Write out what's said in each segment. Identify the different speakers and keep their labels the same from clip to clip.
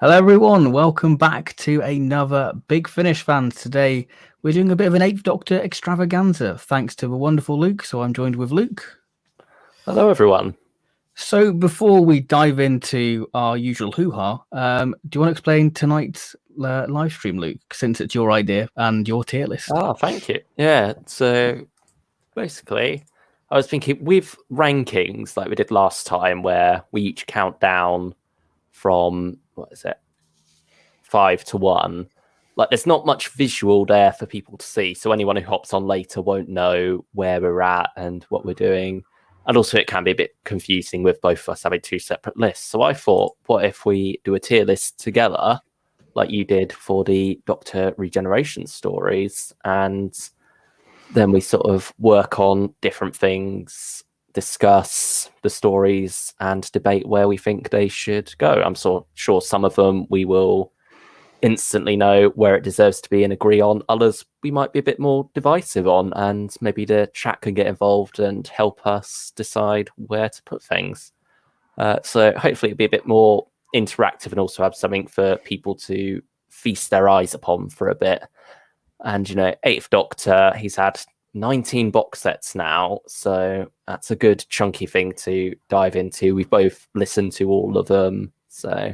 Speaker 1: Hello, everyone. Welcome back to another Big Finish fans. Today, we're doing a bit of an Eighth Doctor extravaganza, thanks to the wonderful Luke. So I'm joined with Luke.
Speaker 2: Hello, everyone.
Speaker 1: So before we dive into our usual hoo-ha, do you want to explain tonight's live stream, Luke, since it's your idea and your tier list?
Speaker 2: Thank you. Yeah, so basically, I was thinking with rankings like we did last time, where we each count down from, 5 to 1. Like, there's not much visual there for people to see, so anyone who hops on later won't know where we're at and what we're doing. And also, it can be a bit confusing with both of us having two separate lists. So I thought, what if we do a tier list together, like you did for the Doctor Regeneration stories, and then we sort of work on different things, discuss the stories, and debate where we think they should go. I'm sure some of them we will instantly know where it deserves to be and agree on. Others we might be a bit more divisive on, and maybe the chat can get involved and help us decide where to put things. So hopefully it'll be a bit more interactive and also have something for people to feast their eyes upon for a bit. And, Eighth Doctor, he's had 19 box sets now, so that's a good chunky thing to dive into. We've both listened to all of them, so...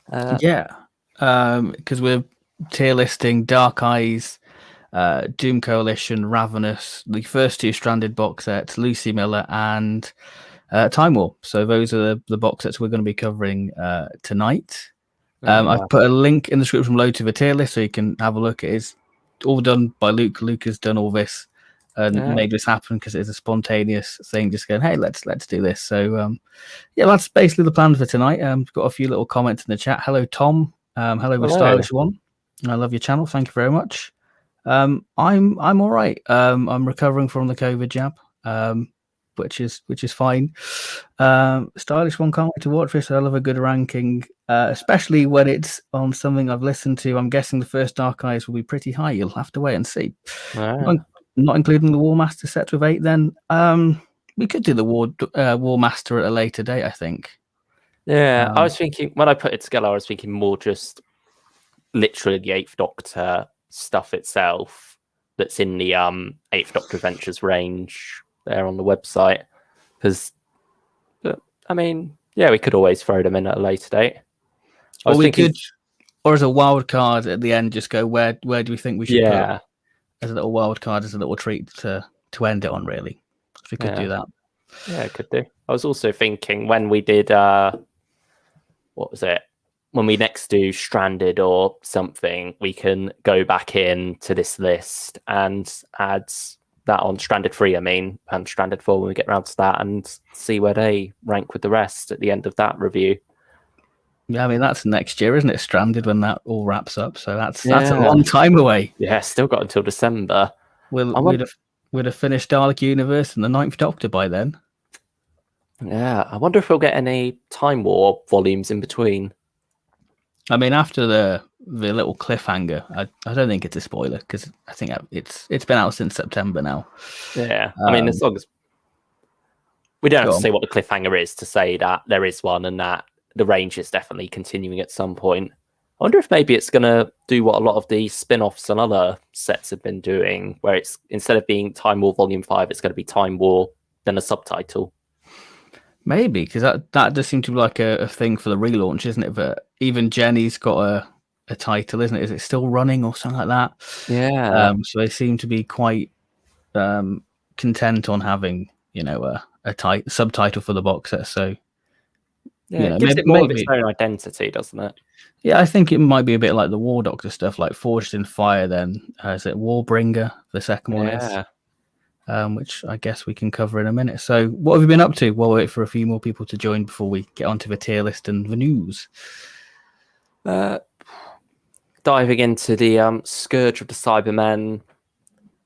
Speaker 1: because we're tier listing Dark Eyes, Doom Coalition, Ravenous, the first two Stranded box sets, Lucy Miller, and Time War. So those are the box sets we're going to be covering tonight. I've put a link in the description below to the tier list so you can have a look. It is all done by Luke. Luke has done all this and made this happen because it's a spontaneous thing, just going, hey, let's do this. So that's basically the plan for tonight. Got a few little comments in the chat. Hello, Tom. Hello, the stylish one. I love your channel. Thank you very much. I'm all right. I'm recovering from the COVID jab, which is fine. Stylish one, can't wait to watch this. I love a good ranking, especially when it's on something I've listened to. I'm guessing the first Dark Eyes will be pretty high. You'll have to wait and see. Not including the War Master set with 8. Then we could do the War Master at a later date, I think.
Speaker 2: Yeah, I was thinking, when I put it together, I was thinking more just literally the Eighth Doctor stuff itself that's in the Eighth Doctor Adventures range there on the website. Because, we could always throw them in at a later date.
Speaker 1: Or as a wild card at the end, just go, where do we think we should put? As a little wild card, as a little treat to end it on, really. If we could do that.
Speaker 2: Yeah, it could do. I was also thinking when we did... what was it? When we next do Stranded or something, we can go back in to this list and add that on Stranded 3, and Stranded 4 when we get around to that, and see where they rank with the rest at the end of that review.
Speaker 1: Yeah, that's next year, isn't it? Stranded, when that all wraps up. So that's a long time away.
Speaker 2: Yeah, still got until December.
Speaker 1: We'd have finished Dalek Universe and the 9th Doctor by then.
Speaker 2: Yeah, I wonder if we'll get any Time War volumes in between.
Speaker 1: After the little cliffhanger, I don't think it's a spoiler because I think it's been out since September now.
Speaker 2: Yeah, as long as we don't have to say what the cliffhanger is to say that there is one and that the range is definitely continuing at some point. I wonder if maybe it's going to do what a lot of the spin-offs and other sets have been doing, where it's instead of being Time War Volume 5, it's going to be Time War, then a subtitle.
Speaker 1: Maybe, because that does seem to be like a thing for the relaunch, isn't it? But even Jenny's got a title, isn't it? Is it still running or something like that?
Speaker 2: Yeah.
Speaker 1: So they seem to be quite content on having, a subtitle for the box set. So
Speaker 2: it gives it more of its own identity, doesn't it?
Speaker 1: Yeah, I think it might be a bit like the War Doctor stuff, like Forged in Fire. Then is it Warbringer? The second one is. Which I guess we can cover in a minute. So what have you been up to? We'll wait for a few more people to join before we get onto the tier list and the news.
Speaker 2: Diving into the Scourge of the Cybermen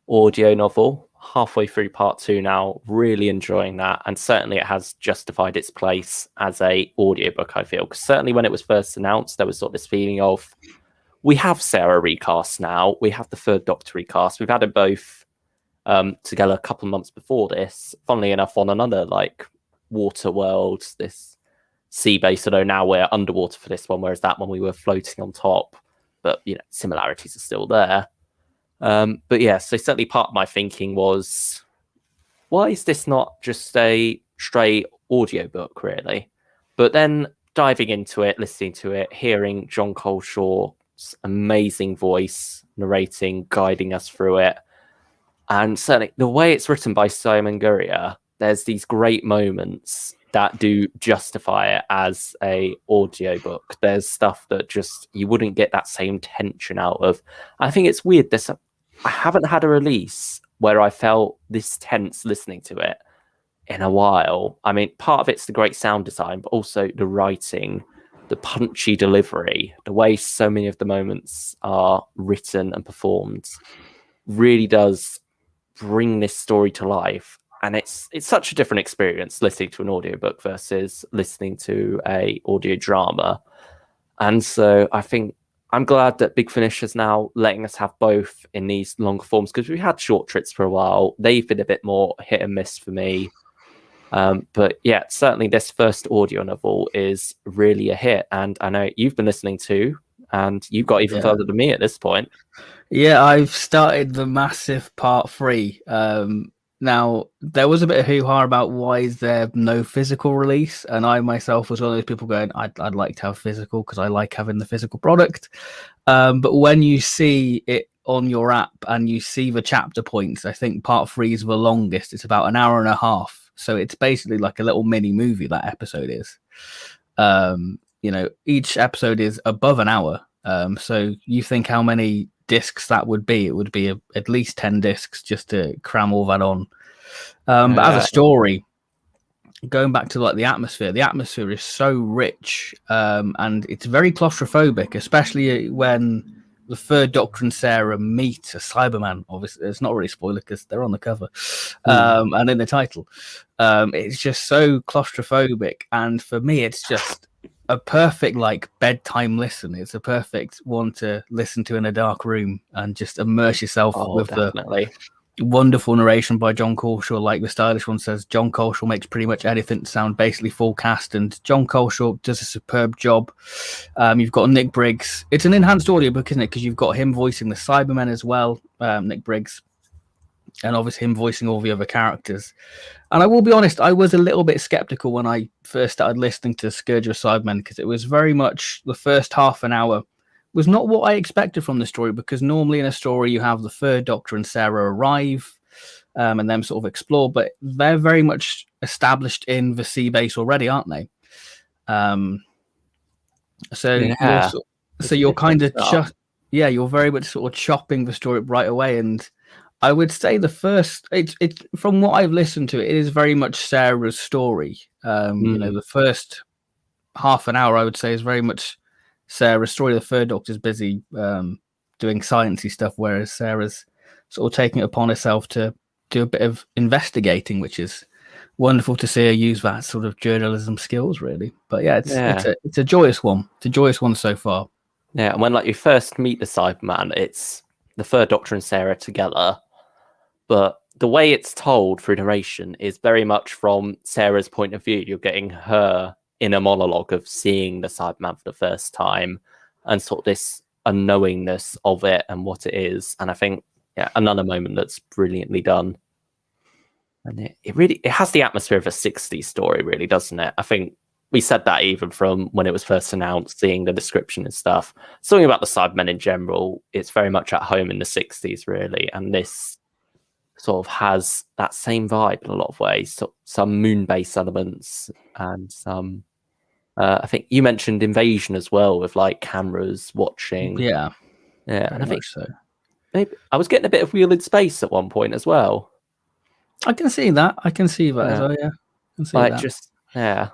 Speaker 2: audio novel. Halfway through part 2 now. Really enjoying that. And certainly it has justified its place as a audiobook, I feel. Because certainly when it was first announced, there was sort of this feeling of, we have Sarah recast now. We have the Third Doctor recast. We've had them both together a couple of months before this, funnily enough, on another Water World, this sea-based, although now we're underwater for this one, whereas that one we were floating on top. But, similarities are still there. But yeah, so certainly part of my thinking was, why is this not just a straight audiobook, really? But then diving into it, listening to it, hearing John Coleshaw's amazing voice narrating, guiding us through it, and certainly the way it's written by Simon Gurrier, there's these great moments that do justify it as a audiobook. There's stuff that just you wouldn't get that same tension out of. I think it's weird. I haven't had a release where I felt this tense listening to it in a while. I mean, part of it's the great sound design, but also the writing, the punchy delivery, the way so many of the moments are written and performed really does bring this story to life. And it's such a different experience listening to an audiobook versus listening to a audio drama. And so I think I'm glad that Big Finish is now letting us have both in these longer forms, because we had short trips for a while. They've been a bit more hit and miss for me. But yeah, certainly this first audio novel is really a hit. And I know you've been listening to, and you've got even further than me at this point.
Speaker 1: Yeah, I've started the massive part 3. Now, there was a bit of hoo-ha about why is there no physical release, and I myself was one of those people going, I'd like to have physical because I like having the physical product. But when you see it on your app and you see the chapter points, I think part 3 is the longest. It's about an hour and a half. So it's basically like a little mini movie, that episode is. Each episode is above an hour. So you think how many discs that would be? It would be at least 10 discs just to cram all that on. But as a story, going back to like the atmosphere is so rich, and it's very claustrophobic, especially when the Third Doctor and Sarah meet a Cyberman. Obviously, it's not really a spoiler because they're on the cover, and in the title. It's just so claustrophobic, and for me, it's just a perfect like bedtime listen. It's a perfect one to listen to in a dark room and just immerse yourself with the wonderful narration by John Coleshaw. Like the stylish one says, John Coleshaw makes pretty much anything sound basically full cast, and John Coleshaw does a superb job. You've got Nick Briggs. It's an enhanced audiobook, isn't it? Because you've got him voicing the Cybermen as well, Nick Briggs, and obviously him voicing all the other characters. And I will be honest, I was a little bit skeptical when I first started listening to Scourge of Cybermen, because it was very much the first half an hour was not what I expected from the story, because normally in a story you have the Third Doctor and Sarah arrive and then sort of explore, but they're very much established in the sea base already, aren't they? You're kind of you're very much sort of chopping the story right away. And I would say the first, it's from what I've listened to, it is very much Sarah's story. The first half an hour, I would say, is very much Sarah's story. The Third Doctor's busy doing sciencey stuff, whereas Sarah's sort of taking it upon herself to do a bit of investigating, which is wonderful to see her use that sort of journalism skills, really. But yeah, it's a joyous one. It's a joyous one so far.
Speaker 2: Yeah, and when you first meet the Cyberman, it's the Third Doctor and Sarah together, but the way it's told through narration is very much from Sarah's point of view. You're getting her inner monologue of seeing the Cyberman for the first time and sort of this unknowingness of it and what it is. And I think, another moment that's brilliantly done. And it has the atmosphere of a 60s story, really, doesn't it? I think we said that even from when it was first announced, seeing the description and stuff. Something about the Cybermen in general, it's very much at home in the 60s, really. And this sort of has that same vibe in a lot of ways. So, some moon-based elements and some... I think you mentioned invasion as well, with like cameras watching.
Speaker 1: Yeah,
Speaker 2: and I think so. Maybe I was getting a bit of Wheel in Space at one point as well.
Speaker 1: I can see that. As well. Yeah, I can see that.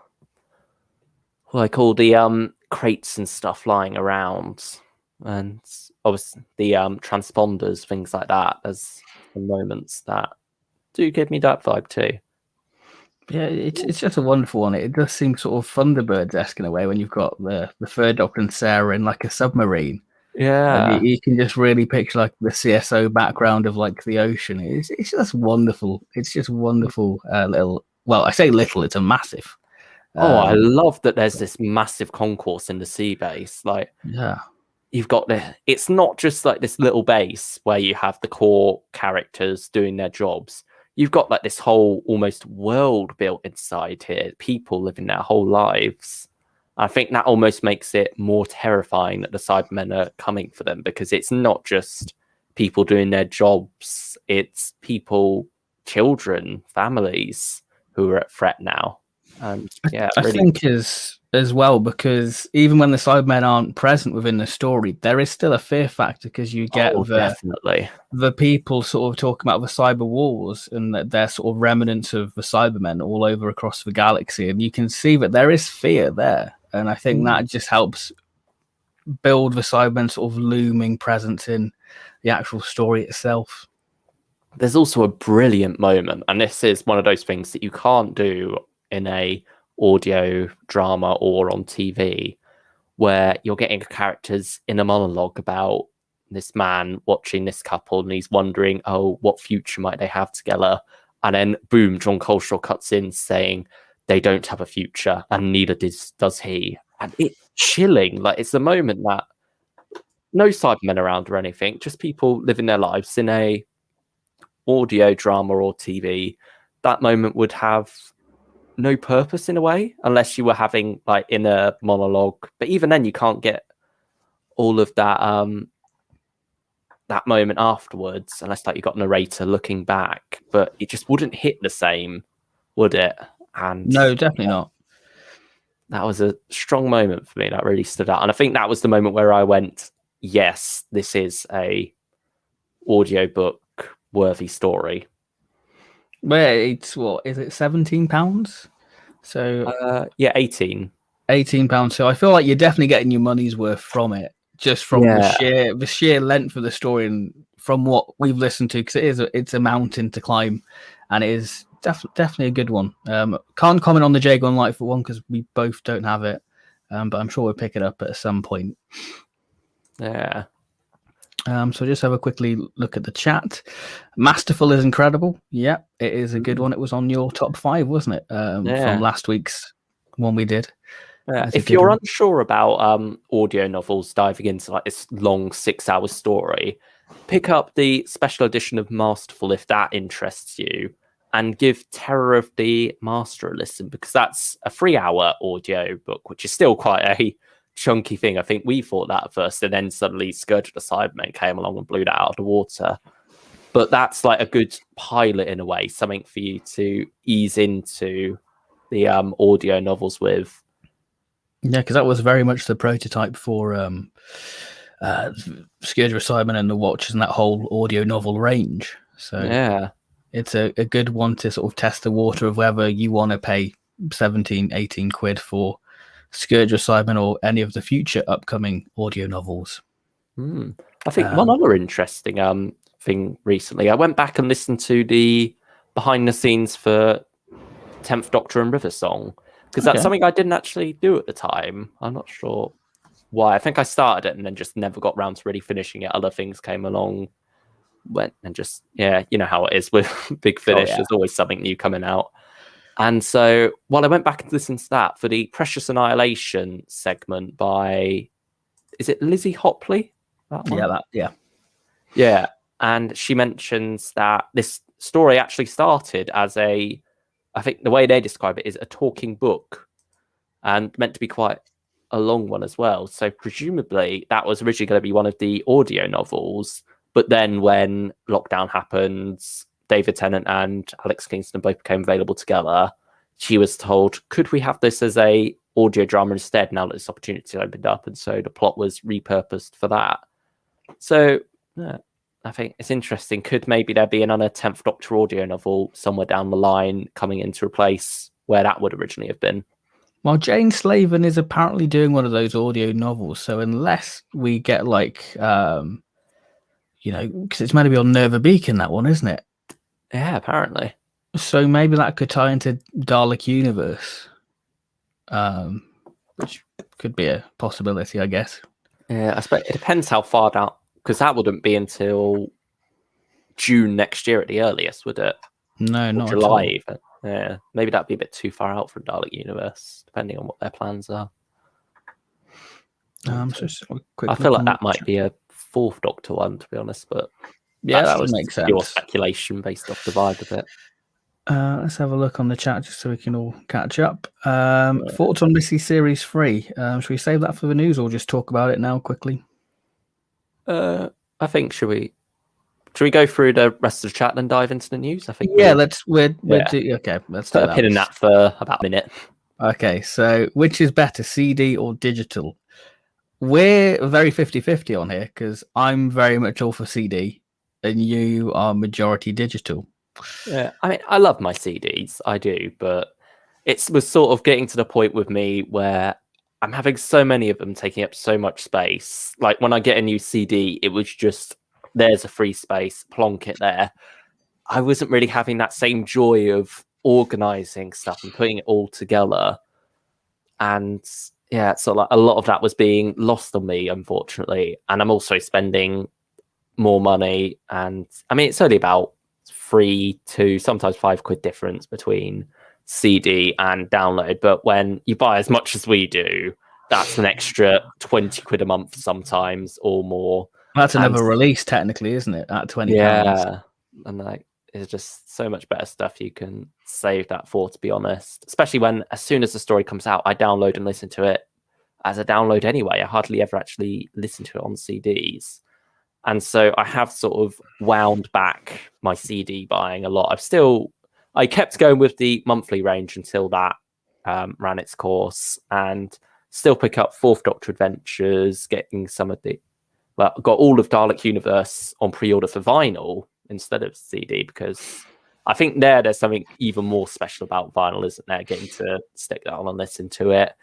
Speaker 2: Like all the crates and stuff lying around, and obviously the transponders, things like that. There's some moments that do give me that vibe too.
Speaker 1: Yeah, it's just a wonderful one. It does seem sort of Thunderbirds-esque in a way when you've got the Third Doctor and Sarah in like a submarine.
Speaker 2: Yeah,
Speaker 1: you can just really picture like the CSO background of like the ocean. It's just wonderful. It's just wonderful little. Well, I say little. It's a massive
Speaker 2: I love that there's this massive concourse in the sea base. Like,
Speaker 1: Yeah.
Speaker 2: you've got it's not just like this little base where you have the core characters doing their jobs. You've got like this whole almost world built inside here, people living their whole lives. I think that almost makes it more terrifying that the Cybermen are coming for them, because it's not just people doing their jobs, it's people, children, families who are at threat now. And yeah,
Speaker 1: I
Speaker 2: really,
Speaker 1: think as well, because even when the Cybermen aren't present within the story, there is still a fear factor, because you get
Speaker 2: definitely
Speaker 1: the people sort of talking about the cyber wars and that they're sort of remnants of the Cybermen all over across the galaxy, and you can see that there is fear there, and I think that just helps build the Cybermen sort of looming presence in the actual story itself.
Speaker 2: There's also a brilliant moment, and this is one of those things that you can't do in a audio drama or on TV, where you're getting characters in a monologue about this man watching this couple, and he's wondering, oh, what future might they have together? And then boom, John Coleshaw cuts in saying they don't have a future, and neither does he. And it's chilling. Like, it's the moment that no Cybermen around or anything, just people living their lives in a audio drama or TV. That moment would have no purpose in a way, unless you were having like inner monologue. But even then, you can't get all of that that moment afterwards, unless like you got a narrator looking back. But it just wouldn't hit the same, would it? And
Speaker 1: no, definitely not.
Speaker 2: That was a strong moment for me. That really stood out, and I think that was the moment where I went, "Yes, this is a audiobook worthy story."
Speaker 1: Well, it's what is it, £17? So
Speaker 2: yeah, £18.
Speaker 1: So I feel like you're definitely getting your money's worth from it, just from the sheer length of the story, and from what we've listened to, because it's a mountain to climb, and it is definitely a good one. Can't comment on the Jagon Lightfoot one because we both don't have it, but I'm sure we'll pick it up at some point.
Speaker 2: Yeah.
Speaker 1: So just have a quickly look at the chat. Masterful is incredible. Yeah, it is a good one. It was on your top 5, wasn't it? From last week's one we did.
Speaker 2: Yeah. If you're unsure about audio novels diving into like this long 6-hour story, pick up the special edition of Masterful if that interests you, and give Terror of the Master a listen, because that's a 3-hour audio book, which is still quite a chunky thing. I think we thought that at first, and then suddenly Scourge of the Cybermen came along and blew that out of the water. But that's like a good pilot in a way, something for you to ease into the audio novels with.
Speaker 1: Yeah, because that was very much the prototype for Scourge of the Cybermen and the Watchers and that whole audio novel range. So
Speaker 2: yeah,
Speaker 1: it's a good one to sort of test the water of whether you want to pay 17, 18 quid for Scourge of Cybermen or any of the future upcoming audio novels.
Speaker 2: I think one other interesting thing recently, I went back and listened to the behind the scenes for 10th Doctor and River Song, because that's something I didn't actually do at the time. I'm not sure why. I think I started it and then just never got around to really finishing it. Other things came along, went, and just, yeah, you know how it is with Big Finish. There's always something new coming out. And so while I went back and listened to that for the Precious Annihilation segment by, is it Lizzie Hopley? Yeah. And she mentions that this story actually started as I think the way they describe it is a talking book, and meant to be quite a long one as well. So presumably that was originally going to be one of the audio novels, but then when lockdown happened, David Tennant and Alex Kingston both became available together. She was told, could we have this as a audio drama instead, now that this opportunity opened up? And so the plot was repurposed for that. So I think it's interesting. Could maybe there be another 10th Doctor audio novel somewhere down the line coming in to replace where that would originally have been?
Speaker 1: Well, Jane Slavin is apparently doing one of those audio novels. So unless we get like, because it's meant to be on Nerva Beacon, that one, isn't it?
Speaker 2: Yeah, apparently.
Speaker 1: So maybe that could tie into Dalek Universe, which could be a possibility, I guess.
Speaker 2: Yeah, I suppose it depends how far down, because that wouldn't be until June next year at the earliest, would it?
Speaker 1: No,
Speaker 2: or
Speaker 1: not
Speaker 2: July
Speaker 1: at all.
Speaker 2: even. Yeah, maybe that'd be a bit too far out for Dalek Universe, depending on what their plans are.
Speaker 1: So just a quick
Speaker 2: I feel
Speaker 1: look
Speaker 2: like
Speaker 1: on
Speaker 2: that might be a Fourth Doctor one, to be honest, but
Speaker 1: yeah,
Speaker 2: that's
Speaker 1: that would
Speaker 2: just
Speaker 1: make
Speaker 2: pure
Speaker 1: sense.
Speaker 2: speculation based off the vibe of it.
Speaker 1: Let's have a look on the chat just so we can all catch up. Thoughts on Missy Series 3? Should we save that for the news or just talk about it now quickly?
Speaker 2: I think should we go through the rest of the chat and dive into the news? I think
Speaker 1: Yeah,
Speaker 2: let's
Speaker 1: okay, let's do
Speaker 2: put a
Speaker 1: that.
Speaker 2: pin in that for about a minute.
Speaker 1: Okay, so which is better, CD or digital? We're very 50-50 on here because I'm very much all for CD and you are majority digital.
Speaker 2: Yeah, I mean, I love my CDs, I do, but it was sort of getting to the point with me where I'm having so many of them taking up so much space. Like when I get a new CD, it was just there's a free space, plonk it there. I wasn't really having that same joy of organizing stuff and putting it all together. And yeah, so like a lot of that was being lost on me, unfortunately. And I'm also spending more money. And I mean, it's only about 3 to sometimes £5 difference between CD and download. But when you buy as much as we do, that's an extra £20 a month sometimes or more.
Speaker 1: That's another release, technically, isn't it? At £20.
Speaker 2: Yeah, and like it's just so much better stuff you can save that for, to be honest. Especially when, as soon as the story comes out, I download and listen to it as a download anyway. I hardly ever actually listen to it on CDs. And so I have sort of wound back my CD buying a lot. I kept going with the monthly range until that ran its course, and still pick up Fourth Doctor Adventures, getting some of the, well, got all of Dalek Universe on pre-order for vinyl instead of CD, because I think there's something even more special about vinyl, isn't there? Getting to stick that on and listen to it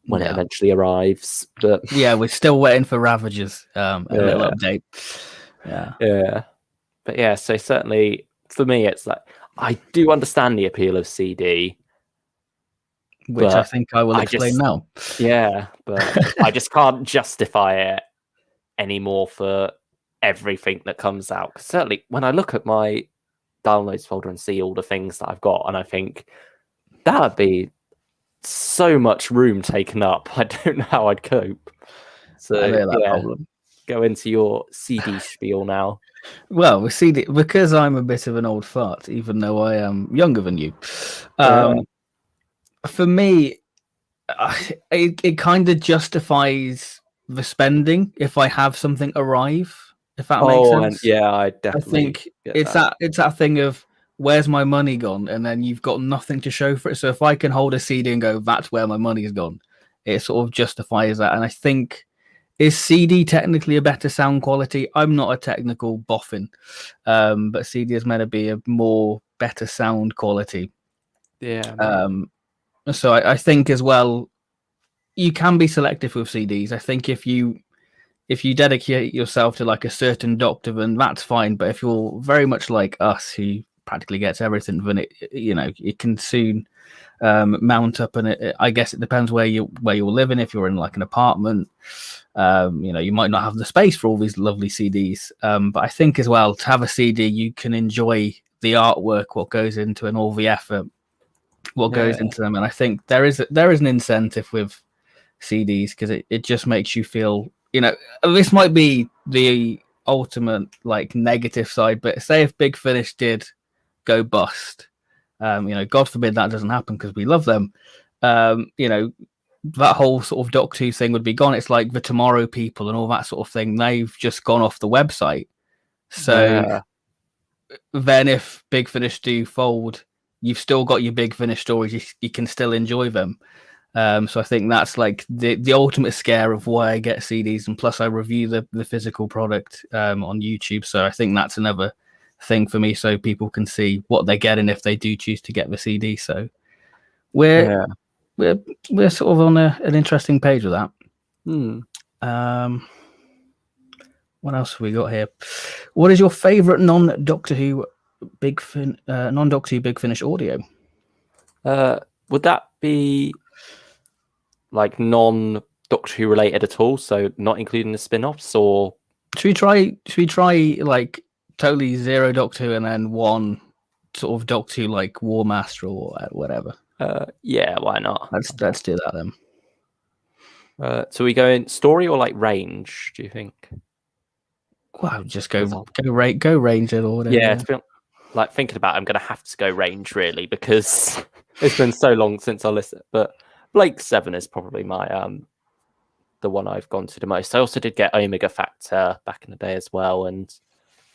Speaker 2: when it eventually arrives. But
Speaker 1: yeah, we're still waiting for Ravagers, a little update.
Speaker 2: Yeah. But yeah, so certainly for me, it's like I do understand the appeal of CD,
Speaker 1: which I think I will explain now.
Speaker 2: Yeah, but I just can't justify it anymore for everything that comes out. 'Cause certainly when I look at my downloads folder and see all the things that I've got, and I think that would be so much room taken up. I don't know how I'd cope. So yeah, go into your CD spiel now.
Speaker 1: Well, with CD, because I'm a bit of an old fart, even though I am younger than you. For me, it kind of justifies the spending if I have something arrive. If that makes sense.
Speaker 2: And yeah, I definitely.
Speaker 1: I think it's that thing of where's my money gone, and then you've got nothing to show for it. So if I can hold a CD and go, that's where my money's gone, it sort of justifies that. And I think, is CD technically a better sound quality? I'm not a technical boffin, but CD is meant to be a more better sound quality.
Speaker 2: Yeah.
Speaker 1: So I think as well, you can be selective with CDs. I think if you dedicate yourself to like a certain doctor, then that's fine. But if you're very much like us, who practically gets everything, then it can soon mount up. And I guess it depends where you're living. If you're in like an apartment, you might not have the space for all these lovely CDs. But I think as well, to have a CD, you can enjoy the artwork, what goes into, and all the effort, what goes into them. And I think there is an incentive with CDs because it just makes you feel, this might be the ultimate like negative side, but say if Big Finish did go bust, God forbid that doesn't happen because we love them, that whole sort of Doctor Who thing would be gone. It's like the Tomorrow People and all that sort of thing. They've just gone off the website. So then if Big Finish do fold, you've still got your Big Finish stories. You can still enjoy them. So I think that's like the ultimate scare of why I get CDs, and plus I review the physical product on YouTube. So I think that's another thing for me, so people can see what they're getting if they do choose to get the CD. So we're sort of on an interesting page with that. What else have we got here? What is your favorite non-Doctor Who Big Finish audio?
Speaker 2: Would that be like non-Doctor Who related at all? So not including the spin-offs, or
Speaker 1: should we try like totally zero Doctor Who and then one sort of Doctor Who like War Master or whatever?
Speaker 2: Yeah, why not?
Speaker 1: Let's do that then.
Speaker 2: So we go in story or like range? Do you think?
Speaker 1: Well, just go range it or whatever.
Speaker 2: Yeah, it's been, like thinking about it, I'm going to have to go range really because it's been so long since I listened. But Blake 7 is probably my the one I've gone to the most. I also did get Omega Factor back in the day as well, and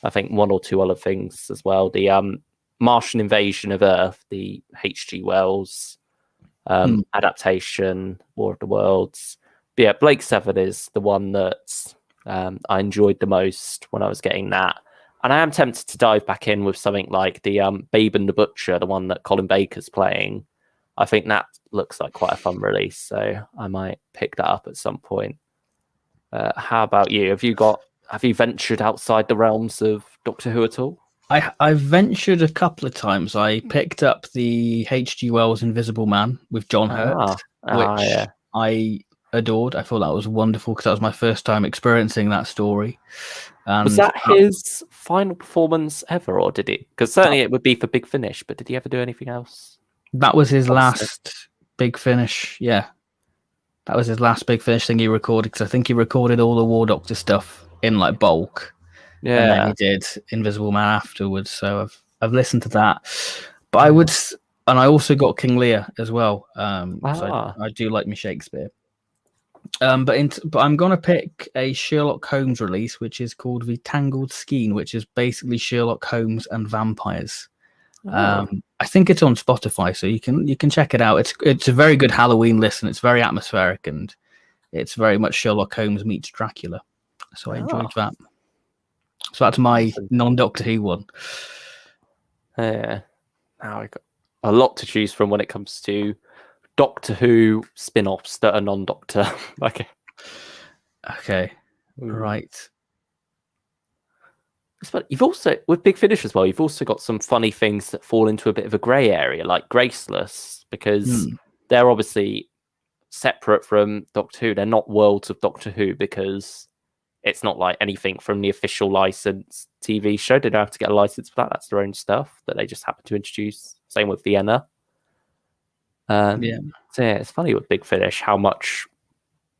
Speaker 2: I think one or two other things as well. The Martian Invasion of Earth, the H.G. Wells adaptation, War of the Worlds. But yeah, Blake 7 is the one that I enjoyed the most when I was getting that. And I am tempted to dive back in with something like the Babe and the Butcher, the one that Colin Baker's playing. I think that looks like quite a fun release, so I might pick that up at some point. How about you? Have you ventured outside the realms of Doctor Who at all?
Speaker 1: I've ventured a couple of times. I picked up the H.G. Wells Invisible Man with John Hurt, which I adored. I thought that was wonderful because that was my first time experiencing that story. And
Speaker 2: was that his final performance ever, or did it? Because certainly it would be for Big Finish, but did he ever do anything else?
Speaker 1: That was his last Big Finish. Yeah, that was his last Big Finish thing he recorded. Because I think he recorded all the War Doctor stuff in like bulk. Yeah, and then he did Invisible Man afterwards. So I've listened to that, but I also got King Lear as well. So I do like me Shakespeare. But I'm gonna pick a Sherlock Holmes release, which is called The Tangled Skein, which is basically Sherlock Holmes and vampires. I think it's on Spotify, so you can check it out. It's a very good Halloween listen. It's very atmospheric and it's very much Sherlock Holmes meets Dracula. So I enjoyed that. So that's my non-Doctor Who one.
Speaker 2: Yeah. Now I got a lot to choose from when it comes to Doctor Who spin-offs that are non-Doctor.
Speaker 1: Okay. Right.
Speaker 2: But you've also, with Big Finish as well, you've also got some funny things that fall into a bit of a grey area, like Graceless, because they're obviously separate from Doctor Who. They're not worlds of Doctor Who because it's not like anything from the official licensed TV show. They don't have to get a license for that. That's their own stuff that they just happen to introduce. Same with Vienna. So yeah, it's funny with Big Finish how much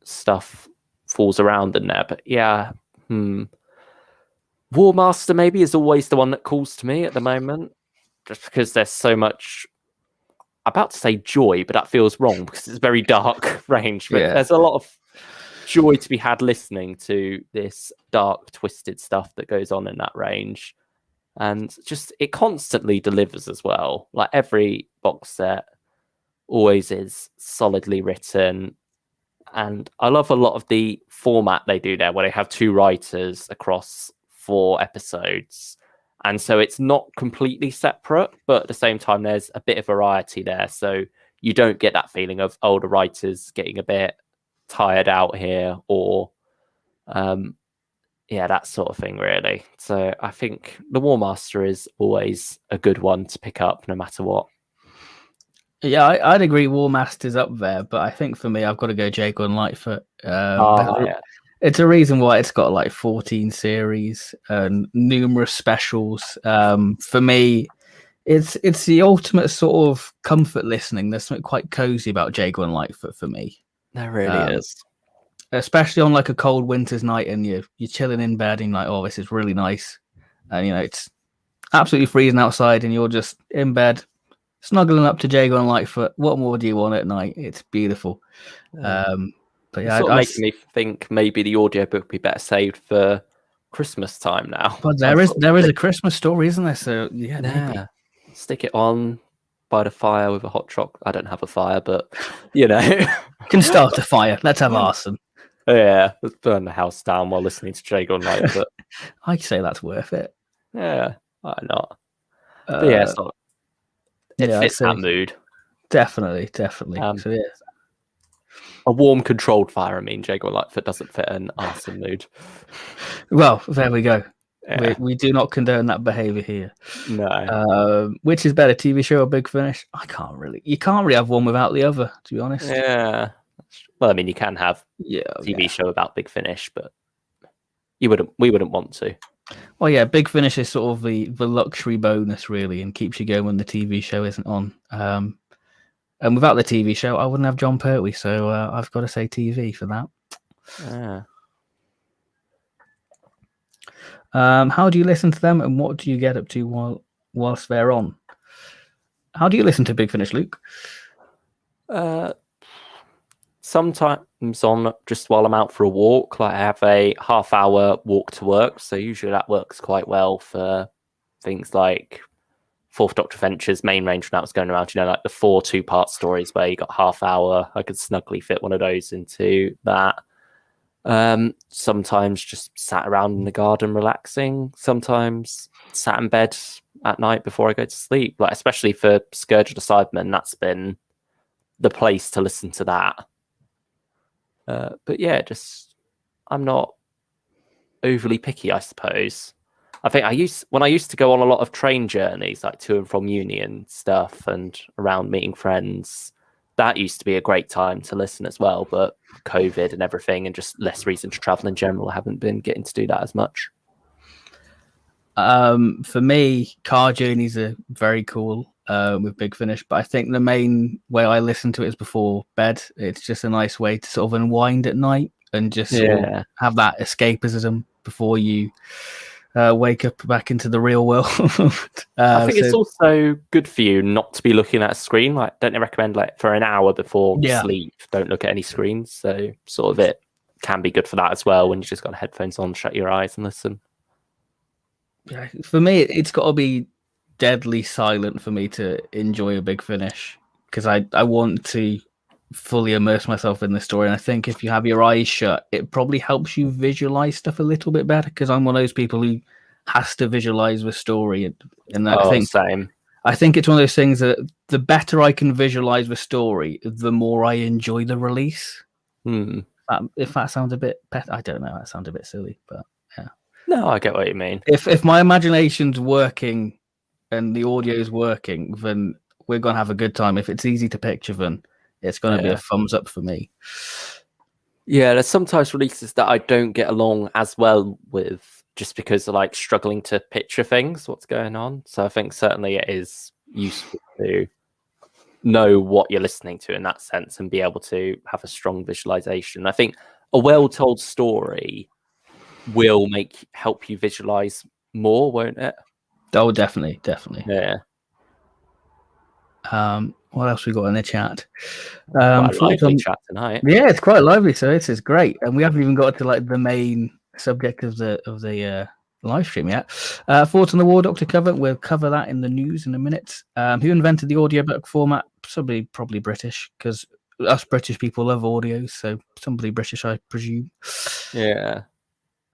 Speaker 2: stuff falls around in there. But yeah, War Master maybe is always the one that calls to me at the moment, just because there's so much. I'm about to say joy, but that feels wrong because it's very dark range. But there's a lot of joy to be had listening to this dark, twisted stuff that goes on in that range, and just it constantly delivers as well. Like every box set always is solidly written. And I love a lot of the format they do there, where they have two writers across 4 episodes. And so it's not completely separate, but at the same time, there's a bit of variety there. So you don't get that feeling of, the writer's getting a bit tired out here, or, that sort of thing, really. So I think the War Master is always a good one to pick up no matter what.
Speaker 1: Yeah, I'd agree. War Master's up there, but I think for me, I've got to go Jago and Lightfoot. It's a reason why it's got like 14 series and numerous specials. For me, it's the ultimate sort of comfort listening. There's something quite cozy about Jago and Lightfoot for me.
Speaker 2: There really is.
Speaker 1: Especially on like a cold winter's night and you're chilling in bed and you're like, this is really nice. And it's absolutely freezing outside and you're just in bed, snuggling up to Jago and Lightfoot. What more do you want at night? It's beautiful. But yeah,
Speaker 2: it's making me think maybe the audiobook would be better saved for Christmas time now.
Speaker 1: But there is a Christmas story, isn't there? So maybe
Speaker 2: stick it on by the fire with a hot chocolate. I don't have a fire, but you
Speaker 1: can start a fire. Let's have arson.
Speaker 2: Yeah, let's burn the house down while listening to Jago and Lightfoot.
Speaker 1: I'd say that's worth it.
Speaker 2: Yeah, why not? But yeah, it fits that mood.
Speaker 1: Definitely. So yeah.
Speaker 2: A warm, controlled fire. I mean, Jago and Lightfoot doesn't fit an arson mood.
Speaker 1: Well, there we go. Yeah. We do not condone that behaviour here.
Speaker 2: No.
Speaker 1: Which is better, TV show or Big Finish? You can't really have one without the other, to be honest.
Speaker 2: Yeah. Well, I mean, you can have a TV show about Big Finish, but we wouldn't want to.
Speaker 1: Well, yeah, Big Finish is sort of the luxury bonus, really, and keeps you going when the TV show isn't on. And without the TV show, I wouldn't have John Pertwee, so I've got to say TV for that. How do you listen to them, and what do you get up to whilst they're on? How do you listen to Big Finish, Luke?
Speaker 2: Sometimes on just while I'm out for a walk. Like I have a half-hour walk to work, so usually that works quite well for things like Fourth Doctor Ventures main range when that was going around. Like the 4 2-part stories where you got half hour. I could snugly fit one of those into that. Sometimes just sat around in the garden relaxing. Sometimes sat in bed at night before I go to sleep. Like especially for Scourge of the Cybermen, that's been the place to listen to that. But yeah, just I'm not overly picky, I suppose. I think when I used to go on a lot of train journeys, like to and from uni and stuff, and around meeting friends, that used to be a great time to listen as well. But COVID and everything, and just less reason to travel in general, I haven't been getting to do that as much.
Speaker 1: For me, car journeys are very cool with Big Finish, but I think the main way I listen to it is before bed. It's just a nice way to sort of unwind at night and just sort of have that escapism before you wake up back into the real world.
Speaker 2: I think it's also good for you not to be looking at a screen. Like, don't they recommend like for an hour before sleep, don't look at any screens? So sort of it can be good for that as well when you just got headphones on, shut your eyes and listen.
Speaker 1: Yeah, for me, it's got to be deadly silent for me to enjoy a Big Finish because I want to fully immerse myself in the story. And I think if you have your eyes shut, it probably helps you visualize stuff a little bit better because I'm one of those people who has to visualize the story. And
Speaker 2: same.
Speaker 1: I think it's one of those things that the better I can visualize the story, the more I enjoy the release. If that sounds a bit, I don't know, that sounds a bit silly, but yeah.
Speaker 2: No, I get what you mean.
Speaker 1: If my imagination's working and the audio is working, then we're going to have a good time. If it's easy to picture, then it's going to be a thumbs up for me.
Speaker 2: Yeah, there's sometimes releases that I don't get along as well with just because of like struggling to picture things, what's going on. So I think certainly it is useful to know what you're listening to in that sense and be able to have a strong visualization. I think a well-told story will help you visualize more, won't it?
Speaker 1: Oh, definitely.
Speaker 2: Yeah.
Speaker 1: What else we got in the chat?
Speaker 2: Quite a lively chat tonight.
Speaker 1: Yeah, it's quite lively, so this is great. And we haven't even got to like the main subject of the live stream yet. Thoughts on the War Doctor cover? We'll cover that in the news in a minute. Who invented the audiobook format? Probably British, because us British people love audio, so somebody British, I presume.
Speaker 2: Yeah.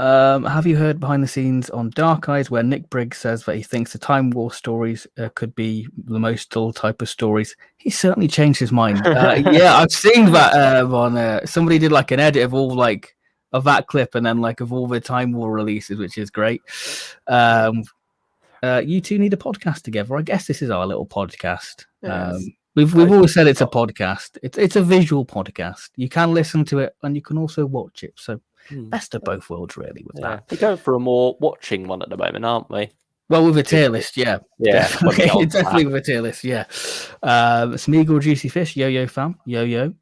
Speaker 1: Have you heard behind the scenes on Dark Eyes where Nick Briggs says that he thinks the Time War stories could be the most dull type of stories? He certainly changed his mind. Yeah, I've seen that on somebody did like an edit of all like of that clip and then like of all the Time War releases, which is great. You two need a podcast together. I guess this is our little podcast. Yes. We've always said it's a podcast. It's a visual podcast. You can listen to it and you can also watch it. So best of both worlds, really, with that.
Speaker 2: We're going for a more watching one at the moment, aren't we?
Speaker 1: Well, with a tier list, yeah. Definitely with a tier list, yeah. Smeagol, Juicy Fish, Yo-Yo Fam, Yo-Yo,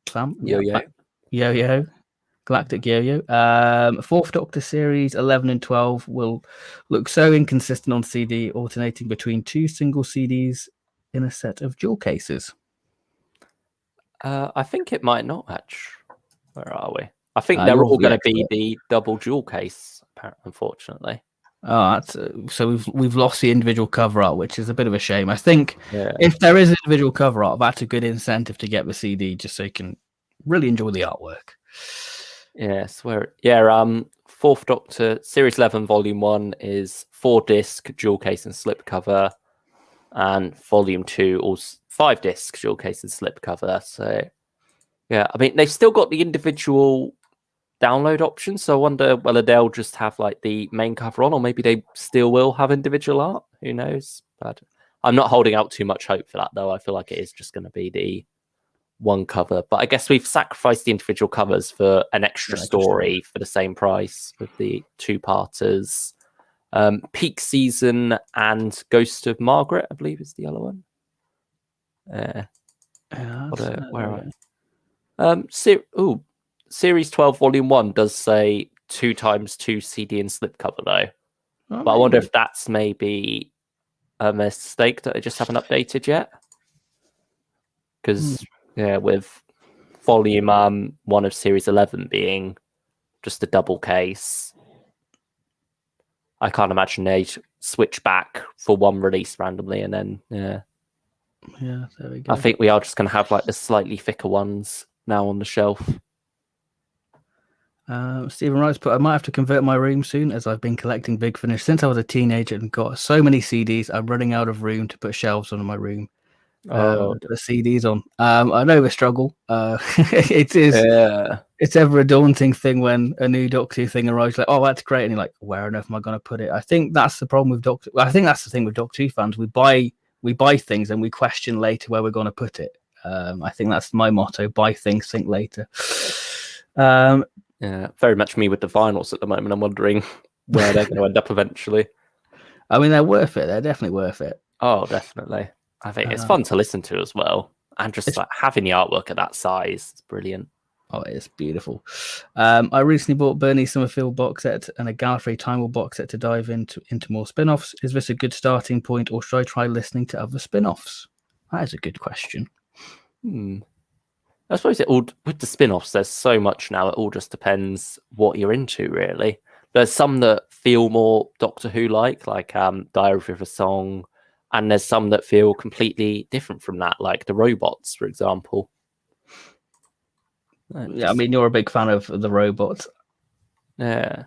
Speaker 1: Galactic Yo-Yo. Fourth Doctor Series 11 and 12 will look so inconsistent on CD, alternating between 2 single CDs in a set of jewel cases.
Speaker 2: I think it might not match. Where are we? I think they're all going to be the double jewel case, unfortunately.
Speaker 1: Oh, so we've lost the individual cover art, which is a bit of a shame. I think if there is individual cover art, that's a good incentive to get the CD, just so you can really enjoy the artwork.
Speaker 2: Yes, Fourth Doctor Series 11 Volume 1 is 4-disc jewel case and slip cover, and Volume 2 also 5-disc jewel case and slip cover. So yeah, I mean they've still got the individual download options, so I wonder whether they'll just have like the main cover on, or maybe they still will have individual art. Who knows? But I'm not holding out too much hope for that, though. I feel like it is just going to be the one cover. But I guess we've sacrificed the individual covers for an extra story for the same price with the 2-parters. Peak Season and Ghost of Margaret, I believe, is the other one. Where are Series 12 Volume 1 does say 2x2 CD and slipcover though. But I wonder if that's maybe a mistake that they just haven't updated yet. Because with Volume 1 of Series 11 being just a double case, I can't imagine they'd switch back for one release randomly and then
Speaker 1: there we go.
Speaker 2: I think we are just going to have like the slightly thicker ones now on the shelf.
Speaker 1: Stephen Wright's put, I might have to convert my room soon as I've been collecting Big Finish since I was a teenager and got so many CDs. I'm running out of room to put shelves on in my room. The CDs on. I know the struggle. It is.
Speaker 2: Yeah.
Speaker 1: It's ever a daunting thing when a new Doctor Who thing arrives. Like, oh, that's great, and you're like, where on earth am I going to put it? I think that's the problem with Doctor. I think that's the thing with Doctor Who fans. We buy things and we question later where we're going to put it. I think that's my motto: buy things, think later.
Speaker 2: Yeah, very much me with the vinyls at the moment. I'm wondering where they're going to end up eventually.
Speaker 1: I mean, they're worth it. They're definitely worth it.
Speaker 2: Oh, definitely. I think it's fun to listen to as well. And just like having the artwork at that size, it's brilliant.
Speaker 1: Oh, it's beautiful. I recently bought Bernie Summerfield box set and a Gallifrey Time War box set to dive into more spin-offs. Is this a good starting point, or should I try listening to other spin-offs? That is a good question.
Speaker 2: I suppose it all with the spin-offs, there's so much now. It all just depends what you're into, really. There's some that feel more Doctor Who like Diary of a Song, and there's some that feel completely different from that, like the robots, for example.
Speaker 1: Yeah, I mean, you're a big fan of the robots.
Speaker 2: Yeah.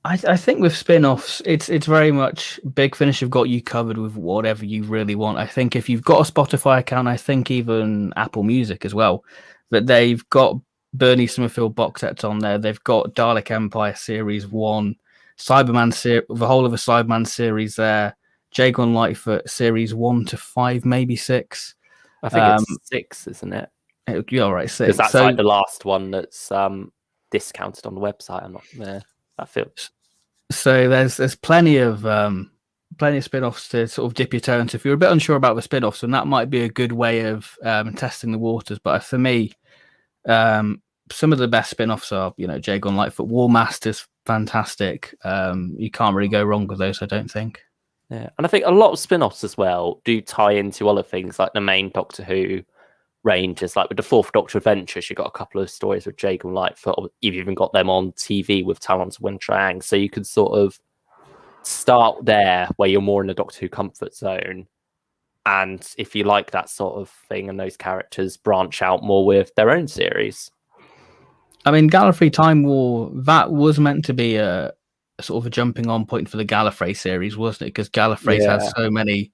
Speaker 1: I think with spin-offs, it's very much Big Finish have got you covered with whatever you really want. I think if you've got a Spotify account, I think even Apple Music as well, that they've got Bernie Summerfield box sets on there. They've got Dalek Empire Series 1, Cyberman the whole of the Cyberman series there, Jagon Lightfoot Series 1 to 5, maybe 6.
Speaker 2: I think it's 6, isn't it?
Speaker 1: You're right, 6.
Speaker 2: Because that's like the last one that's discounted on the website. I'm not there. That feels.
Speaker 1: So there's plenty of spin-offs to sort of dip your toe into. If you're a bit unsure about the spin-offs, then that might be a good way of testing the waters. But for me, some of the best spin-offs are, Jagon Lightfoot, War Masters, fantastic. You can't really go wrong with those, I don't think.
Speaker 2: Yeah, and I think a lot of spin-offs as well do tie into other things like the main Doctor Who ranges. Like with the Fourth Doctor Adventures, you've got a couple of stories with Jagon Lightfoot. You've even got them on TV with Talons of Wintrang. So you could sort of start there where you're more in the Doctor Who comfort zone. And if you like that sort of thing and those characters, branch out more with their own series.
Speaker 1: I mean, Gallifrey Time War, that was meant to be a sort of a jumping on point for the Gallifrey series, wasn't it? Because Gallifrey's had so many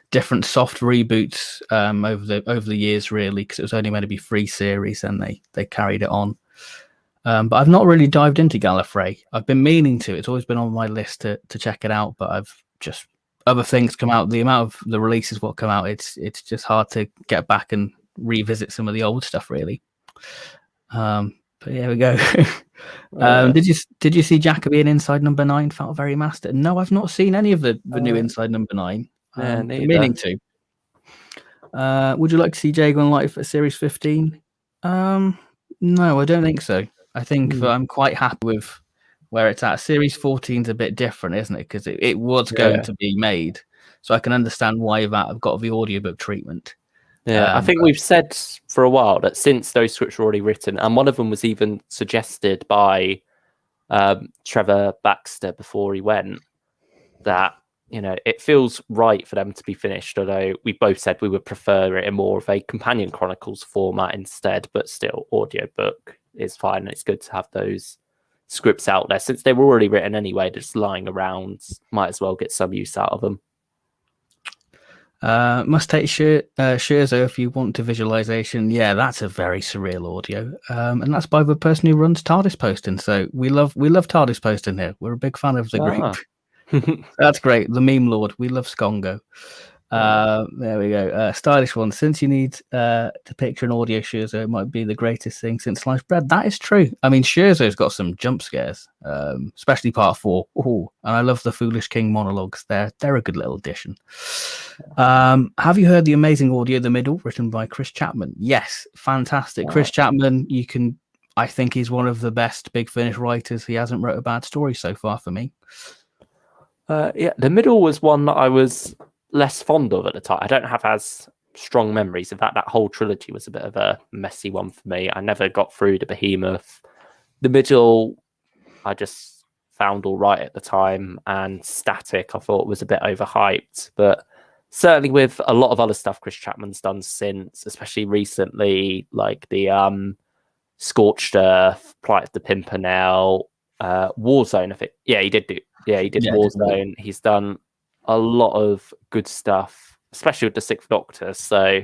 Speaker 1: different soft reboots over the years, really, because it was only meant to be 3 series and they carried it on. But I've not really dived into Gallifrey. I've been meaning to. It's always been on my list to check it out, but I've just other things come out. The amount of the releases what come out, it's just hard to get back and revisit some of the old stuff, really. But here we go. Did you see Jacoby in Inside Number 9? Felt very master. No, I've not seen any of the new Inside Number 9. Meaning to. Would you like to see Jagon Life at Series 15? No, I don't think so. I think that I'm quite happy with where it's at. Series 14 is a bit different, isn't it? Because it was going to be made. So I can understand why that I've got the audiobook treatment.
Speaker 2: Yeah, I think we've said for a while that since those scripts were already written, and one of them was even suggested by Trevor Baxter before he went, that it feels right for them to be finished. Although we both said we would prefer it in more of a Companion Chronicles format instead, but still, audiobook is fine. And it's good to have those scripts out there since they were already written anyway. Just lying around, might as well get some use out of them.
Speaker 1: Must take Scherzo if you want to visualization. Yeah, that's a very surreal audio, and that's by the person who runs TARDIS posting. So we love TARDIS posting here. We're a big fan of the group. That's great. The meme lord. We love Scongo. There we go. Stylish one. Since you need to picture an audio Scherzo, it might be the greatest thing since sliced bread. That is true. I mean, Scherzo's got some jump scares, especially part 4. Ooh, and I love the Foolish King monologues. They're a good little addition. Have you heard the amazing audio, The Middle, written by Chris Chapman? Yes, fantastic. Chris Chapman, I think he's one of the best Big Finish writers. He hasn't wrote a bad story so far for me.
Speaker 2: Yeah, The Middle was one that I was less fond of at the time. I don't have as strong memories. In fact, that whole trilogy was a bit of a messy one for me. I never got through the Behemoth. The Middle, I just found all right at the time, and Static, I thought was a bit overhyped. But certainly with a lot of other stuff Chris Chapman's done since, especially recently, like the Scorched Earth, Plight of the Pimpernel, Warzone. I think, he did Warzone. He's done a lot of good stuff, especially with the Sixth Doctor. So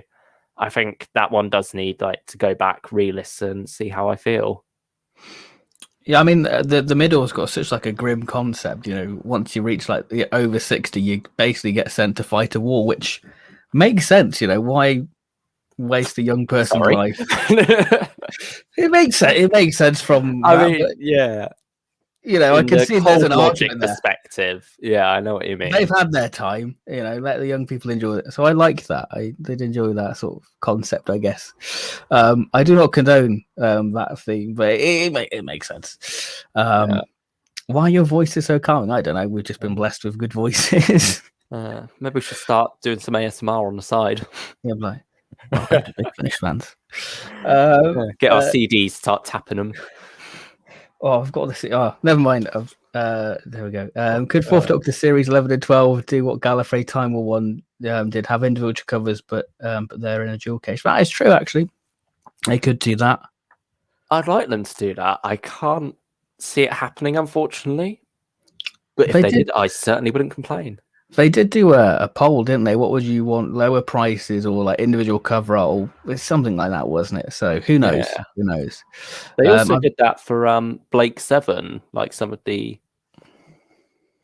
Speaker 2: I think that one does need to go back, re-listen, see how I feel.
Speaker 1: Yeah, I mean, the Middle's got such a grim concept. Once you reach over 60, you basically get sent to fight a war, which makes sense. Why waste a young person's life? It makes sense. It makes sense from. I can see there's an argument
Speaker 2: perspective. Yeah, I know what you mean.
Speaker 1: They've had their time, let the young people enjoy it. So I like that. I did enjoy that sort of concept, I guess. I do not condone that theme, but it makes sense. Why your voice is so calming, I don't know. We've just been blessed with good voices.
Speaker 2: Maybe we should start doing some ASMR on the side.
Speaker 1: Yeah, welcome to Big Finish fans.
Speaker 2: Get our CDs, start tapping them.
Speaker 1: Oh, I've got this. Oh, never mind. There we go. Could Fourth Doctor Series 11 and 12 do what Gallifrey Time War 1 did? Have individual covers, but they're in a dual case. That is true, actually. They could do that.
Speaker 2: I'd like them to do that. I can't see it happening, unfortunately. But if they did, I certainly wouldn't complain.
Speaker 1: They did do a poll, didn't they? What would you want? Lower prices or individual cover art? Or it's something like that, wasn't it? So who knows? Yeah. Who knows?
Speaker 2: They also did that for Blake 7, some of the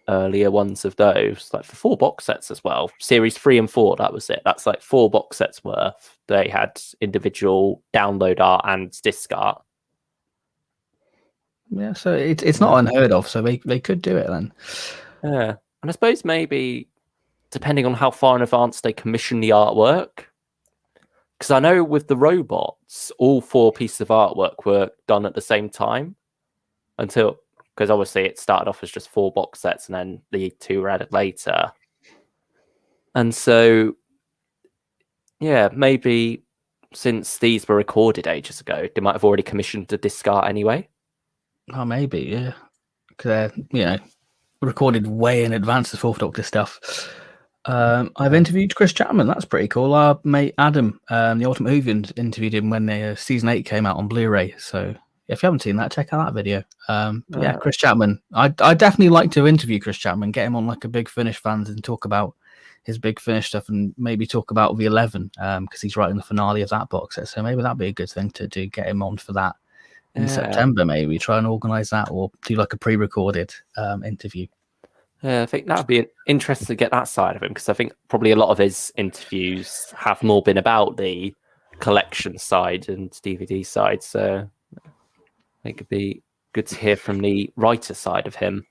Speaker 2: earlier ones of those, for 4 box sets as well. Series 3 and 4, that was it. That's 4 box sets worth. They had individual download art and disc art.
Speaker 1: Yeah, so it's not unheard of. So they could do it then.
Speaker 2: Yeah. And I suppose maybe, depending on how far in advance they commission the artwork, because I know with the robots, all 4 pieces of artwork were done at the same time because obviously it started off as just 4 box sets and then the 2 were added later. And so, yeah, maybe since these were recorded ages ago, they might have already commissioned the disc art anyway.
Speaker 1: Oh, maybe, yeah. Because recorded way in advance of Fourth Doctor stuff. I've interviewed Chris Chapman. That's pretty cool. Our mate Adam, the Ultimate Whovian, interviewed him when season 8 came out on Blu-ray. So if you haven't seen that, check out that video. Yeah, Chris Chapman. I definitely like to interview Chris Chapman, get him on a Big Finish fans and talk about his Big Finish stuff and maybe talk about the 11 because he's writing the finale of that box set. So maybe that'd be a good thing to do. Get him on for that. In September, maybe try and organise that or do a pre-recorded interview.
Speaker 2: Yeah, I think that would be interesting to get that side of him because I think probably a lot of his interviews have more been about the collection side and DVD side. So I think it'd be good to hear from the writer side of him.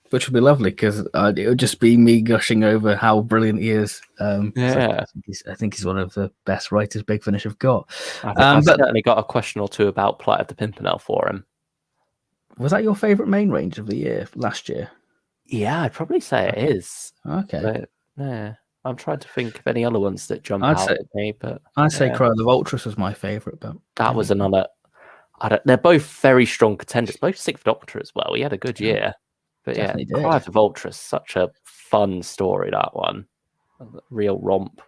Speaker 1: Which would be lovely because it would just be me gushing over how brilliant he is.
Speaker 2: I
Speaker 1: think he's one of the best writers Big Finish have got.
Speaker 2: I've certainly got a question or two about Plight of the Pimpernel for him.
Speaker 1: Was that your favourite main range of the year last year?
Speaker 2: Yeah, I'd probably say it is.
Speaker 1: Okay.
Speaker 2: But, yeah, I'm trying to think of any other ones that jump out at me. But
Speaker 1: I'd say Cry of the Vulturous was my favourite. But
Speaker 2: that was another. They're both very strong contenders. Both Sixth Doctor as well. He had a good year. But
Speaker 1: definitely
Speaker 2: yeah, Cry of the Vulturous, such a fun story, that one. A real romp.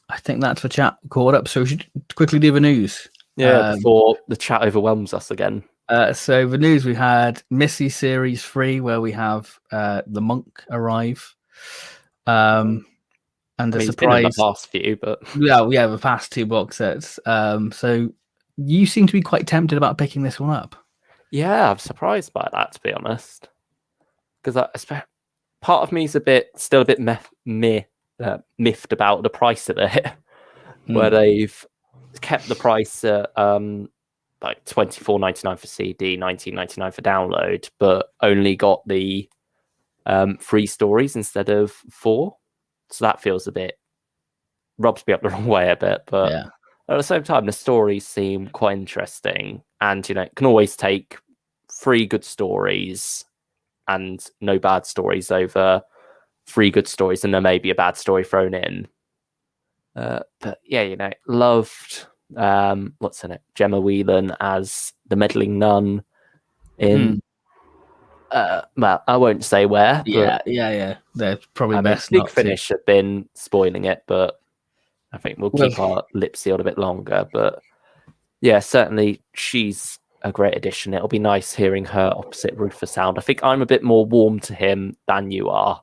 Speaker 1: I think that's for chat caught up. So we should quickly do the news.
Speaker 2: Yeah, before the chat overwhelms us again.
Speaker 1: So the news, we had Missy Series 3, where we have the Monk arrive. And the surprise.
Speaker 2: The past few, but
Speaker 1: yeah, the past 2 box sets. So you seem to be quite tempted about picking this one up.
Speaker 2: Yeah, I'm surprised by that, to be honest. Because part of me is still a bit meh miffed about the price of it, where they've kept the price at like $24.99 for CD, $19.99 for download, but only got the 3 stories instead of 4. So that feels a bit, rubs me up the wrong way a bit, but at the same time, the stories seem quite interesting, and it can always take 3 good stories and no bad stories over 3 good stories and there may be a bad story thrown in. But yeah, loved what's in it? Gemma Whelan as the meddling nun in well, I won't say where.
Speaker 1: Yeah. They're probably best
Speaker 2: Big
Speaker 1: not
Speaker 2: Finish have been spoiling it, but I think we'll keep our lips sealed a bit longer. But yeah, certainly she's a great addition. It'll be nice hearing her opposite Rufus Hound. I think I'm a bit more warm to him than you are.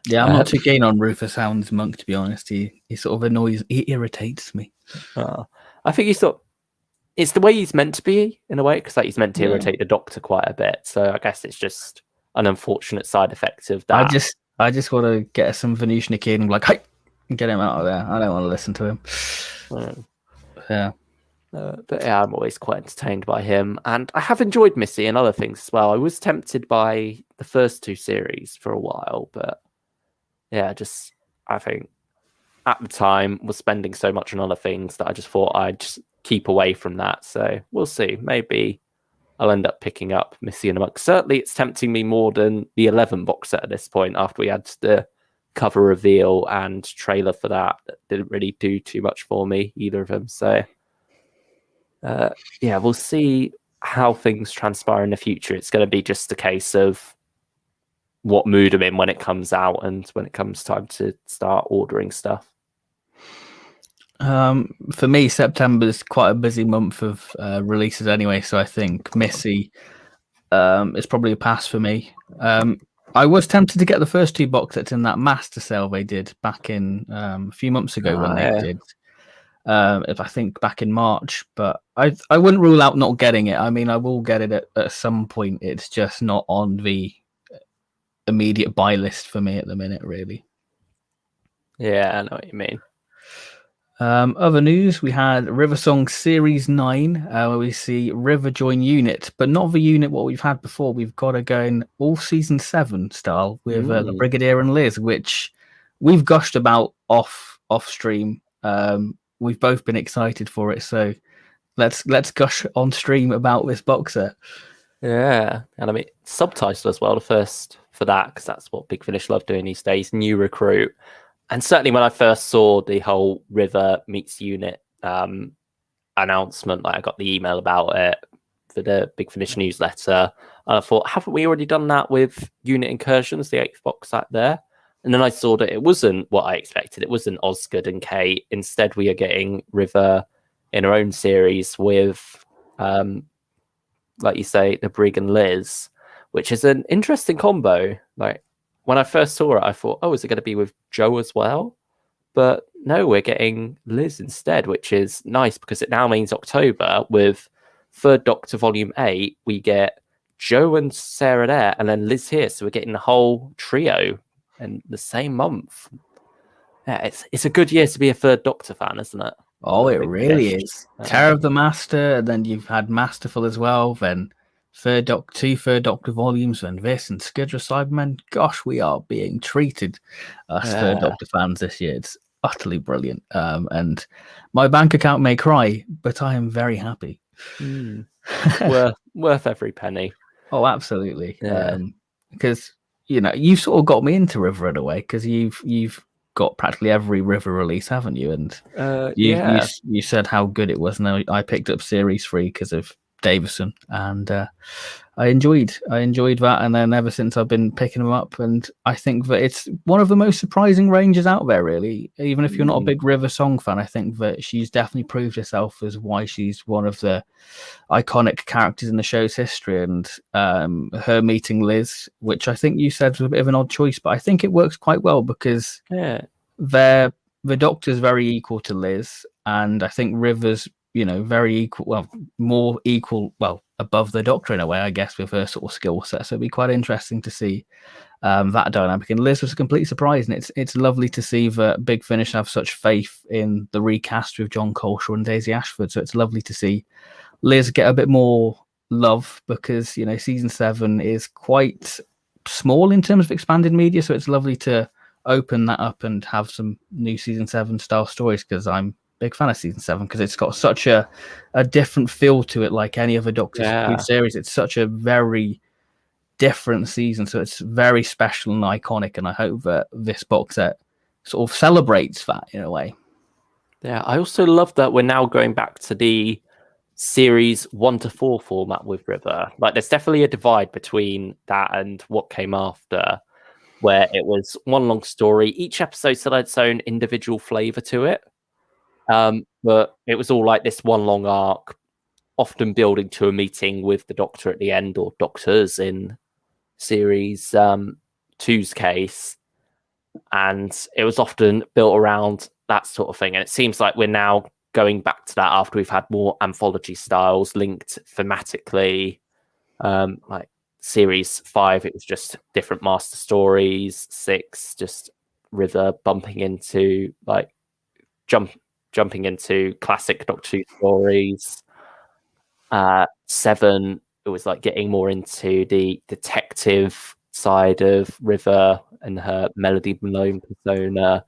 Speaker 1: Yeah, I'm not too keen on Rufus Hound's monk, to be honest. He sort of annoys, he irritates me.
Speaker 2: I think it's the way he's meant to be, in a way, because he's meant to irritate the Doctor quite a bit. So I guess it's just an unfortunate side effect of that.
Speaker 1: I just want to get some Venusian kid and be like, hey, get him out of there. I don't want to listen to him. Yeah.
Speaker 2: But yeah, I'm always quite entertained by him. And I have enjoyed Missy and other things as well. I was tempted by the first 2 series for a while, but yeah, I think at the time was spending so much on other things that I just thought I'd just keep away from that. So we'll see. Maybe I'll end up picking up Missy and the Monk. Certainly it's tempting me more than the 11 box set at this point, after we had the cover reveal and trailer for that didn't really do too much for me, either of them. So yeah, we'll see how things transpire in the future. It's going to be just a case of what mood I'm in when it comes out and when it comes time to start ordering stuff.
Speaker 1: For me, September's quite a busy month of releases anyway, so I think Missy is probably a pass for me. I was tempted to get the first 2 box sets in that master sale they did back in a few months ago when they did. If I think back in March, but I wouldn't rule out not getting it. I mean, I will get it at some point. It's just not on the immediate buy list for me at the minute, really.
Speaker 2: Yeah, I know what you mean.
Speaker 1: Other news, we had River Song Series 9, where we see River join unit, but not the unit what we've had before. We've got to go in all season 7 style with the Brigadier and Liz, which we've gushed about off stream. We've both been excited for it, so let's gush on stream about this box set.
Speaker 2: Yeah, and I mean subtitle as well, the first for that, because that's what Big Finish love doing these days. New recruit. And certainly when I first saw the whole River meets unit announcement, I got the email about it for the Big Finish newsletter, and I thought, haven't we already done that with Unit Incursions, the 8th box set there? And then I saw that it wasn't what I expected. It wasn't Osgood and Kate. Instead, we are getting River in her own series with, like you say, the Brig and Liz, which is an interesting combo. Like, when I first saw it, I thought, oh, is it going to be with Joe as well? But no, we're getting Liz instead, which is nice because it now means October with 3rd Doctor Volume 8, we get Joe and Sarah there and then Liz here. So we're getting the whole trio in the same month. Yeah, it's a good year to be a 3rd Doctor fan, isn't it?
Speaker 1: Oh, it really is. Terror of the Master, and then you've had Masterful as well, then 2 Third Doctor volumes, and this and Scourge of Cybermen. Gosh, we are being treated, us 3rd Doctor fans this year. It's utterly brilliant. And my bank account may cry, but I am very happy.
Speaker 2: Worth every penny.
Speaker 1: Oh, absolutely. Because you've sort of got me into River in a way, because you've got practically every River release, haven't you? And you said how good it was, and I picked up Series 3 because of Davison, and I enjoyed that, and then ever since I've been picking them up, and I think that it's one of the most surprising ranges out there, really. Even if you're not a big River Song fan, I think that she's definitely proved herself as why she's one of the iconic characters in the show's history. And her meeting Liz, which I think you said was a bit of an odd choice, but I think it works quite well because the Doctor's very equal to Liz, and I think River's very equal, well, more equal, well, above the Doctor in a way, I guess, with her sort of skill set. So it'd be quite interesting to see that dynamic. And Liz was a complete surprise, and it's lovely to see that Big Finish have such faith in the recast with John Coleshaw and Daisy Ashford. So it's lovely to see Liz get a bit more love, because season 7 is quite small in terms of expanded media. So it's lovely to open that up and have some new season 7 style stories, because I'm a big fan of season 7, because it's got such a different feel to it, like any other Doctor Who series. It's such a very different season, so it's very special and iconic, and I hope that this box set sort of celebrates that in a way.
Speaker 2: Yeah, I also love that we're now going back to the series 1 to 4 format with River. Like, there's definitely a divide between that and what came after, where it was one long story. Each episode still had its own individual flavor to it, but it was all like this one long arc, often building to a meeting with the Doctor at the end, or Doctors in series 2's case, and it was often built around that sort of thing. And it seems like we're now going back to that after we've had more anthology styles linked thematically. Like series 5, it was just different master stories. 6, just River bumping into like jumping into classic Doctor Who stories. 7, it was like getting more into the detective side of River and her Melody Malone persona.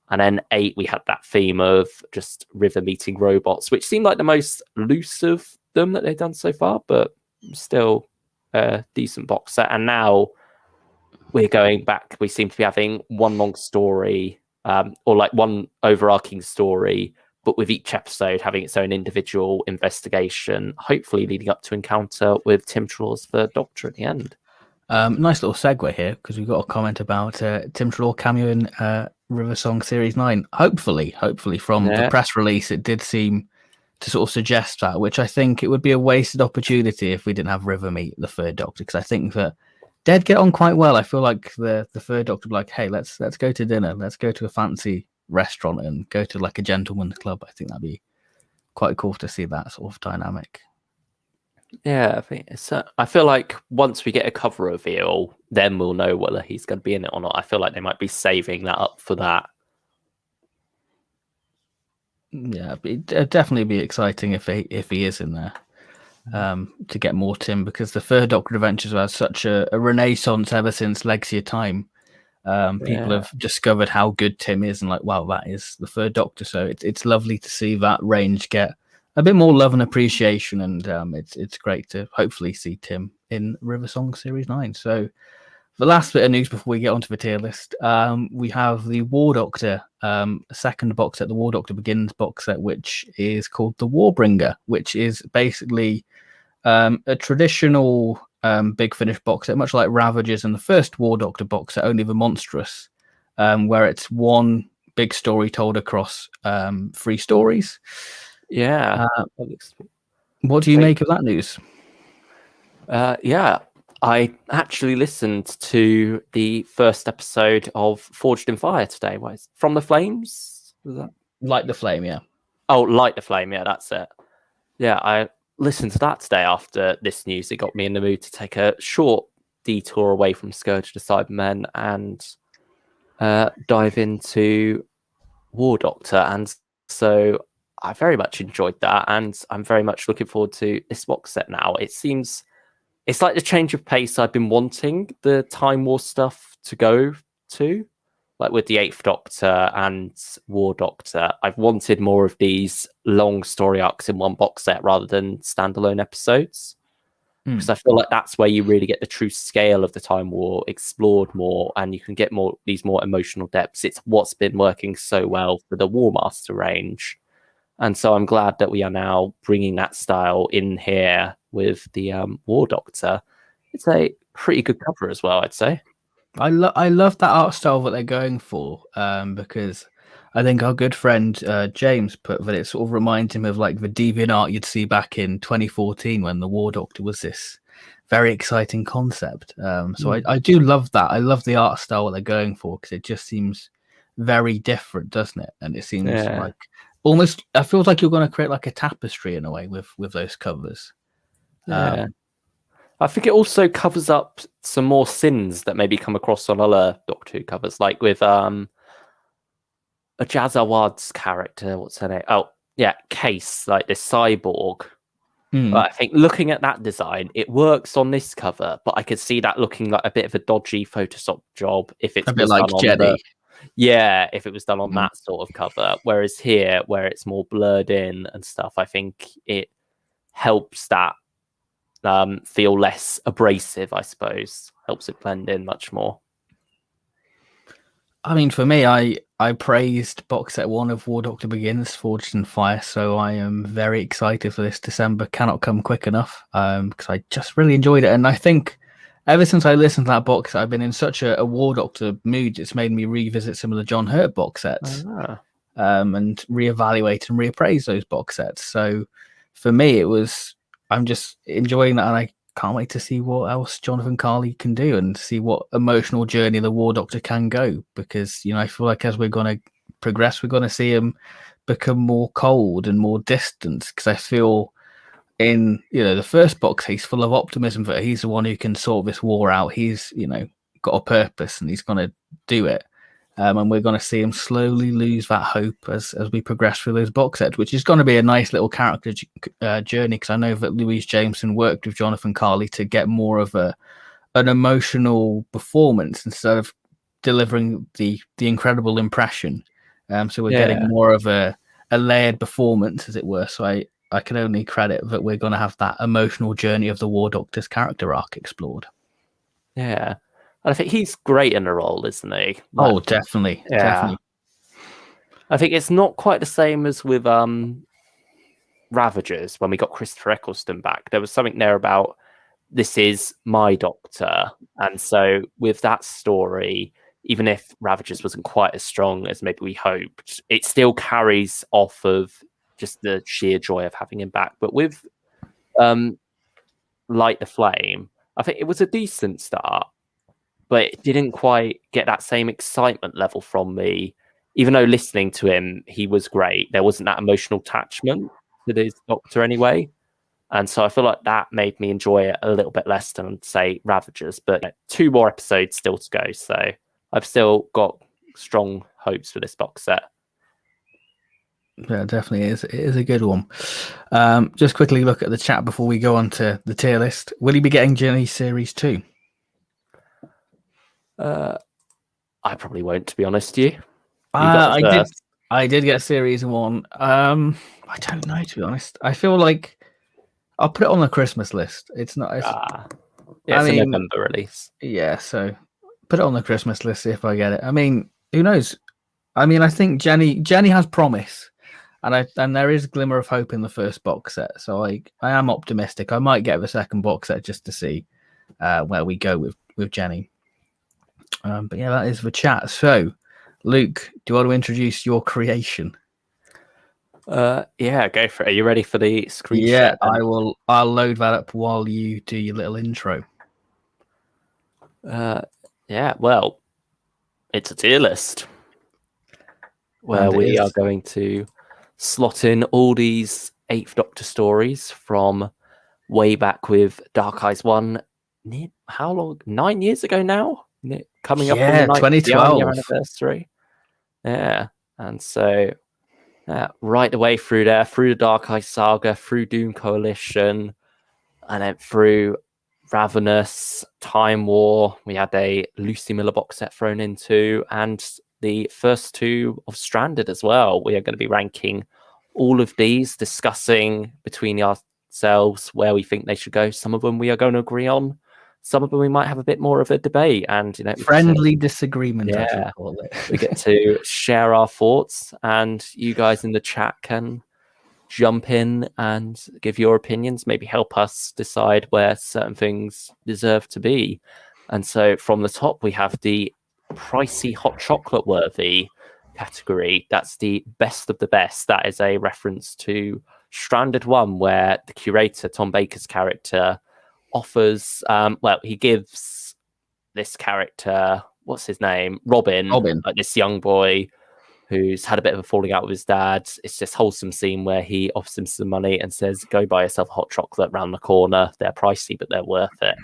Speaker 2: And then 8, we had that theme of just River meeting robots, which seemed like the most loose of them that they've done so far, but still a decent box set. And now we're going back. We seem to be having one long story, or like one overarching story, but with each episode having its own individual investigation, hopefully leading up to encounter with Tim Trelaw's the Doctor at the end.
Speaker 1: Nice little segue here, because we've got a comment about Tim Trelaw cameo in River Song Series 9. Hopefully from the press release, it did seem to sort of suggest that, which I think it would be a wasted opportunity if we didn't have River meet the third Doctor, because I think that they'd get on quite well. I feel like the third Doctor would be like, hey, let's go to dinner, let's go to a fancy restaurant and go to like a gentleman's club. I think that'd be quite cool to see that sort of dynamic.
Speaker 2: Yeah, I think I feel like once we get a cover reveal, then we'll know whether he's going to be in it or not. I feel like they might be saving that up for that.
Speaker 1: Yeah, it'd definitely be exciting if he is in there, to get more Tim, because the third Doctor Adventures has such a renaissance ever since Legacy of Time. People have discovered how good Tim is, and like, wow, that is the third Doctor. So it's lovely to see that range get a bit more love and appreciation, and it's great to hopefully see Tim in River Song Series 9. So the last bit of news before we get onto the tier list, we have the War Doctor second box set, the War Doctor Begins box set, which is called the Warbringer, which is basically a traditional Big Finish box set, much like Ravagers and the first War Doctor box set, only the monstrous, where it's one big story told across 3 stories.
Speaker 2: Yeah.
Speaker 1: What do you make of that news?
Speaker 2: Yeah, I actually listened to the first episode of Forged in Fire today. What is From the Flames? Was that
Speaker 1: Light the Flame? Yeah.
Speaker 2: Oh, Light the Flame. Yeah, that's it. Yeah, I listened to that today after this news. It got me in the mood to take a short detour away from Scourge to Cybermen and dive into War Doctor. And so I very much enjoyed that, and I'm very much looking forward to this box set now. It seems it's like the change of pace I've been wanting the Time War stuff to go to, like with the 8th Doctor and War Doctor. I've wanted more of these long story arcs in one box set rather than standalone episodes, because I feel like that's where you really get the true scale of the Time War explored more, and you can get these more emotional depths. It's what's been working so well for the War Master range. And so I'm glad that we are now bringing that style in here with the War Doctor. It's a pretty good cover as well, I'd say.
Speaker 1: I love that art style that they're going for, because I think our good friend James put that it sort of reminds him of like the deviant art you'd see back in 2014 when the War Doctor was this very exciting concept. So I do love that. I love the art style that they're going for, because it just seems very different, doesn't it? And it seems like almost, I feel like you're going to create like a tapestry in a way with those covers.
Speaker 2: Yeah. I think it also covers up some more sins that maybe come across on other Doctor Who covers, like with a Jazawad's character. What's her name? Oh, yeah, Case, like this cyborg. I think looking at that design, it works on this cover, but I could see that looking like a bit of a dodgy Photoshop job if it
Speaker 1: A bit
Speaker 2: was
Speaker 1: like
Speaker 2: done on
Speaker 1: Jenny.
Speaker 2: if it was done on that sort of cover. Whereas here, where it's more blurred in and stuff, I think it helps that feel less abrasive, I suppose. Helps it blend in much more.
Speaker 1: I mean, for me, I praised box set 1 of War Doctor Begins, Forged in Fire, so I am very excited for this December. Cannot come quick enough, because I just really enjoyed it. And I think ever since I listened to that box set, I've been in such a War Doctor mood, it's made me revisit some of the John Hurt box sets, and reevaluate and reappraise those box sets. So for me, I'm just enjoying that, and I can't wait to see what else Jonathan Carley can do and see what emotional journey the War Doctor can go. Because, I feel like as we're going to progress, we're going to see him become more cold and more distant. Because I feel in, the first box, he's full of optimism that he's the one who can sort this war out. He's, got a purpose and he's going to do it. And we're going to see him slowly lose that hope as we progress through those box sets, which is going to be a nice little character journey, because I know that Louise Jameson worked with Jonathan Carley to get more of an emotional performance instead of delivering the incredible impression. So we're getting more of a layered performance, as it were. So I can only credit that we're going to have that emotional journey of the War Doctor's character arc explored.
Speaker 2: Yeah. I think he's great in the role, isn't he?
Speaker 1: Oh, definitely.
Speaker 2: Yeah.
Speaker 1: Definitely.
Speaker 2: I think it's not quite the same as with Ravagers when we got Christopher Eccleston back. There was something there about this is my Doctor. And so with that story, even if Ravagers wasn't quite as strong as maybe we hoped, it still carries off of just the sheer joy of having him back. But with Light the Flame, I think it was a decent start, but it didn't quite get that same excitement level from me. Even though listening to him, he was great, there wasn't that emotional attachment to his Doctor anyway. And so I feel like that made me enjoy it a little bit less than, say, Ravagers. But 2 more episodes still to go, so I've still got strong hopes for this box set.
Speaker 1: Yeah, definitely is. It is a good one. Just quickly look at the chat before we go on to the tier list. Will you be getting Jenny Series 2?
Speaker 2: I probably won't, to be honest with you.
Speaker 1: I did get Series 1. I don't know, to be honest. I feel like I'll put it on the Christmas list. It's not.
Speaker 2: It's a November release.
Speaker 1: Yeah, so put it on the Christmas list, see if I get it. I mean, who knows? I mean, I think Jenny has promise, and there is a glimmer of hope in the first box set. So I am optimistic. I might get the second box set just to see where we go with Jenny. But yeah, that is the chat. So, Luke, do you want to introduce your creation?
Speaker 2: Yeah, go for it. Are you ready for the screen
Speaker 1: share?
Speaker 2: Yeah,
Speaker 1: I will. I'll load that up while you do your little intro.
Speaker 2: Yeah, well, it's a tier list where we are going to slot in all these 8th Doctor stories from way back with Dark Eyes 1. How long? 9 years ago now? Coming up on the
Speaker 1: 2012
Speaker 2: year anniversary. Yeah, and so right the way through there, through the Dark Eye saga, through Doom Coalition, and then through Ravenous, Time War. We had a Lucy Miller box set thrown into, and the first 2 of Stranded as well. We are going to be ranking all of these, discussing between ourselves where we think they should go. Some of them we are going to agree on. Some of them we might have a bit more of a debate, and
Speaker 1: friendly disagreement.
Speaker 2: Yeah, we get to share our thoughts, and you guys in the chat can jump in and give your opinions, maybe help us decide where certain things deserve to be. And so from the top, we have the pricey hot chocolate worthy category. That's the best of the best. That is a reference to Stranded 1, where the curator, Tom Baker's character, offers, he gives this character, what's his name? Robin, like this young boy who's had a bit of a falling out with his dad. It's this wholesome scene where he offers him some money and says, "Go buy yourself a hot chocolate round the corner. They're pricey, but they're worth it."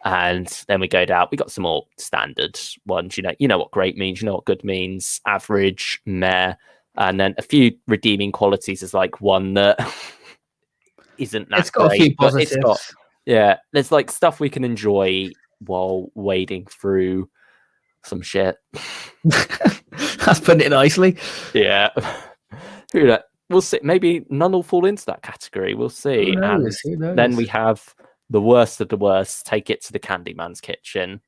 Speaker 2: And then we go down. We got some more standard ones. You know what great means. You know what good means. Average, meh, and then a few redeeming qualities is like one that isn't that.
Speaker 1: It's got
Speaker 2: great,
Speaker 1: a few positives.
Speaker 2: There's like stuff we can enjoy while wading through some shit.
Speaker 1: That's putting it nicely.
Speaker 2: Yeah. Who knows? We'll see. Maybe none will fall into that category. We'll see.
Speaker 1: Who knows?
Speaker 2: Then we have the worst of the worst. Take it to the Candyman's kitchen.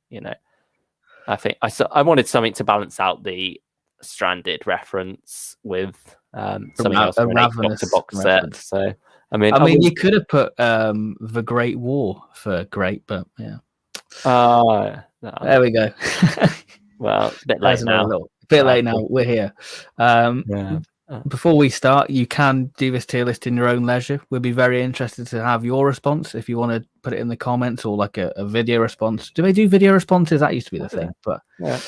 Speaker 2: I think I wanted something to balance out the Stranded reference with something else for an Doctor box set. So I mean,
Speaker 1: you could have put the Great War for great, but yeah.
Speaker 2: No.
Speaker 1: There we go.
Speaker 2: Well, a bit late now.
Speaker 1: Late now. We're here. Before we start, you can do this tier list in your own leisure. We'd be very interested to have your response if you want to put it in the comments or like a video response. Do they do video responses? That used to be the thing. But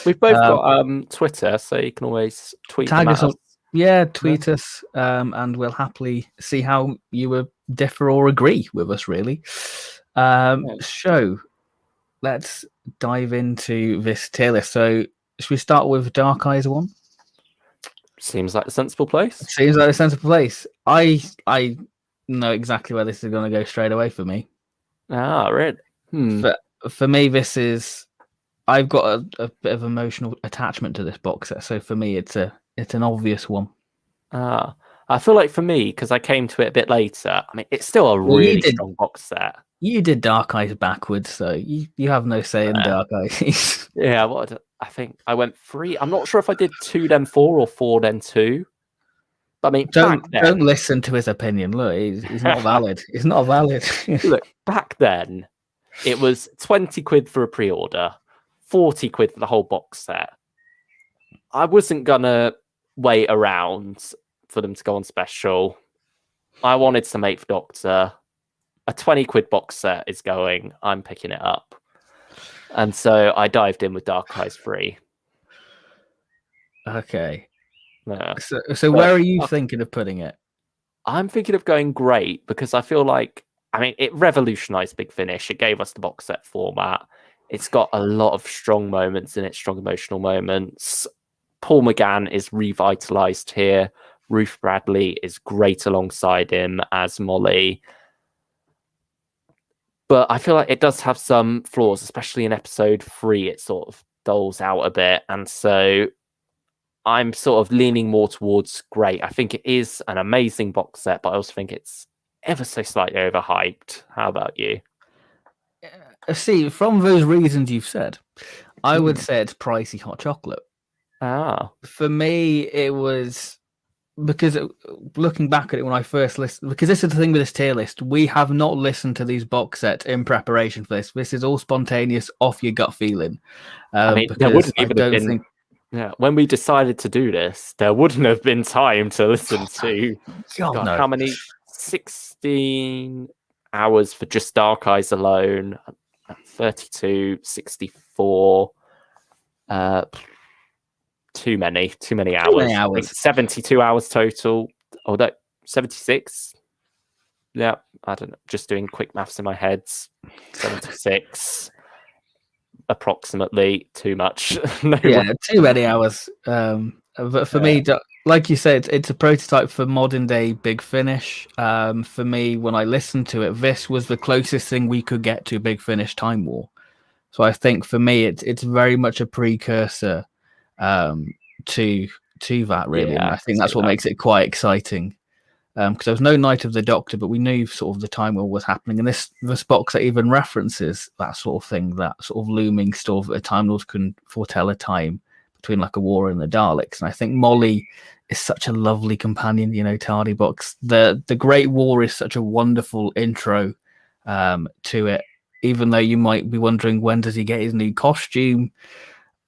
Speaker 2: we've both got Twitter, so you can always tweet
Speaker 1: tag us. Tweet
Speaker 2: Yeah.
Speaker 1: us, and we'll happily see how you would differ or agree with us. Really. So let's dive into this tier list. So should we start with Dark Eyes 1?
Speaker 2: Seems like a sensible place.
Speaker 1: Seems like a sensible place. I know exactly where this is going to go straight away for me.
Speaker 2: Right.
Speaker 1: For me, this is. I've got a bit of emotional attachment to this box set, so for me, it's an obvious one.
Speaker 2: I feel like for me, because I came to it a bit later. I mean, it's still a really strong box set.
Speaker 1: You did Dark Eyes backwards, so you have no say in Dark Eyes.
Speaker 2: Yeah, I think I went 3. I'm not sure if I did 2 then 4 or 4 then 2. But I mean,
Speaker 1: don't listen to his opinion. Look, he's not valid. He's not valid.
Speaker 2: Look, back then, it was 20 quid for a pre-order, 40 quid for the whole box set. I wasn't gonna wait around for them to go on special. I wanted some 8th Doctor. A 20 quid box set is going. I'm picking it up. And so I dived in with Dark Eyes 3.
Speaker 1: Okay.
Speaker 2: Yeah.
Speaker 1: So where are you thinking of putting it?
Speaker 2: I'm thinking of going great because I feel like, it revolutionized Big Finish. It gave us the box set format. It's got a lot of strong moments in it, strong emotional moments. Paul McGann is revitalized here. Ruth Bradley is great alongside him as Molly. But I feel like it does have some flaws, especially in episode 3. It sort of dulls out a bit. And so I'm sort of leaning more towards great. I think it is an amazing box set, but I also think it's ever so slightly overhyped. How about you?
Speaker 1: See, from those reasons you've said, I would say it's pricey hot chocolate. For me, it was... Because looking back at it when I first listened, because this is the thing with this tier list, we have not listened to these box sets in preparation for this. This is all spontaneous, off your gut feeling.
Speaker 2: There wouldn't even have been. Yeah, when we decided to do this, there wouldn't have been time to listen to.
Speaker 1: God, no.
Speaker 2: How many? 16 hours for just Dark Eyes alone. 32, 64. Too many hours. Too many hours. 72 hours total. Although 76. Yeah, I don't know. Just doing quick maths in my head. 76. Approximately too much.
Speaker 1: Too many hours. But for me, like you said, it's a prototype for modern day Big Finish. For me, when I listened to it, this was the closest thing we could get to Big Finish Time War. So I think for me, it's very much a precursor to that, really. And I think that's what makes it quite exciting. Because there was no Night of the Doctor, but we knew sort of the Time War was happening, and this box that even references that sort of thing, that sort of looming stuff that Time Lords can foretell a time between like a war and the Daleks. And I think Molly is such a lovely companion, Tardy box. The Great War is such a wonderful intro to it, even though you might be wondering when does he get his new costume.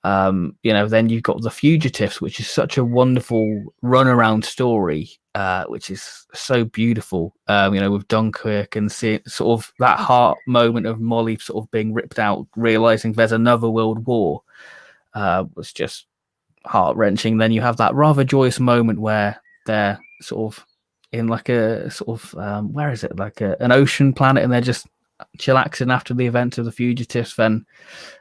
Speaker 1: Then you've got The Fugitives, which is such a wonderful runaround story, which is so beautiful, with Dunkirk and seeing sort of that heart moment of Molly sort of being ripped out, realizing there's another world war, was just, heart-wrenching. Then you have that rather joyous moment where they're sort of in like a sort of where is it, like an ocean planet, and they're just chillaxing after the events of the fugitives. Then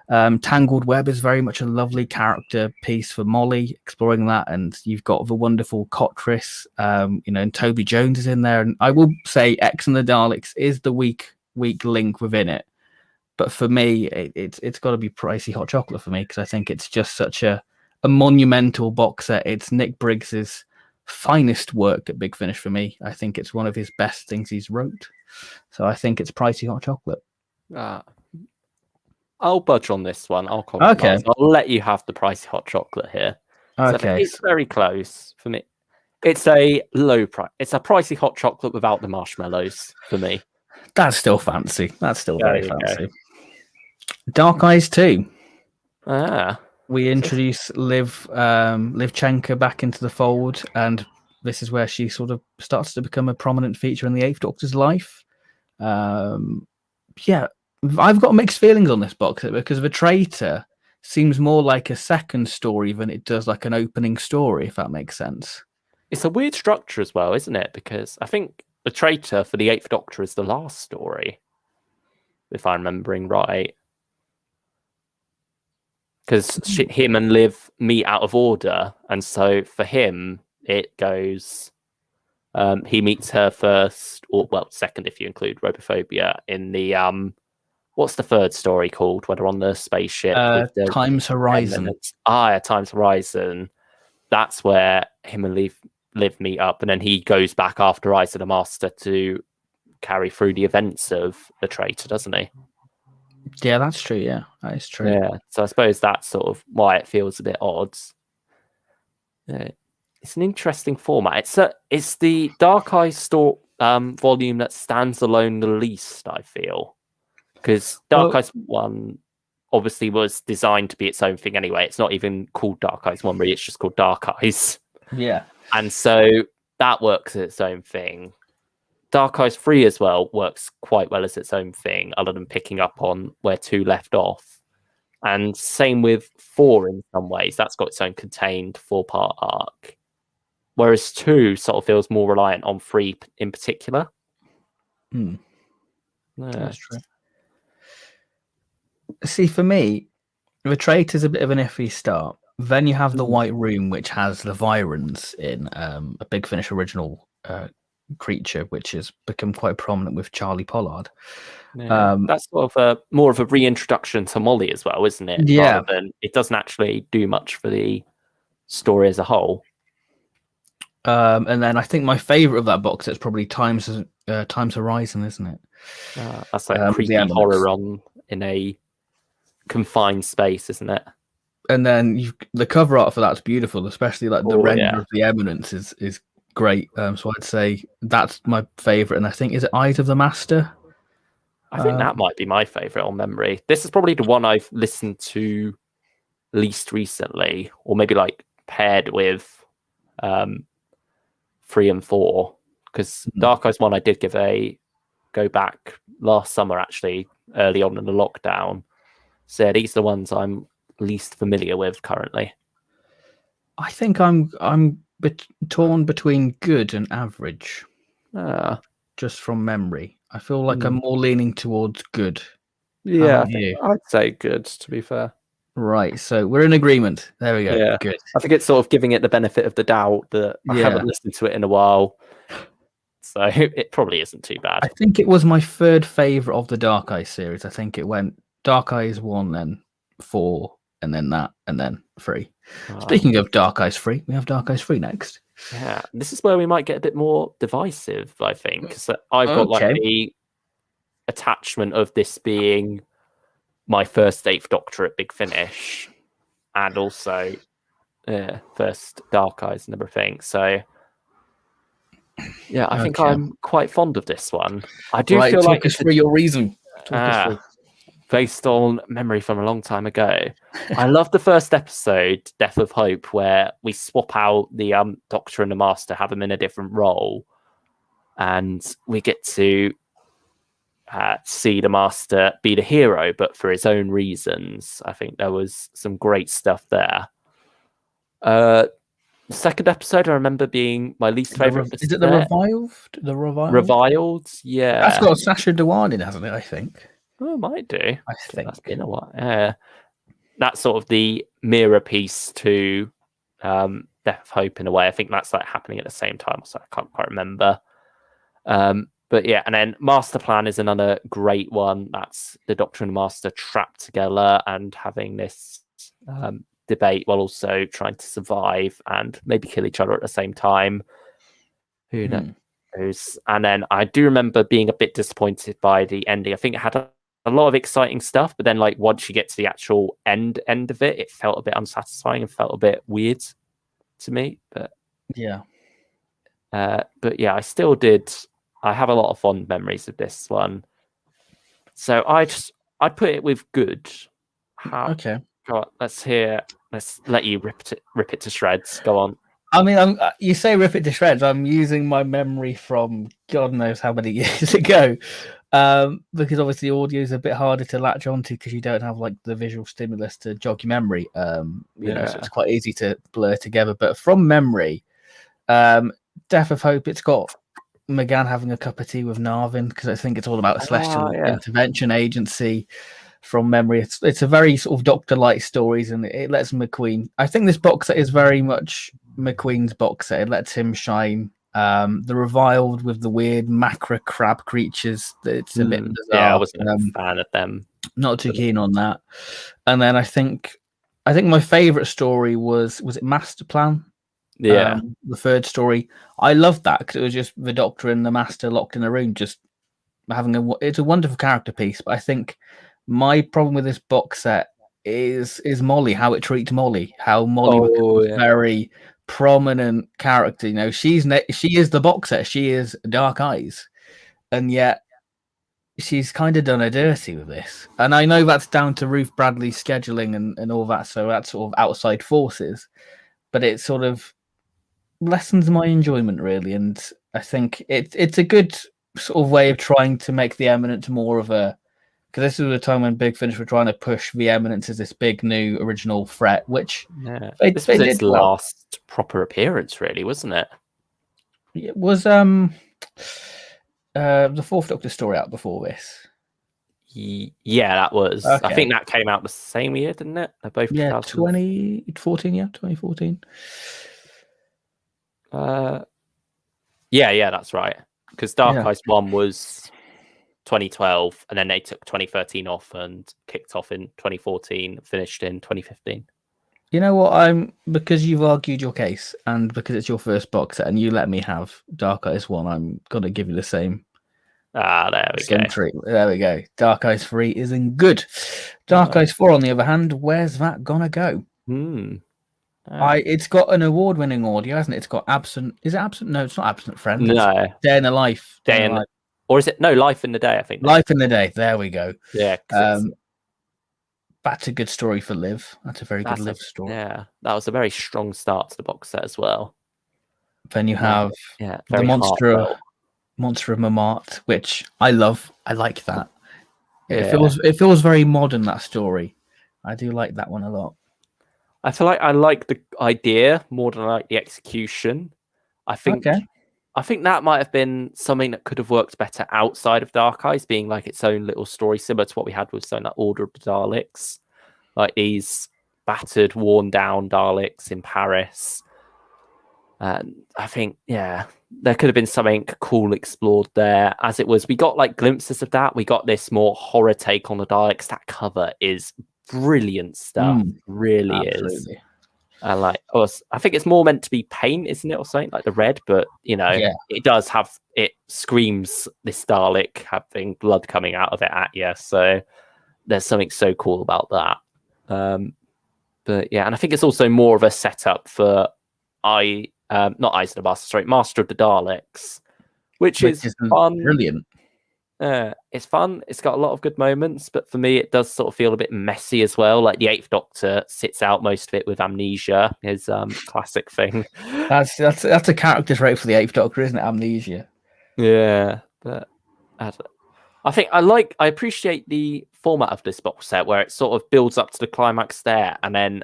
Speaker 1: Tangled Web is very much a lovely character piece for Molly, exploring that, and you've got the wonderful Cotris, and Toby Jones is in there. And I will say X and the Daleks is the weak link within it, but for me, it's got to be Pricey Hot Chocolate for me, because I think it's just such a monumental box set. It's Nick Briggs's finest work at Big Finish for me. I think it's one of his best things he's wrote. So I think it's Pricey Hot Chocolate.
Speaker 2: I'll budge on this one. I'll compromise.
Speaker 1: Okay.
Speaker 2: I'll let you have the Pricey Hot Chocolate here.
Speaker 1: Okay.
Speaker 2: So it's very close for me. It's a low price. It's a Pricey Hot Chocolate without the marshmallows for me.
Speaker 1: That's still fancy. That's still very fancy. Dark Eyes 2. We introduce Liv Chenka back into the fold, and this is where she sort of starts to become a prominent feature in the Eighth Doctor's life. Yeah, I've got mixed feelings on this box set, because The Traitor seems more like a second story than it does like an opening story, if that makes sense.
Speaker 2: It's a weird structure as well, isn't it? Because I think The Traitor for the Eighth Doctor is the last story, if I'm remembering right. Because him and Liv meet out of order, and so for him it goes. He meets her first, or well, second if you include Robophobia in the what's the third story called when they're on the spaceship? With the
Speaker 1: Time's Horizon.
Speaker 2: Time's Horizon. That's where him and Liv meet up, and then he goes back after Eyes of the Master to carry through the events of The Traitor, doesn't he?
Speaker 1: Yeah, that's true. Yeah, that is true.
Speaker 2: Yeah, so I suppose that's sort of why it feels a bit odd. Yeah, it's an interesting format. It's the Dark Eyes volume that stands alone the least, I feel, because Dark Eyes 1 obviously was designed to be its own thing anyway. It's not even called Dark Eyes 1, really. It's just called Dark Eyes.
Speaker 1: Yeah.
Speaker 2: And so that works as its own thing. Dark Eyes 3 as well works quite well as its own thing, other than picking up on where 2 left off. And same with 4 in some ways. That's got its own contained 4-part arc. Whereas 2 sort of feels more reliant on 3 in particular.
Speaker 1: Yeah. That's true. See, for me, The Traitor's a bit of an iffy start. Then you have the White Room, which has the Virons in a Big Finish original creature, which has become quite prominent with Charlie Pollard.
Speaker 2: Yeah, that's sort of more of a reintroduction to Molly as well, isn't it?
Speaker 1: Yeah.
Speaker 2: Rather than, it doesn't actually do much for the story as a whole.
Speaker 1: And then I think my favourite of that box set is probably Time's Horizon, isn't it?
Speaker 2: That's like creepy horror in a confined space, isn't it?
Speaker 1: And then the cover art for that's beautiful, especially like the render of the Eminence is great. So I'd say that's my favourite. And I think, is it Eyes of the Master?
Speaker 2: I think that might be my favourite on memory. This is probably the one I've listened to least recently, or maybe like paired with 3 and 4. Because Dark Eyes 1 I did go back last summer, actually, early on in the lockdown. So these are the ones I'm least familiar with currently.
Speaker 1: I think I'm torn between good and average. Just from memory, I feel like I'm more leaning towards good.
Speaker 2: Yeah, I'd say good, to be fair.
Speaker 1: Right, so we're in agreement. There we go.
Speaker 2: Yeah,
Speaker 1: good.
Speaker 2: I think it's sort of giving it the benefit of the doubt that I haven't listened to it in a while, so it probably isn't too bad.
Speaker 1: I think it was my third favourite of the Dark Eyes series. I think it went Dark Eyes 1, then 4, and then that, and then 3. Speaking of Dark Eyes 3, we have Dark Eyes 3 next.
Speaker 2: Yeah, this is where we might get a bit more divisive, I think, because I've got like the attachment of this being my first Eighth Doctor at Big Finish, and also first Dark Eyes and everything. So yeah, I think I'm quite fond of this one. I do feel like
Speaker 1: it's for your reason.
Speaker 2: Based on memory from a long time ago. I love the first episode, Death of Hope, where we swap out the Doctor and the Master, have them in a different role, and we get to see the Master be the hero, but for his own reasons. I think there was some great stuff there. Second episode, I remember being my least favorite.
Speaker 1: Is it the Revived? The
Speaker 2: Reviled? Yeah,
Speaker 1: that's got Sacha Dhawan in, hasn't it? I think.
Speaker 2: Oh, it might do.
Speaker 1: I think
Speaker 2: That's been a while. That's sort of the mirror piece to Death of Hope in a way. I think that's like happening at the same time, so I can't quite remember. But yeah, and then Master Plan is another great one. That's the Doctor and Master trapped together and having this debate while also trying to survive and maybe kill each other at the same time. Who knows? And then I do remember being a bit disappointed by the ending. I think it had a lot of exciting stuff, but then like once you get to the actual end of it, it felt a bit unsatisfying and felt a bit weird to me. But
Speaker 1: yeah,
Speaker 2: I still did. I have a lot of fond memories of this one, so I'd put it with good.
Speaker 1: Okay.
Speaker 2: Go on, let's let you rip it to shreds. Go on.
Speaker 1: I mean, you say rip it to shreds. I'm using my memory from God knows how many years ago, because obviously audio is a bit harder to latch onto because you don't have like the visual stimulus to jog your memory. You know, so it's quite easy to blur together. But from memory, Death of Hope, it's got McGann having a cup of tea with Narvin because I think it's all about a celestial intervention agency. From memory, it's a very sort of Doctor-like stories, and it lets McQueen. I think this box set is very much McQueen's box set. It lets him shine. The Reviled with the weird macro crab creatures. It's a bit bizarre.
Speaker 2: Yeah, I wasn't a fan of them.
Speaker 1: Not too keen on that. And then I think my favorite story was it Master Plan?
Speaker 2: Yeah,
Speaker 1: the third story. I loved that because it was just the Doctor and the Master locked in a room, just having it's a wonderful character piece. But I think my problem with this box set is Molly, how it treats Molly, how Molly becomes very prominent character. You know, she is the box set, she is Dark Eyes, and yet she's kind of done her dirty with this. And I know that's down to Ruth Bradley's scheduling and all that, so that's sort of outside forces, but it sort of lessens my enjoyment really. And I think it's a good sort of way of trying to make the Eminence more of a, because this was a time when Big Finish were trying to push the Eminence as this big new original threat, which
Speaker 2: this was its last proper appearance, really, wasn't it?
Speaker 1: It was the Fourth Doctor story out before this.
Speaker 2: Yeah, that was. Okay. I think that came out the same year, didn't it? They're both
Speaker 1: 2014. Yeah, 2014.
Speaker 2: Yeah, that's right. Because Dark Eyes 1 was 2012, and then they took 2013 off and kicked off in 2014, finished in 2015.
Speaker 1: You know what? Because you've argued your case, and because it's your first box set, and you let me have Dark Eyes 1, I'm gonna give you the same.
Speaker 2: There we go.
Speaker 1: Treatment. There we go. Dark Eyes 3 isn't good. Dark Eyes 4, on the other hand, where's that gonna go? It's got an award-winning audio, hasn't it? It's got Absent. Is it Absent? No, it's not Absent Friend.
Speaker 2: No.
Speaker 1: Day in the Life.
Speaker 2: Or is it? No, Life in the Day, I think.
Speaker 1: Life in the Day. There we go.
Speaker 2: Yeah.
Speaker 1: That's a good story for Liv. That's a very good Liv story.
Speaker 2: Yeah. That was a very strong start to the box set as well.
Speaker 1: Then you have the Monster of Montmartre, which I love. I like that. It feels very modern, that story. I do like that one a lot.
Speaker 2: I feel like I like the idea more than I like the execution. I think that might have been something that could have worked better outside of Dark Eyes, being like its own little story, similar to what we had with something like Order of the Daleks, like these battered, worn down Daleks in Paris. And I think, there could have been something cool explored there. As it was, we got like glimpses of that. We got this more horror take on the Daleks. That cover is brilliant stuff. Really absolutely is. And like, I think it's more meant to be paint, isn't it, or something like the red? But it does have, it screams this Dalek having blood coming out of it at you. So there's something so cool about that. But yeah, and I think it's also more of a setup for not Eyes of the Master, sorry, Master of the Daleks, which is fun.
Speaker 1: Brilliant.
Speaker 2: It's fun. It's got a lot of good moments, but for me, it does sort of feel a bit messy as well. Like the Eighth Doctor sits out most of it with amnesia, his classic thing.
Speaker 1: That's a character trait for the Eighth Doctor, isn't it? Amnesia.
Speaker 2: Yeah, but I think I appreciate the format of this box set where it sort of builds up to the climax there, and then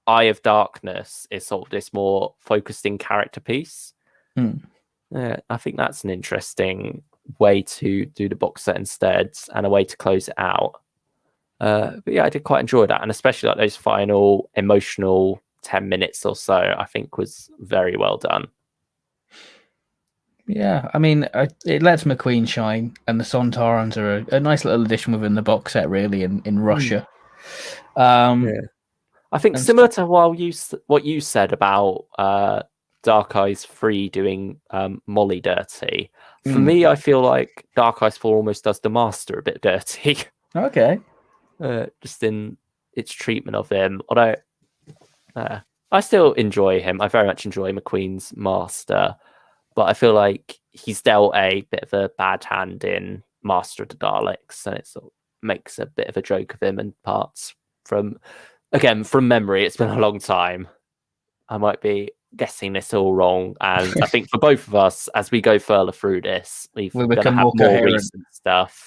Speaker 2: Eye of Darkness is sort of this more focused in character piece. I think that's an interesting way to do the box set instead, and a way to close it out. But yeah, I did quite enjoy that, and especially like those final emotional 10 minutes or so, I think was very well done.
Speaker 1: Yeah, I mean, it lets McQueen shine, and the Sontarans are a nice little addition within the box set, really, in Russia.
Speaker 2: I think similar to what you said about Dark Eyes 3 doing Molly dirty. For me, I feel like Dark Eyes 4 almost does the Master a bit dirty.
Speaker 1: Okay.
Speaker 2: Just in its treatment of him. Although I still enjoy him. I very much enjoy McQueen's Master. But I feel like he's dealt a bit of a bad hand in Master of the Daleks. And it sort of makes a bit of a joke of him in parts. From memory, it's been a long time. I might be guessing this all wrong, and I think for both of us, as we go further through this, we're going to have more recent stuff.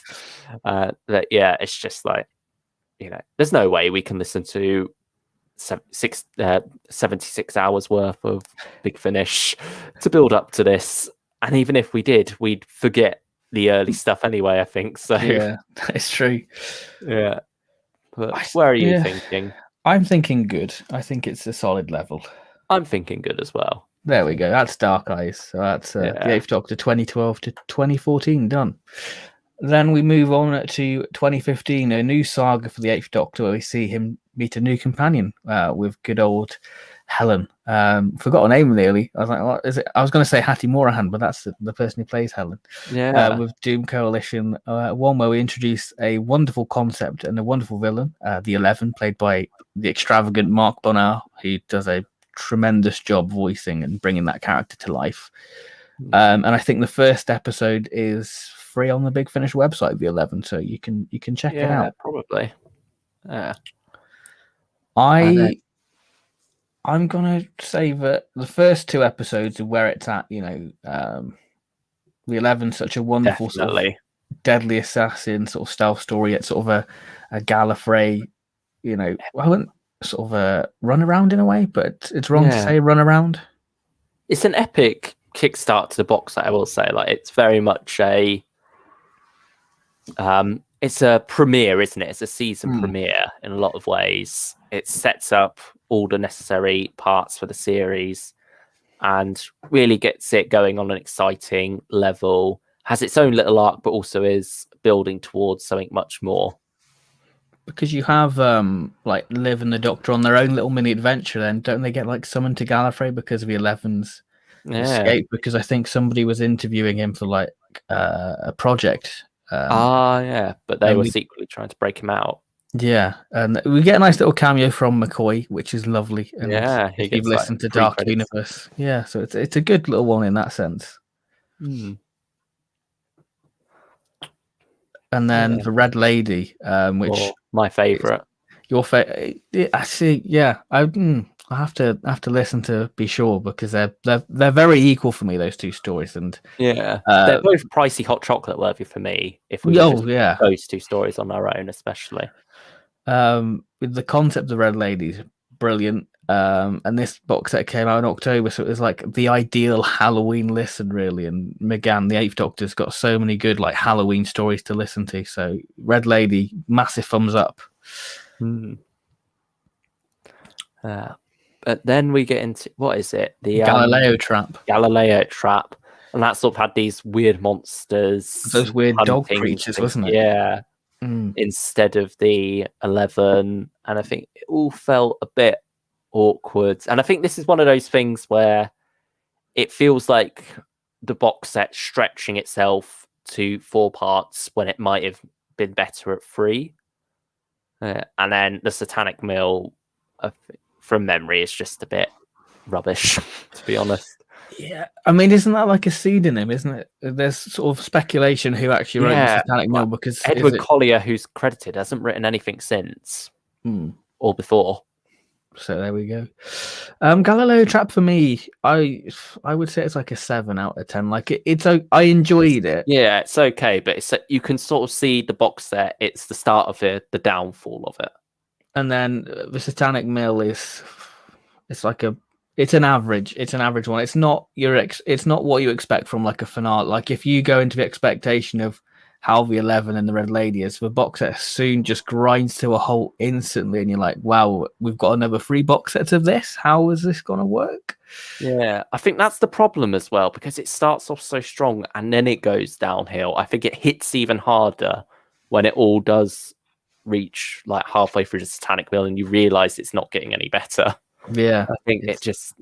Speaker 2: That it's just like, there's no way we can listen to 76 hours worth of Big Finish to build up to this, and even if we did, we'd forget the early stuff anyway. I think so.
Speaker 1: Yeah, that's true.
Speaker 2: Yeah, but where are you thinking?
Speaker 1: I'm thinking good. I think it's a solid level.
Speaker 2: I'm thinking good as well.
Speaker 1: There we go. That's Dark Eyes. So that's the 8th Doctor 2012 to 2014 done. Then we move on to 2015, a new saga for the 8th Doctor, where we see him meet a new companion with good old Helen. Forgot her name nearly. I was like, what is it? I was going to say Hattie Morahan, but that's the person who plays Helen.
Speaker 2: Yeah.
Speaker 1: With Doom Coalition, one where we introduce a wonderful concept and a wonderful villain, the 11, played by the extravagant Mark Bonnar, who does a tremendous job voicing and bringing that character to life. And I think the first episode is free on the Big Finish website, the 11, so you can check it out.
Speaker 2: Probably.
Speaker 1: I'm gonna say that the first 2 episodes are where it's at. The 11's such a wonderful sort of deadly assassin sort of stealth story. It's sort of a Gallifrey, I wouldn't sort of a run around in a way, but it's wrong to say run around.
Speaker 2: It's an epic kickstart to the box set, I will say. Like, it's very much it's a premiere, isn't it? It's a season premiere in a lot of ways. It sets up all the necessary parts for the series and really gets it going on an exciting level. Has its own little arc, but also is building towards something much more.
Speaker 1: Because you have like Liv and the Doctor on their own little mini adventure, then don't they get like summoned to Gallifrey because of the 11's escape? Because I think somebody was interviewing him for like a project.
Speaker 2: But they were secretly trying to break him out.
Speaker 1: Yeah, and we get a nice little cameo from McCoy, which is lovely. And
Speaker 2: if
Speaker 1: you've listened to Dark
Speaker 2: credits.
Speaker 1: Universe, so it's a good little one in that sense. And then the Red Lady, which
Speaker 2: my favorite,
Speaker 1: your favorite. Actually, I have to listen to be sure, because they're very equal for me, those 2 stories, and
Speaker 2: they're both pricey hot chocolate worthy for me. If we those 2 stories on our own, especially.
Speaker 1: With the concept of the Red Lady's brilliant. And this box set came out in October, so it was like the ideal Halloween listen, really. And McGann, the 8th Doctor's got so many good like Halloween stories to listen to. So Red Lady, massive thumbs up.
Speaker 2: But then we get into, what is it? The
Speaker 1: Galileo Trap.
Speaker 2: And that sort of had these weird monsters.
Speaker 1: Those weird dog creatures, wasn't it?
Speaker 2: Yeah. Instead of the 11. And I think it all felt a bit awkward. And I think this is one of those things where it feels like the box set stretching itself to 4 parts when it might have been better at 3. And then the Satanic Mill, from memory, is just a bit rubbish, to be honest.
Speaker 1: Yeah, I mean, isn't that like a pseudonym, isn't it? There's sort of speculation who actually wrote the Satanic Mill, because
Speaker 2: Edward Collier, who's credited, hasn't written anything since or before.
Speaker 1: So there we go. Galileo Trap, for me, I would say it's like a 7 out of 10. Like I enjoyed it.
Speaker 2: Yeah, it's okay, but you can sort of see the box set. It's the start of the downfall of it.
Speaker 1: And then the Satanic Mill is, It's like it's an average. It's an average one. It's not it's not what you expect from like a finale. Like if you go into the expectation of how the 11 and the Red Lady is, the box set soon just grinds to a halt instantly, and you're like, wow, we've got another 3 box sets of this. How is this gonna work?
Speaker 2: Yeah, I think that's the problem as well, because it starts off so strong and then it goes downhill. I think it hits even harder when it all does reach like halfway through the Satanic Mill and you realize it's not getting any better.
Speaker 1: Yeah,
Speaker 2: I think it just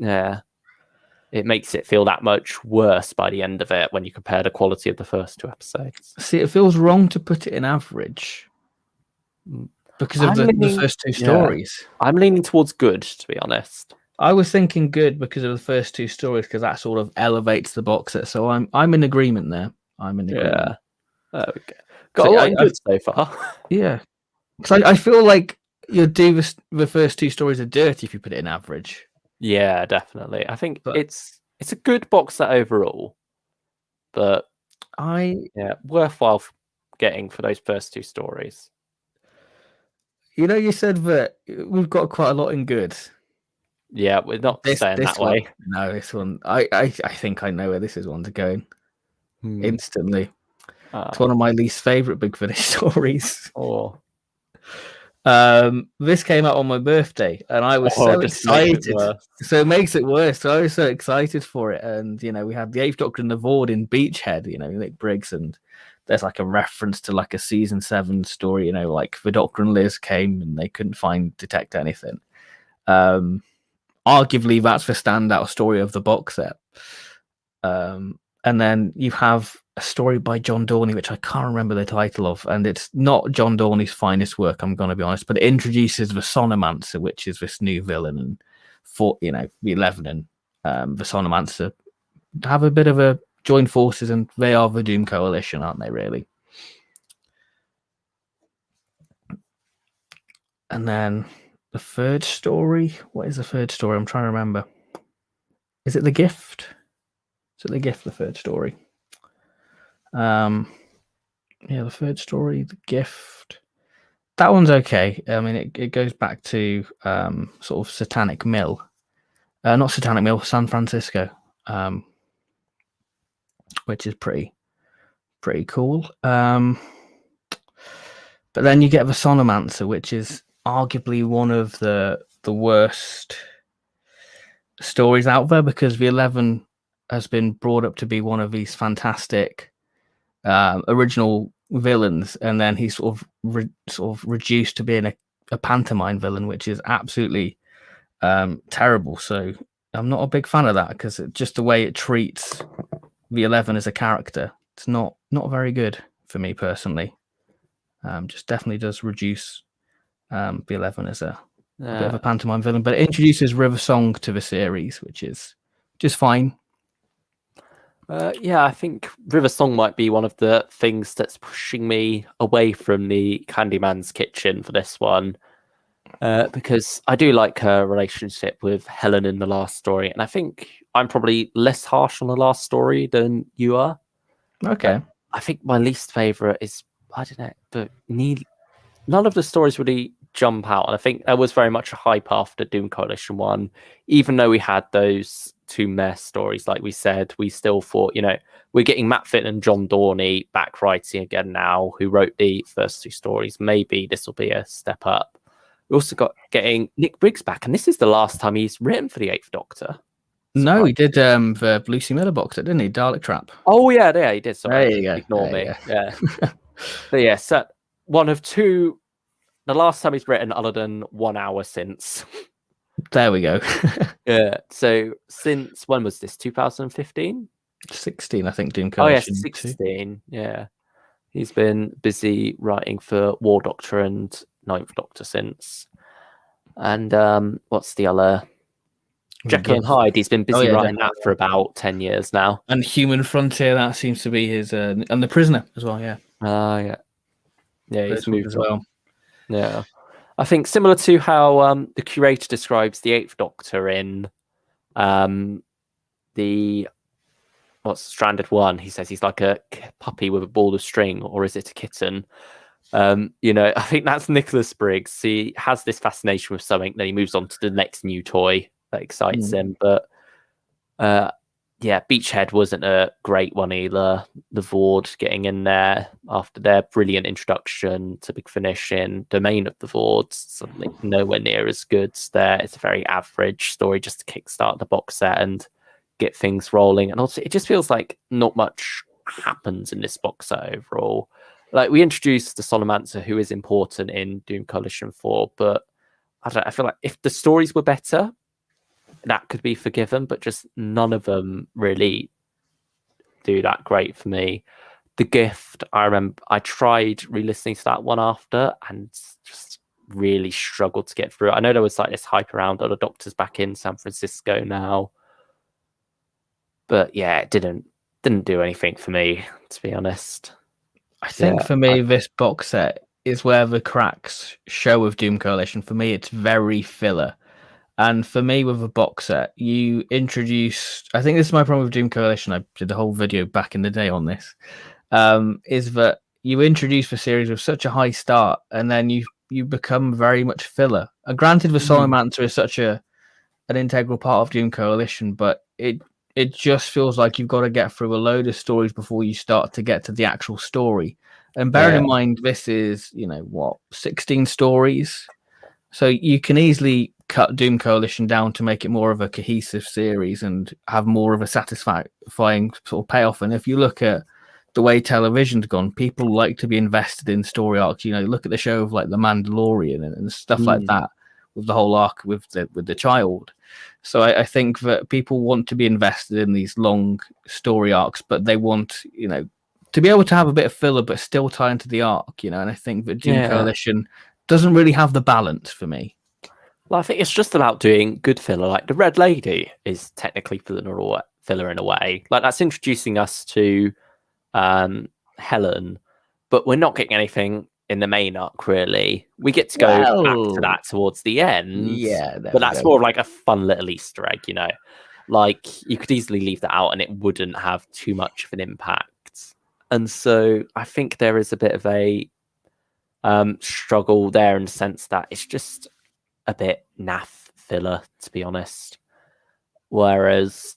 Speaker 2: it makes it feel that much worse by the end of it when you compare the quality of the first 2 episodes.
Speaker 1: See, it feels wrong to put it in average because of the first 2 stories.
Speaker 2: I'm leaning towards good, to be honest.
Speaker 1: I was thinking good because of the first 2 stories, because that sort of elevates the box set. So I'm in agreement there. I'm in agreement.
Speaker 2: Yeah. Okay. Got a lot of good so far.
Speaker 1: Yeah. Because I feel like you'll do the first 2 stories are dirty if you put it in average.
Speaker 2: Yeah, definitely. I think it's a good box set overall, but worthwhile getting for those first 2 stories.
Speaker 1: You know, you said that we've got quite a lot in good.
Speaker 2: Yeah, we're not saying that way.
Speaker 1: No, this one, I think I know where this is one to go instantly. It's one of my least favorite Big Finish stories. This came out on my birthday, and I was so excited. So it makes it worse. So I was so excited for it, and we had the 8th Doctor and the Vord in Beachhead. Nick Briggs, and there's like a reference to like a season 7 story. Like the Doctor and Liz came and they couldn't detect anything. Arguably, that's the standout story of the box set. And then you have a story by John Dorney, which I can't remember the title of, and it's not John Dorney's finest work, I'm going to be honest, but it introduces the Sonomancer, which is this new villain, and the 11 and the Sonomancer have a bit of a joined forces, and they are the Doom Coalition, aren't they, really? And then the third story, what is the third story? I'm trying to remember. Is it The Gift? Is it The Gift, the third story? The third story, The Gift. That one's okay. I mean, it goes back to sort of Satanic Mill. Not Satanic Mill, San Francisco, which is pretty cool. But then you get the Sonomancer, which is arguably one of the worst stories out there, because the 11 has been brought up to be one of these fantastic original villains, and then he's sort of reduced to being a pantomime villain, which is absolutely terrible. So I'm not a big fan of that, because just the way it treats the 11 as a character, it's not very good for me personally. Just definitely does reduce the 11 as a bit of a pantomime villain, but it introduces River Song to the series, which is just fine.
Speaker 2: I think River Song might be one of the things that's pushing me away from the Candyman's Kitchen for this one, because I do like her relationship with Helen in the last story, and I think I'm probably less harsh on the last story than you are.
Speaker 1: Okay.
Speaker 2: I think my least favorite is, I don't know, but none of the stories really jump out, and I think there was very much a hype after Doom Coalition 1. Even though we had those 2 mess stories, like we said, we still thought, we're getting Matt Fitton and John Dorney back writing again now, who wrote the first 2 stories. Maybe this will be a step up. We also got getting Nick Briggs back, and this is the last time he's written for the 8th Doctor.
Speaker 1: No, he did the Lucy Miller box set, didn't he? Dalek Trap.
Speaker 2: Oh yeah, he did. Sorry,
Speaker 1: there you go.
Speaker 2: Ignore me. Yeah. But yeah, so one of 2. The last time he's written, other than 1 hour since.
Speaker 1: There we go.
Speaker 2: Yeah. So since when was this? 2015?
Speaker 1: 16, I think. Doom Coalition.
Speaker 2: Oh yeah, 16. Yeah. He's been busy writing for War Doctor and 9th Doctor since. And what's the other? Jekyll and Hyde. He's been busy writing that for about 10 years now.
Speaker 1: And Human Frontier, that seems to be his, and The Prisoner as well. Yeah.
Speaker 2: Yeah. Yeah, he's moved
Speaker 1: as well.
Speaker 2: Yeah. I think similar to how the curator describes the 8th Doctor in Stranded 1. He says he's like a puppy with a ball of string, or is it a kitten? I think that's Nicholas Briggs. He has this fascination with something, then he moves on to the next new toy, that excites him. But yeah, Beachhead wasn't a great one either. The Vord getting in there after their brilliant introduction to Big Finish in Domain of the Vords, suddenly nowhere near as good there. It's a very average story just to kickstart the box set and get things rolling. And also, it just feels like not much happens in this box set overall. Like, we introduced the Solomancer, who is important in Doom Coalition 4, but I feel like if the stories were better, that could be forgiven, but just none of them really do that great for me. The Gift, I remember I tried re-listening to that one after and just really struggled to get through it. I know there was like this hype around other Doctors back in San Francisco now, but yeah, it didn't do anything for me, to be honest.
Speaker 1: I think for me, this box set is where the cracks show with Doom Coalition. For me, it's very filler. And for me, with a box set, you introduced... I think this is my problem with Doom Coalition. I did the whole video back in the day on this. Is that you introduce the series with such a high start, and then you become very much filler. And granted, the Solomancer is such an integral part of Doom Coalition, but it just feels like you've got to get through a load of stories before you start to get to the actual story. And bearing in mind, this is, 16 stories. So you can easily cut Doom Coalition down to make it more of a cohesive series and have more of a satisfying sort of payoff. And if you look at the way television's gone, people like to be invested in story arcs. Look at the show of like The Mandalorian and stuff like that, with the whole arc with the child. So I think that people want to be invested in these long story arcs, but they want, to be able to have a bit of filler but still tie into the arc, and I think that Doom Coalition doesn't really have the balance for me.
Speaker 2: Well, I think it's just about doing good filler. Like the Red Lady is technically filler in a way. Like, that's introducing us to Helen, but we're not getting anything in the main arc, really. We get to go back to that towards the end.
Speaker 1: Yeah,
Speaker 2: but that's more of like a fun little Easter egg, Like, you could easily leave that out and it wouldn't have too much of an impact. And so I think there is a bit of a struggle there in the sense that it's just a bit naff filler, to be honest. Whereas,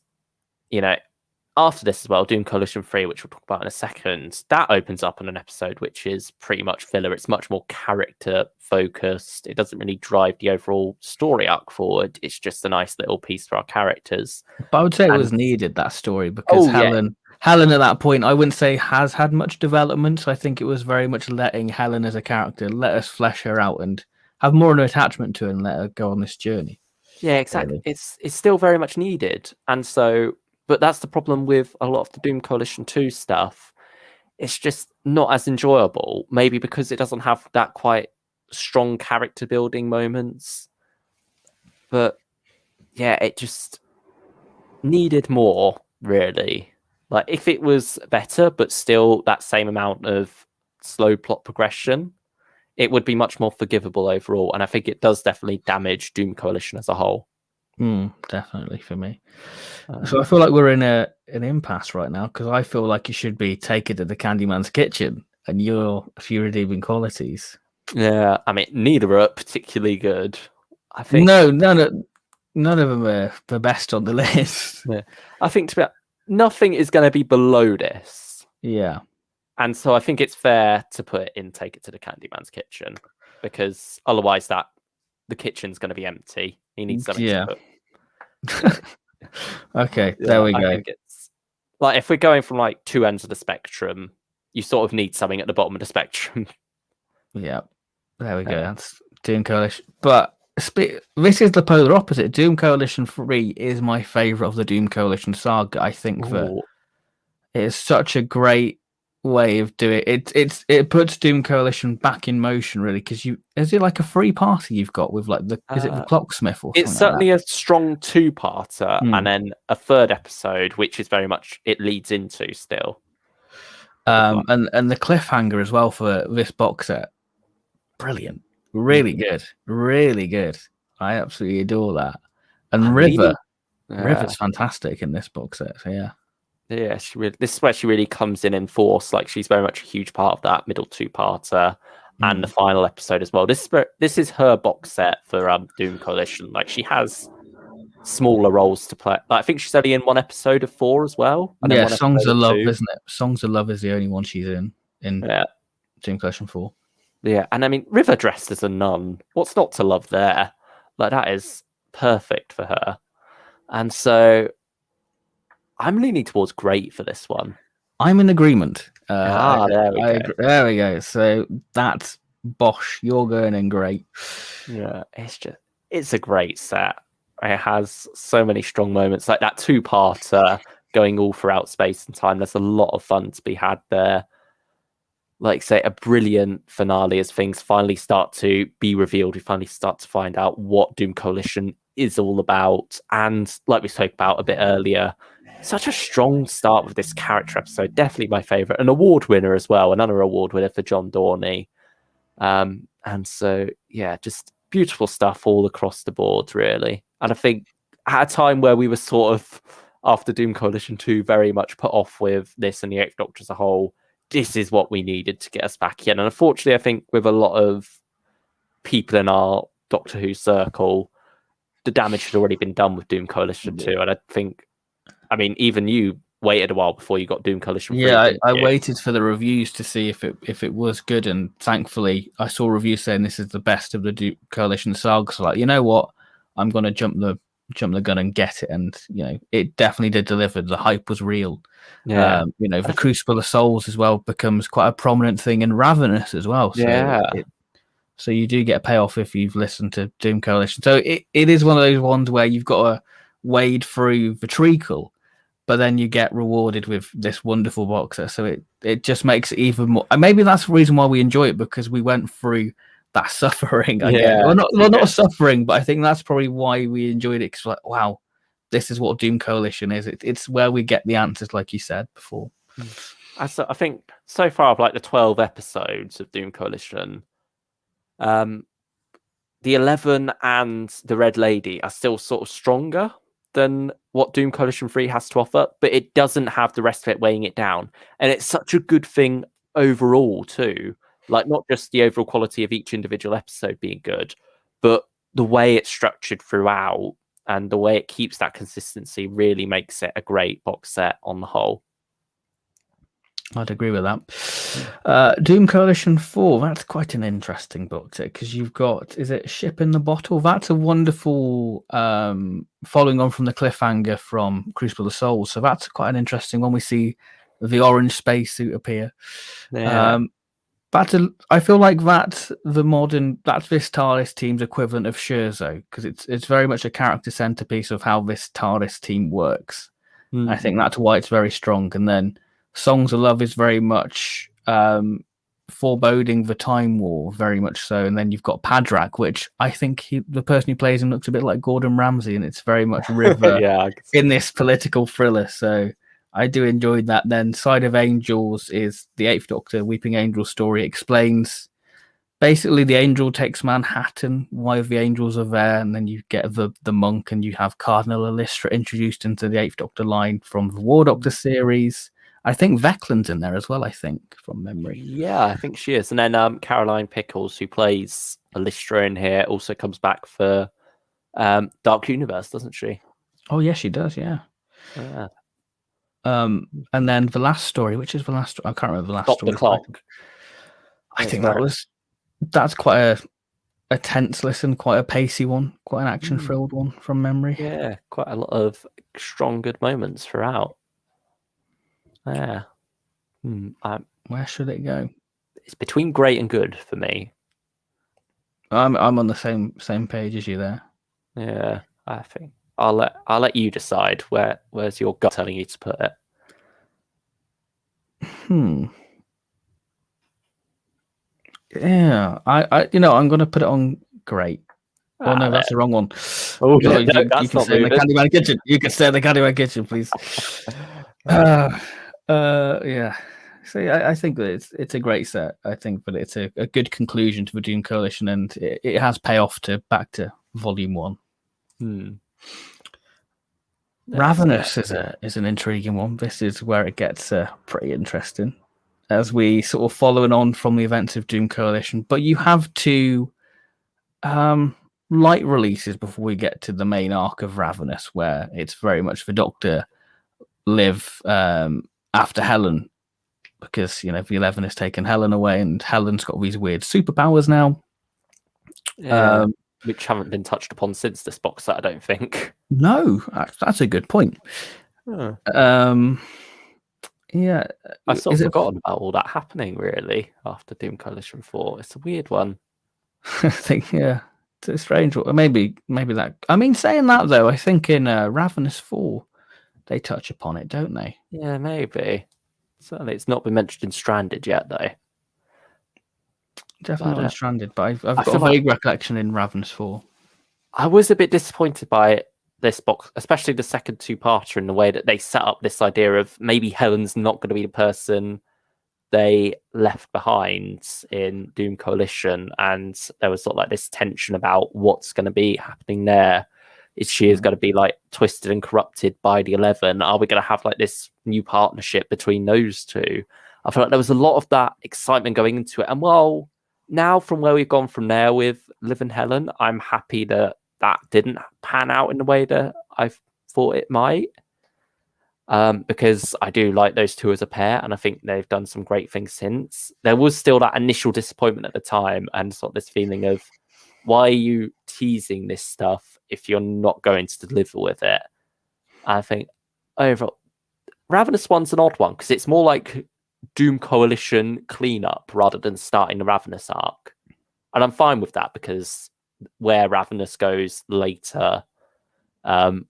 Speaker 2: after this as well, Doom Coalition 3, which we'll talk about in a second, that opens up on an episode which is pretty much filler. It's much more character focused. It doesn't really drive the overall story arc forward. It's just a nice little piece for our characters.
Speaker 1: But I would say it was needed, that story, because Helen at that point, I wouldn't say has had much development. So I think it was very much letting Helen as a character, let us flesh her out and have more of an attachment to her and let her go on this journey.
Speaker 2: Yeah, exactly. Really. It's still very much needed. And so, but that's the problem with a lot of the Doom Coalition 2 stuff. It's just not as enjoyable, maybe because it doesn't have that quite strong character building moments. But yeah, it just needed more, really. Like, if it was better, but still that same amount of slow plot progression, it would be much more forgivable overall. And I think it does definitely damage Doom Coalition as a whole.
Speaker 1: Definitely for me. So I feel like we're in an impasse right now, because I feel like you should be taken to the Candyman's kitchen and you're a few redeeming qualities.
Speaker 2: Yeah, I mean, neither are particularly good. I think
Speaker 1: none of them are the best on the list.
Speaker 2: Yeah. I think nothing is going to be below this.
Speaker 1: Yeah.
Speaker 2: And so I think it's fair to put it in Take It to the Candyman's kitchen, because otherwise the kitchen's going to be empty. He needs something to put.
Speaker 1: Okay, there we go.
Speaker 2: I think it's like, if we're going from like two ends of the spectrum, you sort of need something at the bottom of the spectrum.
Speaker 1: Yeah, there we go. That's Doom Coalition. But this is the polar opposite. Doom Coalition 3 is my favourite of the Doom Coalition saga. I think that it is such a great way of doing it. It puts Doom Coalition back in motion, really, because is it like a free party you've got with like is it the Clocksmith or something?
Speaker 2: It's certainly a strong two-parter, and then a third episode, which is very much it leads into still.
Speaker 1: And the cliffhanger as well for this box set, brilliant, really good, really good. I absolutely adore that. And River's fantastic in this box set. So yeah.
Speaker 2: Yeah, this is where she really comes in force. Like, she's very much a huge part of that middle two-parter and the final episode as well. This is her box set for Doom Coalition. Like, she has smaller roles to play. Like, I think she's only in one episode of 4 as well, and then
Speaker 1: Yeah,
Speaker 2: one
Speaker 1: Songs
Speaker 2: episode
Speaker 1: of
Speaker 2: of
Speaker 1: Love,
Speaker 2: 2.
Speaker 1: isn't it? Songs of Love is the only one she's in
Speaker 2: Yeah,
Speaker 1: Doom Collection 4.
Speaker 2: yeah, and I mean, River dressed as a nun. What's not to love there? Like, that is perfect for her. And so I'm leaning towards great for this one.
Speaker 1: I'm in agreement.
Speaker 2: There we go.
Speaker 1: There we go. So that's Bosch. You're going in great.
Speaker 2: Yeah, it's a great set. It has so many strong moments, like that 2-parter going all throughout space and time. There's a lot of fun to be had there. Like, say, a brilliant finale as things finally start to be revealed. We finally start to find out what Doom Coalition is all about. And like we spoke about a bit earlier, such a strong start with this character episode. Definitely my favorite. An award winner as well. Another award winner for John Dorney. And so, yeah, just beautiful stuff all across the board, really. And I think at a time where we were sort of, after Doom Coalition 2, very much put off with this and the Eighth Doctor as a whole, this is what we needed to get us back in. And unfortunately, I think with a lot of people in our Doctor Who circle, the damage had already been done with Doom Coalition 2. And I think, I mean, even you waited a while before you got Doom Coalition 3.
Speaker 1: Yeah, I waited for the reviews to see if it was good, and thankfully I saw reviews saying this is the best of the Doom Coalition saga. So, like, you know what, I'm gonna jump the gun and get it, and it definitely did deliver. The hype was real.
Speaker 2: Yeah,
Speaker 1: the Crucible of Souls as well becomes quite a prominent thing in Ravenous as well. So
Speaker 2: yeah.
Speaker 1: So you do get a payoff if you've listened to Doom Coalition. So it is one of those ones where you've got to wade through the treacle, but then you get rewarded with this wonderful box set. So it just makes it even more. And maybe that's the reason why we enjoy it, because we went through that suffering. I guess. Not suffering, but I think that's probably why we enjoyed it. Because like, wow, this is what Doom Coalition is. It's where we get the answers, like you said before.
Speaker 2: I think so far of like the 12 episodes of Doom Coalition, the 11 and the Red Lady are still sort of stronger than what Doom Coalition 3 has to offer, but it doesn't have the rest of it weighing it down. And it's such a good thing overall too. Like, not just the overall quality of each individual episode being good, but the way it's structured throughout and the way it keeps that consistency really makes it a great box set on the whole.
Speaker 1: I'd agree with that. Doom Coalition 4, that's quite an interesting book set, because you've got, is it Ship in the Bottle? That's a wonderful, following on from the cliffhanger from Crucible of Souls. So that's quite an interesting one. We see the orange spacesuit appear.
Speaker 2: Yeah.
Speaker 1: I feel like that's this TARDIS team's equivalent of Scherzo, because it's very much a character centerpiece of how this TARDIS team works. Mm-hmm. I think that's why it's very strong. And then Songs of Love is very much foreboding the Time War, very much so. And then you've got Padrak, which I think the person who plays him looks a bit like Gordon Ramsay, and it's very much River in this political thriller. So I do enjoy that. Then Side of Angels is the Eighth Doctor, Weeping Angel story. Explains basically the Angel takes Manhattan, why the Angels are there, and then you get the monk, and you have Cardinal Elistra introduced into the Eighth Doctor line from the War Doctor series. I think Veklen's in there as well, I think, from memory.
Speaker 2: Yeah, I think she is. And then Caroline Pickles, who plays Elistra in here, also comes back for Dark Universe, doesn't she?
Speaker 1: Oh, yeah, she does, yeah. And then the last story, which is the last story? I can't remember the last story.
Speaker 2: The Clock.
Speaker 1: I think that's quite a tense listen, quite a pacey one, quite an action-filled one from memory.
Speaker 2: Yeah, quite a lot of strong, good moments throughout. Yeah.
Speaker 1: Where should it go?
Speaker 2: It's between great and good for me.
Speaker 1: I'm on the same page as you there.
Speaker 2: Yeah, I think I'll let you decide where's your gut telling you to put it.
Speaker 1: Yeah, I'm going to put it on great. Oh no, that's the wrong one.
Speaker 2: Oh,
Speaker 1: no,
Speaker 2: you can
Speaker 1: stay in the Candyman kitchen. You can stay in the Candyman kitchen, please. Yeah. See, I think that it's a great set. I think that it's a good conclusion to the Doom Coalition, and it has payoff back to Volume 1. Ravenous is an intriguing one. This is where it gets pretty interesting, as we sort of following on from the events of Doom Coalition. But you have to light releases before we get to the main arc of Ravenous, where it's very much for Dr. Liv after Helen, because the 11 has taken Helen away, and Helen's got these weird superpowers now.
Speaker 2: Yeah, which haven't been touched upon since this box set, I don't think.
Speaker 1: No, that's a good point.
Speaker 2: Huh.
Speaker 1: Yeah,
Speaker 2: I've sort of forgotten about all that happening, really, after Doom Coalition 4. It's a weird one.
Speaker 1: I think, it's a strange one. Maybe that. I mean, saying that though, I think in Ravenous 4 they touch upon it, don't they?
Speaker 2: Yeah, maybe. Certainly, it's not been mentioned in Stranded yet, though.
Speaker 1: Definitely not in Stranded, but I've got a vague recollection in Ravenous 4.
Speaker 2: I was a bit disappointed by this box, especially the second two-parter, in the way that they set up this idea of maybe Helen's not going to be the person they left behind in Doom Coalition, and there was sort of like this tension about what's going to be happening there. Is she is going to be like twisted and corrupted by the 11? Are we going to have like this new partnership between those two? I feel like there was a lot of that excitement going into it. And well, now from where we've gone from there with Liv and Helen, I'm happy that that didn't pan out in the way that I thought it might. Because I do like those two as a pair, and I think they've done some great things since. There was still that initial disappointment at the time, and sort of this feeling of, why are you teasing this stuff if you're not going to deliver with it? I think overall, Ravenous one's an odd one, because it's more like Doom Coalition cleanup rather than starting the Ravenous arc. And I'm fine with that, because where Ravenous goes later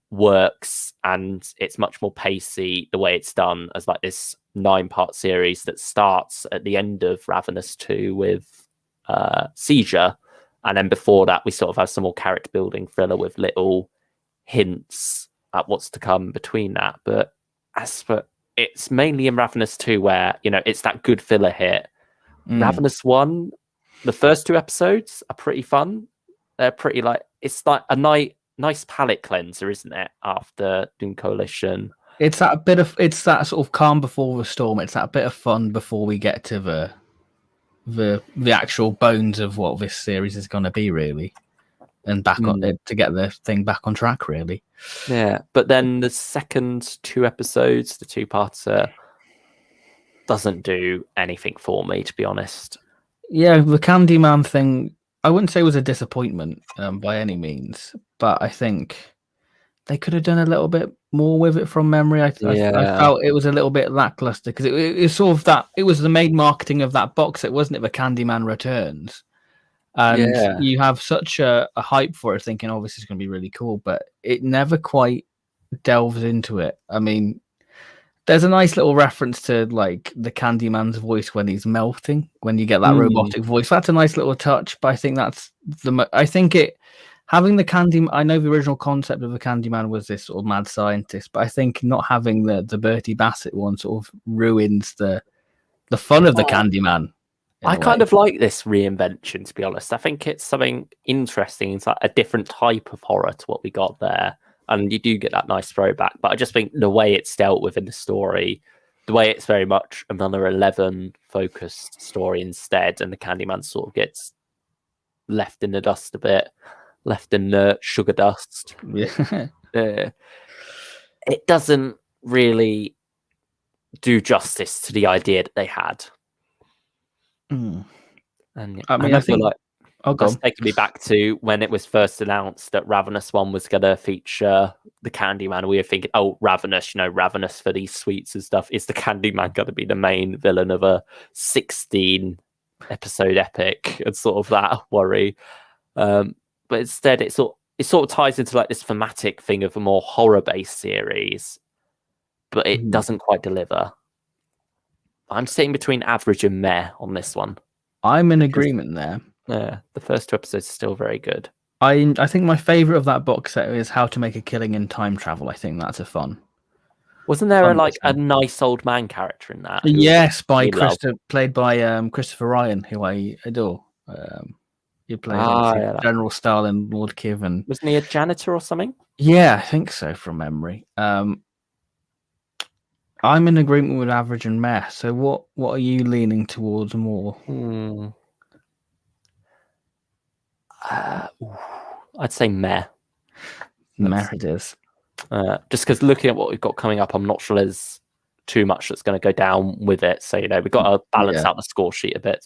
Speaker 2: works, and it's much more pacey the way it's done as like this 9-part series that starts at the end of Ravenous 2 with Seizure. And then before that, we sort of have some more character building thriller with little hints at what's to come between that. But as for, it's mainly in Ravenous 2 where, it's that good filler hit. Ravenous 1, the first 2 episodes are pretty fun. They're pretty it's like a nice palate cleanser, isn't it? After Doom Coalition.
Speaker 1: It's that sort of calm before the storm. It's that bit of fun before we get to the actual bones of what this series is going to be, really, and back on it to get the thing back on track, really.
Speaker 2: Yeah, but then the second 2 episodes, the 2-parter, doesn't do anything for me, to be honest.
Speaker 1: Yeah, the Candyman thing, I wouldn't say was a disappointment by any means, but I think they could have done a little bit more with it from memory. I felt it was a little bit lackluster, because it sort of that it was the main marketing of that box set, wasn't it? The Candyman Returns, and you have such a hype for it, thinking, "Oh, this is going to be really cool," but it never quite delves into it. I mean, there's a nice little reference to like the Candyman's voice when he's melting, when you get that robotic voice. That's a nice little touch, but I think that's having the Candyman. I know the original concept of the Candyman was this sort of mad scientist, but I think not having the Bertie Bassett one sort of ruins the fun of the Candyman.
Speaker 2: I kind of like this reinvention, to be honest. I think it's something interesting. It's like a different type of horror to what we got there. And you do get that nice throwback. But I just think the way it's dealt with in the story, the way it's very much another 11-focused story instead, and the Candyman sort of gets left in the dust a bit, left in the sugar dust.
Speaker 1: Yeah.
Speaker 2: It doesn't really do justice to the idea that they had. And
Speaker 1: I mean, I think
Speaker 2: like that's taking me back to when it was first announced that Ravenous 1 was going to feature the Candyman. We were thinking, oh, Ravenous, Ravenous for these sweets and stuff. Is the Candyman going to be the main villain of a 16-episode epic? And sort of that worry. But instead, it sort of ties into like this thematic thing of a more horror-based series, but it doesn't quite deliver. I'm sitting between average and meh on this one.
Speaker 1: I'm in agreement there.
Speaker 2: Yeah, the first 2 episodes are still very good.
Speaker 1: I think my favorite of that box set is How to Make a Killing in Time Travel. I think that's a fun.
Speaker 2: Wasn't there a nice old man character in that?
Speaker 1: Yes, played by Christopher Ryan, who I adore. He played General Stalin, Lord Kiven.
Speaker 2: Wasn't he a janitor or something?
Speaker 1: Yeah, I think so, from memory. I'm in agreement with average and meh. So what are you leaning towards more?
Speaker 2: I'd say meh.
Speaker 1: It is.
Speaker 2: Just because looking at what we've got coming up, I'm not sure there's too much that's going to go down with it. So, we've got to balance out the score sheet a bit.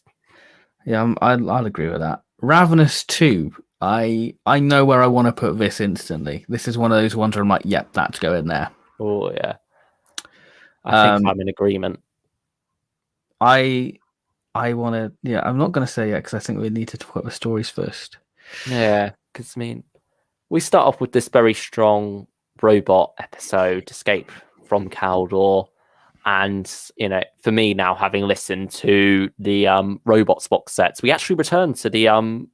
Speaker 1: Yeah, I'll agree with that. Ravenous 2. I know where I want to put this instantly. This is one of those ones where I'm like, yep, that's going there.
Speaker 2: Oh, yeah. I think I'm in agreement.
Speaker 1: I want to, I'm not going to say yet because I think we need to talk about the stories first.
Speaker 2: Yeah, because, we start off with this very strong robot episode, Escape from Caldor. And, for me now, having listened to the Robots box sets, we actually returned to the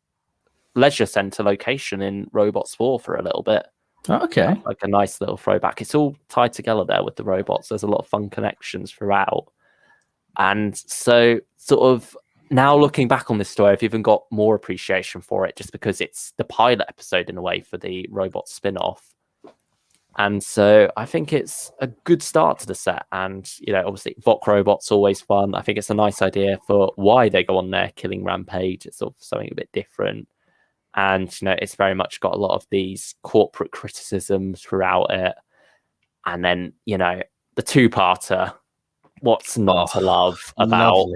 Speaker 2: Leisure Centre location in Robots 4 for a little bit.
Speaker 1: Okay.
Speaker 2: Like a nice little throwback. It's all tied together there with the robots. There's a lot of fun connections throughout. And so, sort of, now looking back on this story, I've even got more appreciation for it just because it's the pilot episode in a way for the robot spin-off. And so I think it's a good start to the set. And, obviously, Vok Robot's always fun. I think it's a nice idea for why they go on their killing rampage. It's sort of something a bit different. And, it's very much got a lot of these corporate criticisms throughout it. And then, the two-parter, what's not to love about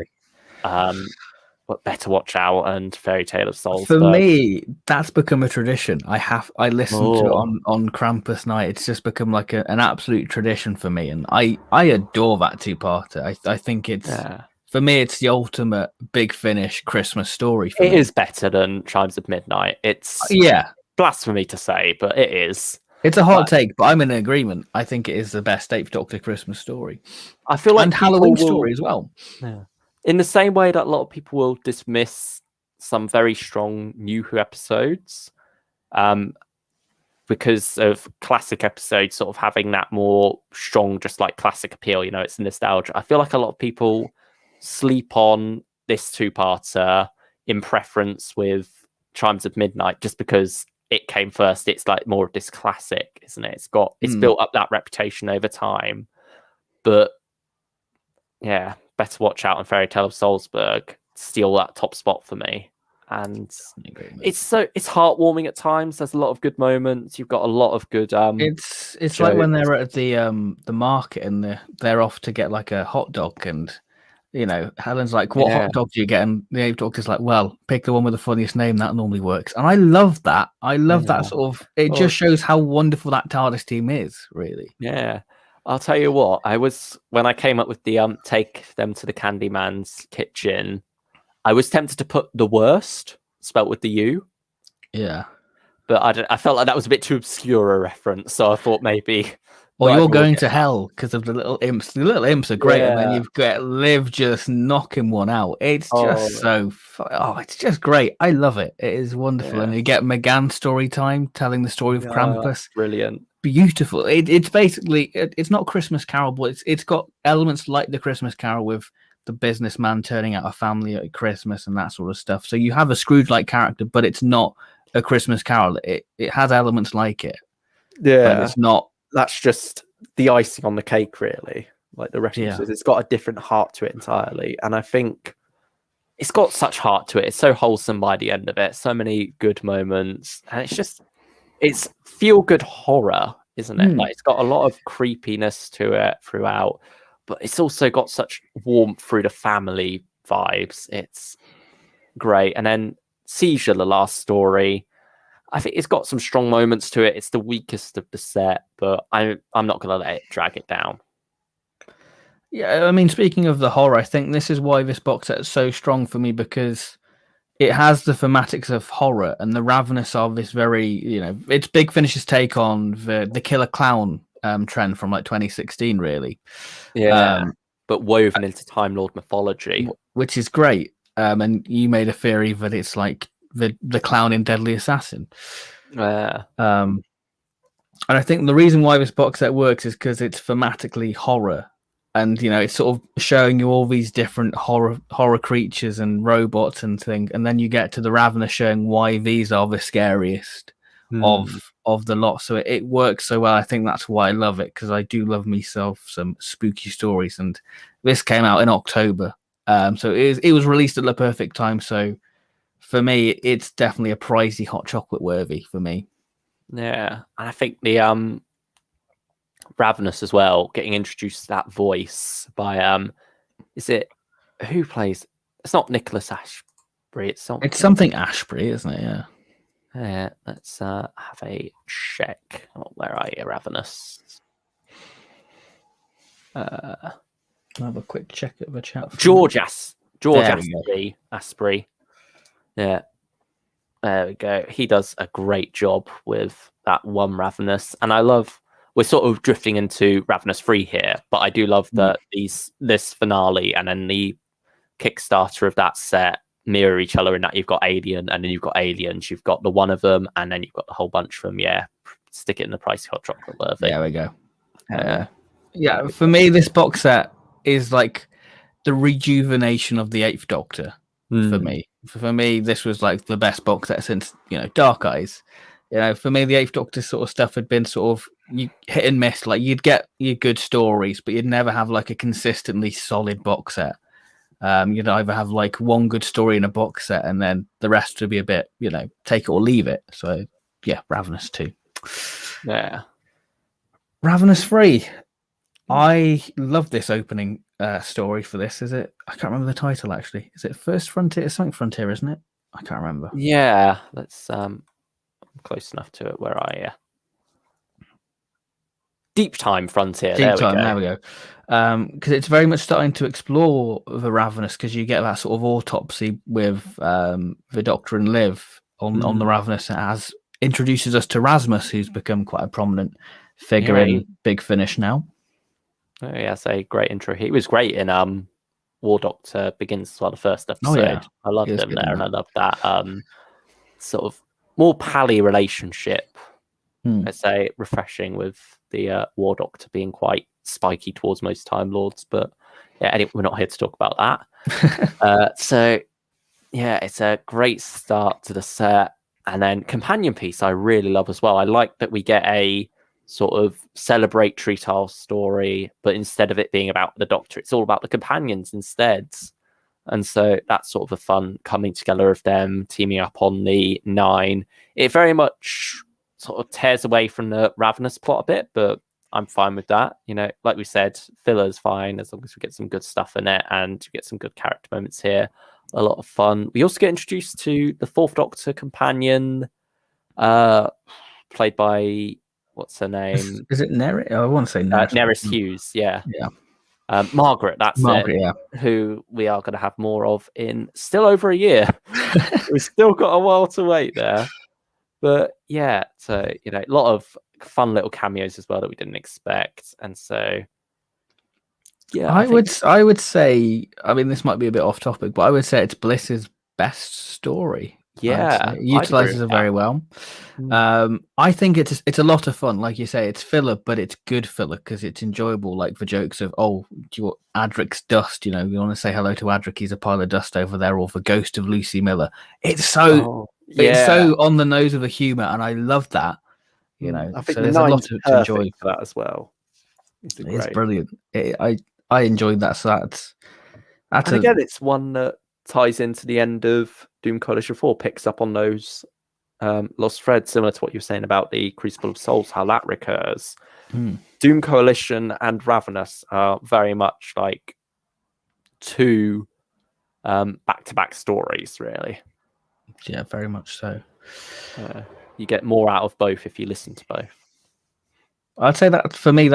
Speaker 2: what Better Watch Out and Fairy Tale of Souls.
Speaker 1: For me, that's become a tradition. I listen to it on Krampus night. It's just become like an absolute tradition for me. And I adore that two-parter. I think it's... Yeah. For me, it's the ultimate big finish Christmas story.
Speaker 2: It is better than Chimes of Midnight. It's blasphemy to say, but it is.
Speaker 1: It's a hot take, but I'm in agreement. I think it is the best Eighth Doctor Christmas story.
Speaker 2: I feel like
Speaker 1: Halloween story as well.
Speaker 2: Yeah. In the same way that a lot of people will dismiss some very strong New Who episodes, because of classic episodes sort of having that more strong, just like classic appeal. It's nostalgia. I feel like a lot of people sleep on this two-parter in preference with Chimes of Midnight just because it came first. It's like more of this classic, isn't it? It's built up that reputation over time. But yeah, Better Watch Out and Fairy Tale of Salzburg steal that top spot for me. And it's heartwarming at times. There's a lot of good moments. You've got a lot of good
Speaker 1: it's like when they're at the market and they're off to get like a hot dog, and Helen's like, what hot dog do you get? And the Eighth Doctor's like, well, pick the one with the funniest name. That normally works. And I love that. That sort of... It just shows how wonderful that TARDIS team is, really.
Speaker 2: Yeah. I'll tell you what. When I came up with the take them to the Candyman's kitchen, I was tempted to put the worst spelt with the U.
Speaker 1: Yeah.
Speaker 2: But I felt like that was a bit too obscure a reference. So I thought maybe...
Speaker 1: Or you're going to hell because of the little imps. The little imps are great, and then you've got Liv just knocking one out. It's just it's just great. I love it. It is wonderful, and you get McGann story time telling the story of Krampus.
Speaker 2: Brilliant,
Speaker 1: beautiful. It's basically it's not Christmas Carol, but it's got elements like the Christmas Carol with the businessman turning out a family at Christmas and that sort of stuff. So you have a Scrooge-like character, but it's not a Christmas Carol. It has elements like it.
Speaker 2: Yeah,
Speaker 1: but it's not.
Speaker 2: That's just the icing on the cake, really. Like the references, It's got a different heart to it entirely, and I think it's got such heart to it. It's so wholesome by the end of it. So many good moments, and it's feel-good horror, isn't it? Like it's got a lot of creepiness to it throughout, but it's also got such warmth through the family vibes. It's great. And then Seizure, the last story, I think it's got some strong moments to it. It's the weakest of the set, but I'm not going to let it drag it down.
Speaker 1: Yeah, I mean, speaking of the horror, I think this is why this box set is so strong for me, because it has the thematics of horror, and the Ravenous are this very, it's Big Finish's take on the killer clown trend from like 2016, really.
Speaker 2: Yeah, but woven into Time Lord mythology.
Speaker 1: Which is great. And you made a theory that it's like the clown in Deadly Assassin.
Speaker 2: Yeah.
Speaker 1: And I think the reason why this box set works is because it's thematically horror, and it's sort of showing you all these different horror creatures and robots and things, and then you get to the Ravenous showing why these are the scariest of the lot. So it works so well. I think that's why I love it, because I do love myself some spooky stories, and this came out in October, so it was released at the perfect time. So for me, it's definitely a pricey hot chocolate worthy for me.
Speaker 2: Yeah, and I think the Ravenous as well, getting introduced to that voice by is it who plays? It's not Nicholas Ashbury. It's
Speaker 1: something Ashbury, isn't it? Yeah.
Speaker 2: Yeah. Let's have a check. Oh, where are you, Ravenous?
Speaker 1: I'll have a quick check of a chat.
Speaker 2: George Asprey. Yeah. There we go. He does a great job with that one Ravenous, and I love. We're sort of drifting into Ravenous 3 here, but I do love that this finale and then the Kickstarter of that set mirror each other in that you've got Alien and then you've got Aliens, you've got the one of them, and then you've got the whole bunch of them. Yeah, stick it in the pricey hot chocolate worthy.
Speaker 1: There we go. Yeah, for me, this box set is like the rejuvenation of the Eighth Doctor. For me, this was like the best box set since Dark Eyes. For me, the Eighth Doctor sort of stuff had been sort of you hit and miss. Like you'd get your good stories, but you'd never have like a consistently solid box set. You'd either have like one good story in a box set, and then the rest would be a bit, take it or leave it. So yeah, Ravenous 2.
Speaker 2: Yeah,
Speaker 1: Ravenous 3. I love this opening story for this. Is it? I can't remember the title actually. Is it First Frontier? It's something Frontier, isn't it? I can't remember.
Speaker 2: Yeah, that's I'm close enough to it. Where are you? Deep Time Frontier. There we go.
Speaker 1: Because it's very much starting to explore the Ravenous, because you get that sort of autopsy with the Doctor and Liv on the Ravenous, as introduces us to Rasmus, who's become quite a prominent figure in Big Finish now.
Speaker 2: Oh, yeah, that's a great intro. He was great in War Doctor Begins as well, the first episode.
Speaker 1: Oh, yeah.
Speaker 2: I loved him there, and I loved that sort of more pally relationship. I'd say refreshing, with the War Doctor being quite spiky towards most Time Lords. But yeah, anyway, we're not here to talk about that. So yeah, it's a great start to the set. And then companion piece I really love as well. I like that we get a sort of celebratory style story, but instead of it being about the Doctor, it's all about the companions instead. And so that's sort of a fun coming together of them teaming up on the 9. It very much sort of tears away from the Ravenous plot a bit, but I'm fine with that. Like we said, filler's fine as long as we get some good stuff in it and you get some good character moments here. A lot of fun. We also get introduced to the 4th Doctor companion, played by, what's her name?
Speaker 1: Is it Neris? I want to say Neris.
Speaker 2: Neris Hughes, yeah.
Speaker 1: Yeah.
Speaker 2: Margaret, that's
Speaker 1: Margaret,
Speaker 2: it.
Speaker 1: yeah.
Speaker 2: Who we are going to have more of in still over a year. We've still got a while to wait there. But yeah, so, a lot of fun little cameos as well that we didn't expect. And so, yeah.
Speaker 1: I would say, I mean, this might be a bit off topic, but I would say it's Bliss's best story.
Speaker 2: Yeah.
Speaker 1: It utilizes it very well. I think it's a lot of fun. Like you say, it's filler, but it's good filler because it's enjoyable. Like the jokes of, do you want Adric's dust? You want to say hello to Adric, he's a pile of dust over there, or the ghost of Lucy Miller. It's so it's so on the nose of the humor, and I love that.
Speaker 2: I think
Speaker 1: so there's a lot to enjoy
Speaker 2: for that as well.
Speaker 1: It's brilliant. I enjoyed that. So that's
Speaker 2: again, it's one that ties into the end of Doom Coalition 4, picks up on those lost threads, similar to what you were saying about the Crucible of Souls, how that recurs. Doom Coalition and Ravenous are very much like 2 back-to-back stories, really.
Speaker 1: Yeah, very much so.
Speaker 2: You get more out of both if you listen to both.
Speaker 1: I'd say that for me,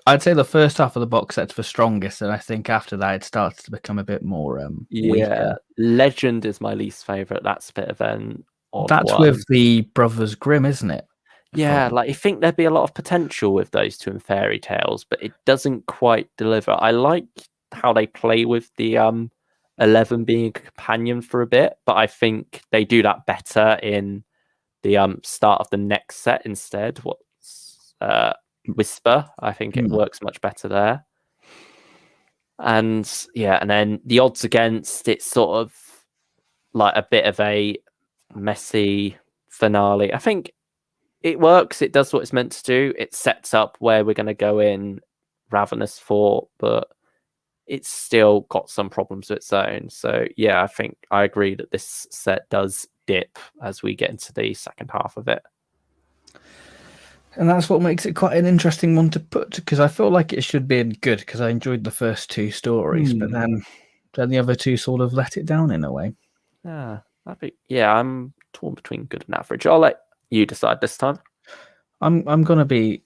Speaker 1: I'd say the first half of the box set's the strongest, and I think after that it starts to become a bit more weaker.
Speaker 2: Legend is my least favorite. That's a bit of an odd
Speaker 1: That's
Speaker 2: one.
Speaker 1: with the Brothers Grimm, isn't it?
Speaker 2: Yeah, like you think there'd be a lot of potential with those 2 in Fairy Tales, but it doesn't quite deliver. I like how they play with the 11 being a companion for a bit, but I think they do that better in the start of the next set instead. What's Whisper? I think it works much better there. And yeah, and then the odds against, it's sort of like a bit of a messy finale. I think it works. It does what it's meant to do. It sets up where we're going to go in Ravenous 4, but it's still got some problems of its own. So yeah, I think I agree that this set does dip as we get into the second half of it.
Speaker 1: And that's what makes it quite an interesting one to put, because I feel like it should be good, because I enjoyed the first two stories, but then the other two sort of let it down in a way.
Speaker 2: Yeah, I'm torn between good and average. I'll let you decide this time.
Speaker 1: I'm gonna be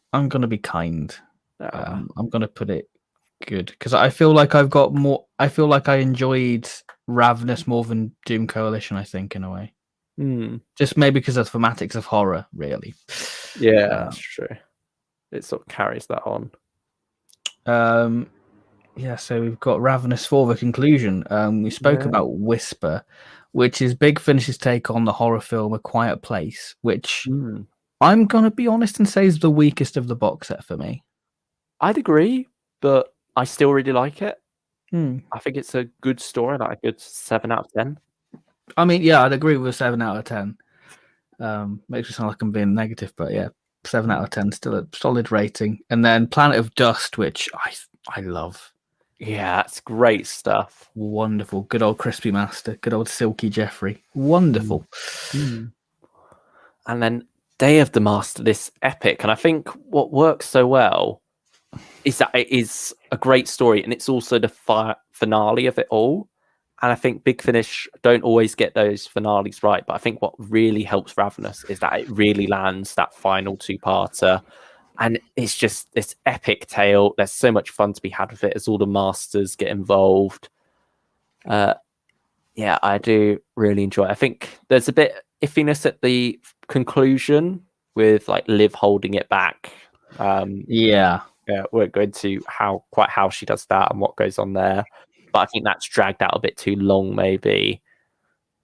Speaker 1: kind. I'm gonna put it good, because I feel like I've got more. I feel like I enjoyed Ravenous more than Doom Coalition, I think, in a way. Just maybe because of the thematics of horror, really.
Speaker 2: Yeah, that's true. It sort of carries that on.
Speaker 1: Yeah, so we've got Ravenous for the conclusion. We spoke about Whisper, which is Big Finish's take on the horror film A Quiet Place, which I'm going to be honest and say is the weakest of the box set for me.
Speaker 2: I'd agree, but I still really like it. I think it's a good story, like a good 7 out of 10.
Speaker 1: I mean, yeah, I'd agree with a 7 out of 10. Makes me sound like I'm being negative, but yeah, 7 out of 10, still a solid rating. And then Planet of Dust, which I love.
Speaker 2: Yeah, it's great stuff.
Speaker 1: Wonderful. Good old Crispy Master. Good old Silky Jeffrey. Wonderful.
Speaker 2: And then Day of the Master, this epic. And I think what works so well is that it is a great story, and it's also the finale of it all. And I think Big Finish don't always get those finales right, but I think what really helps Ravenous is that it really lands that final two-parter. And it's just this epic tale. There's so much fun to be had with it as all the masters get involved. Yeah, I do really enjoy it. I think there's a bit iffiness at the conclusion with like Liv holding it back. Yeah, we're going to how she does that and what goes on there. But I think that's dragged out a bit too long, maybe.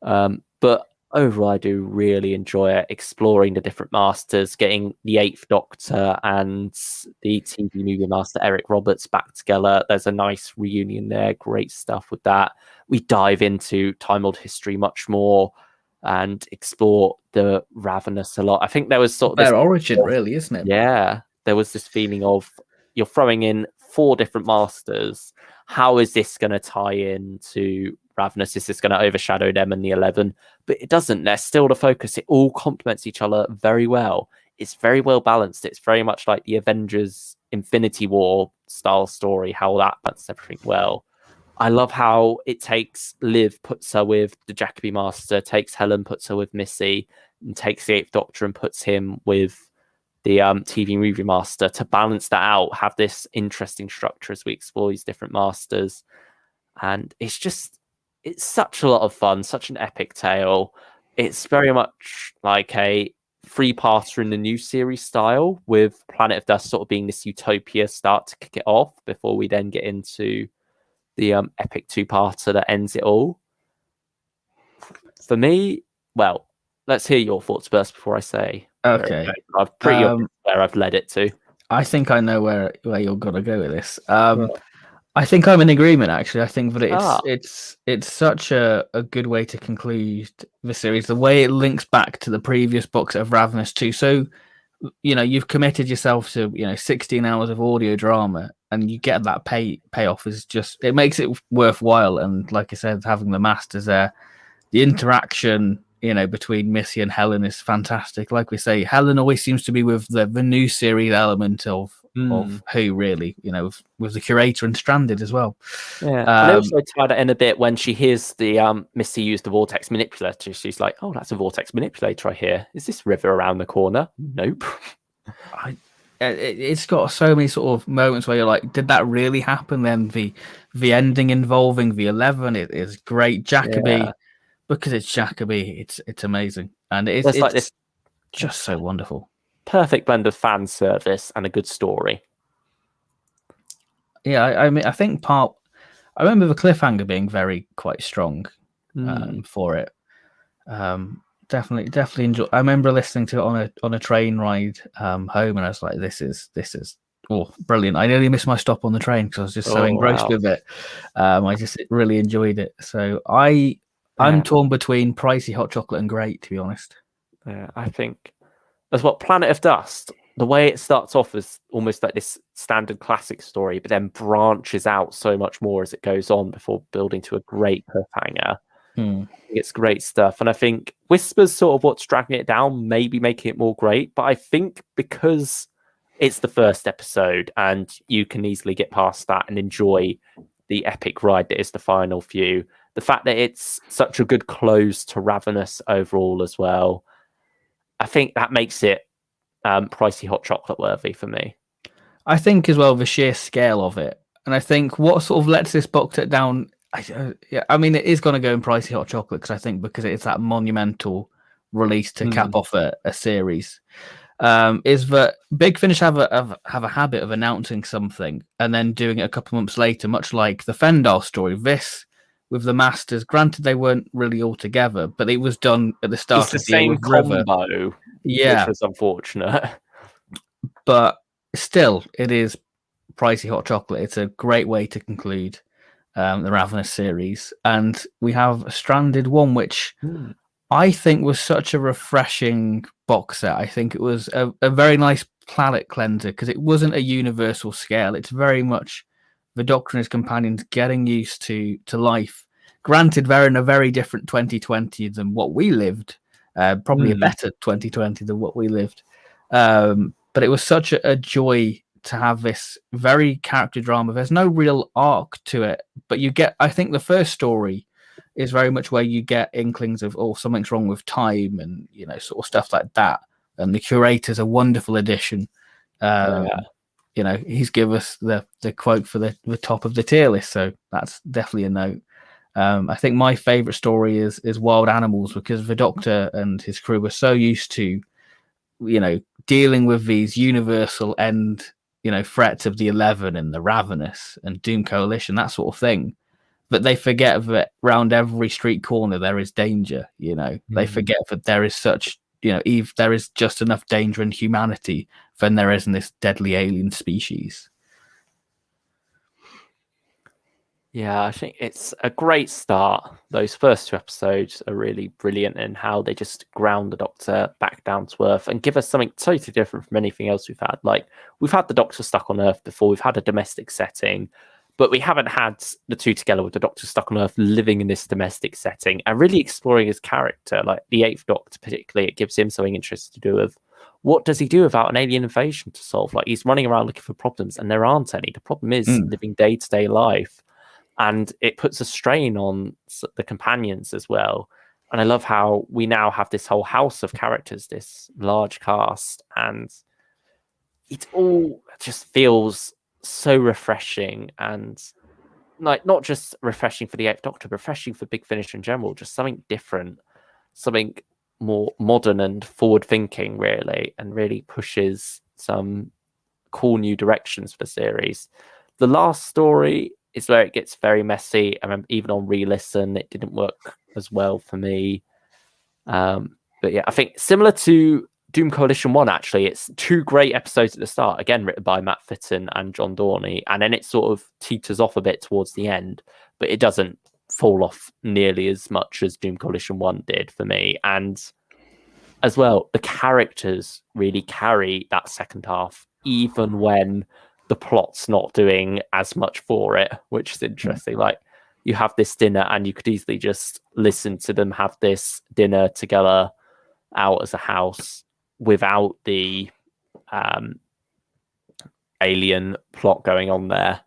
Speaker 2: But overall, I do really enjoy it, exploring the different masters, getting the Eighth Doctor and the TV movie master Eric Roberts back together. There's a nice reunion there. Great stuff with that. We dive into Time Lord history much more and explore the Ravenous a lot. I think there was sort of
Speaker 1: their origin, really, isn't it?
Speaker 2: Yeah, there was this feeling of you're throwing in 4 different masters. How is this going to tie in to Ravenous? Is this going to overshadow them in the 11? But it doesn't. They're still the focus. It all complements each other very well. It's very well balanced. It's very much like the Avengers Infinity War style story, how that balances everything well. I love how it takes Liv, puts her with the Jacoby Master, takes Helen, puts her with Missy, and takes the Eighth Doctor and puts him with the TV movie master to balance that out, have this interesting structure as we explore these different masters. And it's such a lot of fun, such an epic tale. It's very much like a 3-parter in the new series style, with Planet of Dust sort of being this utopia start to kick it off before we then get into the epic 2-parter that ends it all. For me, well, let's hear your thoughts first before I say.
Speaker 1: Okay.
Speaker 2: I've pretty obvious where I've led it to.
Speaker 1: I think I know where you're gonna go with this. I think I'm in agreement, actually. I think that it's such a good way to conclude the series. The way it links back to the previous books of Ravenous 2. So, you've committed yourself to 16 hours of audio drama, and you get that payoff is just, it makes it worthwhile. And like I said, having the masters there, the interaction between Missy and Helen is fantastic. Like we say, Helen always seems to be with the new series element of Who, really, with the curator and Stranded as well.
Speaker 2: Yeah, and also tied it in a bit when she hears the Missy use the vortex manipulator. She's like, "Oh, that's a vortex manipulator I hear. Is this river around the corner?" Nope.
Speaker 1: It's got so many sort of moments where you're like, did that really happen? Then the ending involving the 11, it is great. Jacoby, because it's Jacoby, it's amazing, and it's
Speaker 2: like this
Speaker 1: just so wonderful.
Speaker 2: Perfect blend of fan service and a good story.
Speaker 1: Yeah, I mean, I think I remember the cliffhanger being quite strong for it. Definitely enjoy. I remember listening to it on a train ride home, and I was like, "This is brilliant!" I nearly missed my stop on the train because I was just so engrossed with it. I just really enjoyed it. So I'm torn between pricey hot chocolate and great, to be honest.
Speaker 2: Yeah, I think as what Planet of Dust the way it starts off as almost like this standard classic story, but then branches out so much more as it goes on before building to a great cliffhanger. It's great stuff. And I think Whisper's sort of what's dragging it down, maybe making it more great. But I think because it's the first episode and you can easily get past that and enjoy the epic ride that is the final few, the fact that it's such a good close to Ravenous overall as well, I think that makes it pricey hot chocolate worthy for me.
Speaker 1: I think as well the sheer scale of it, and I think what sort of lets this box set down. I mean, it is going to go in pricey hot chocolate because it's that monumental release to cap off a series. Is that Big Finish have a habit of announcing something and then doing it a couple of months later, much like the Fendar story. This with the Masters, granted they weren't really all together, but it was done at the start
Speaker 2: it's the
Speaker 1: of the year
Speaker 2: same
Speaker 1: with River.
Speaker 2: combo,
Speaker 1: Yeah,
Speaker 2: which was unfortunate.
Speaker 1: But still, it is pricey hot chocolate. It's a great way to conclude the Ravenous series. And we have Stranded 1, which I think was such a refreshing box set. I think it was a very nice palate cleanser because it wasn't a universal scale. It's very much the Doctor and his companions getting used to life. Granted, they're in a very different 2020 than what we lived. Probably a better 2020 than what we lived. But it was such a joy to have this very character drama. There's no real arc to it, but you get, I think the first story is very much where you get inklings of, oh, something's wrong with time and, sort of stuff like that. And the curator's a wonderful addition. He's given us the quote for the top of the tier list. So that's definitely a note. I think my favorite story is Wild Animals because the Doctor and his crew were so used to, dealing with these universal end, threats of the 11 and the Ravenous and Doom Coalition, that sort of thing. But they forget that around every street corner there is danger. They forget that there is such, there is just enough danger in humanity when there isn't this deadly alien species.
Speaker 2: Yeah, I think it's a great start. Those first two episodes are really brilliant in how they just ground the Doctor back down to Earth and give us something totally different from anything else we've had. Like, we've had the Doctor stuck on Earth before, we've had a domestic setting, but we haven't had the two together with the Doctor stuck on Earth living in this domestic setting and really exploring his character. Like, the Eighth Doctor particularly, it gives him something interesting to do with what does he do without an alien invasion to solve? Like, he's running around looking for problems and there aren't any. The problem is living day-to-day life. And it puts a strain on the companions as well. And I love how we now have this whole house of characters, this large cast, and it all just feels so refreshing and like not just refreshing for the Eighth Doctor, but refreshing for Big Finish in general. Just something different, something more modern and forward-thinking, really, and really pushes some cool new directions for the series. The last story is where it gets very messy. I remember even on re-listen, it didn't work as well for me. But yeah, I think similar to Doom Coalition 1, actually, it's two great episodes at the start, again, written by Matt Fitton and John Dorney, and then it sort of teeters off a bit towards the end, but it doesn't fall off nearly as much as Doom Coalition 1 did for me. And as well, the characters really carry that second half, even when the plot's not doing as much for it, which is interesting. Like, you have this dinner and you could easily just listen to them have this dinner together out as a house without the alien plot going on there.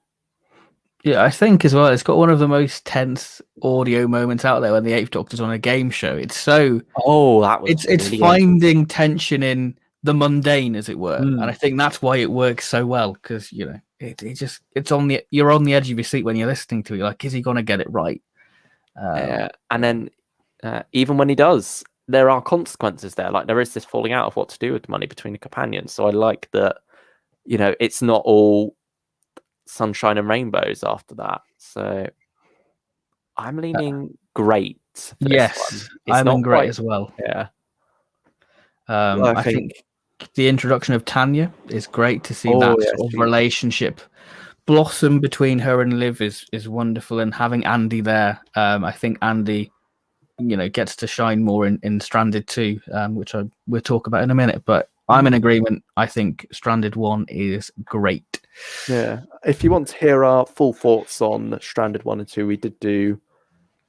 Speaker 1: Yeah, I think as well, it's got one of the most tense audio moments out there when the Eighth Doctor's on a game show. It's so...
Speaker 2: Oh, that was
Speaker 1: It's finding tension in the mundane, as it were, and I think that's why it works so well because it's on the you're on the edge of your seat when you're listening to it. You're like, is he gonna get it right?
Speaker 2: And then even when he does, there are consequences there. Like, there is this falling out of what to do with the money between the companions. So I like that. It's not all sunshine and rainbows after that. So I'm leaning great. For
Speaker 1: yes, I'm in great as well.
Speaker 2: Yeah.
Speaker 1: I think the introduction of Tanya is great to see that sort of relationship blossom between her and Liv is wonderful, and having Andy there, I think Andy, gets to shine more in Stranded 2, which we'll talk about in a minute. But I'm in agreement. I think Stranded 1 is great.
Speaker 2: Yeah. If you want to hear our full thoughts on Stranded 1 and 2, we did do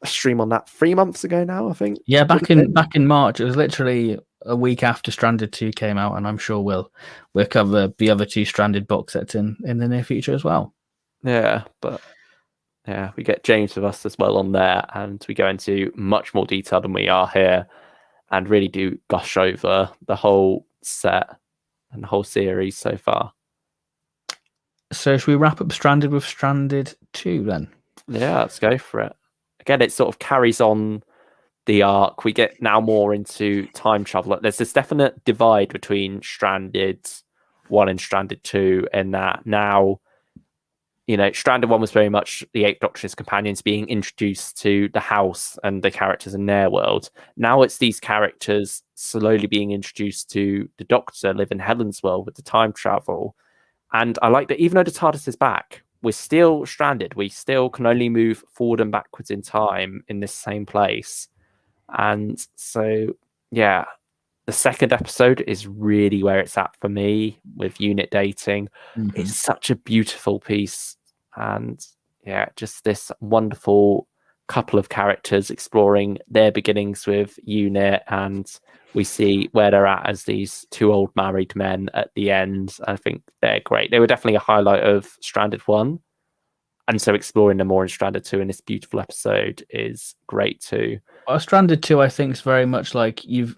Speaker 2: a stream on that 3 months ago now, I think.
Speaker 1: Yeah, back in March. It was literally a week after Stranded 2 came out, and I'm sure we'll cover the other 2 Stranded box sets in the near future as well.
Speaker 2: Yeah, but yeah, we get James with us as well on there, and we go into much more detail than we are here, and really do gush over the whole set and the whole series so far.
Speaker 1: So should we wrap up Stranded with Stranded 2 then?
Speaker 2: Yeah, let's go for it. Again, it sort of carries on the arc. We get now more into time travel. There's this definite divide between Stranded 1 and Stranded 2 in that now, you know, Stranded 1 was very much the Eighth Doctor's companions being introduced to the house and the characters in their world. Now it's these characters slowly being introduced to the Doctor live in Helen's world with the time travel. And I like that even though the TARDIS is back, we're still stranded. We still can only move forward and backwards in time in this same place. And so, yeah, the second episode is really where it's at for me with unit dating.
Speaker 1: Mm-hmm.
Speaker 2: It's such a beautiful piece. And yeah, just this wonderful couple of characters exploring their beginnings with unit, and we see where they're at as these 2 old married men at the end. I think they're great. They were definitely a highlight of Stranded 1. And so exploring them more in Stranded 2 in this beautiful episode is great too.
Speaker 1: Well, Stranded 2, I think, is very much like you've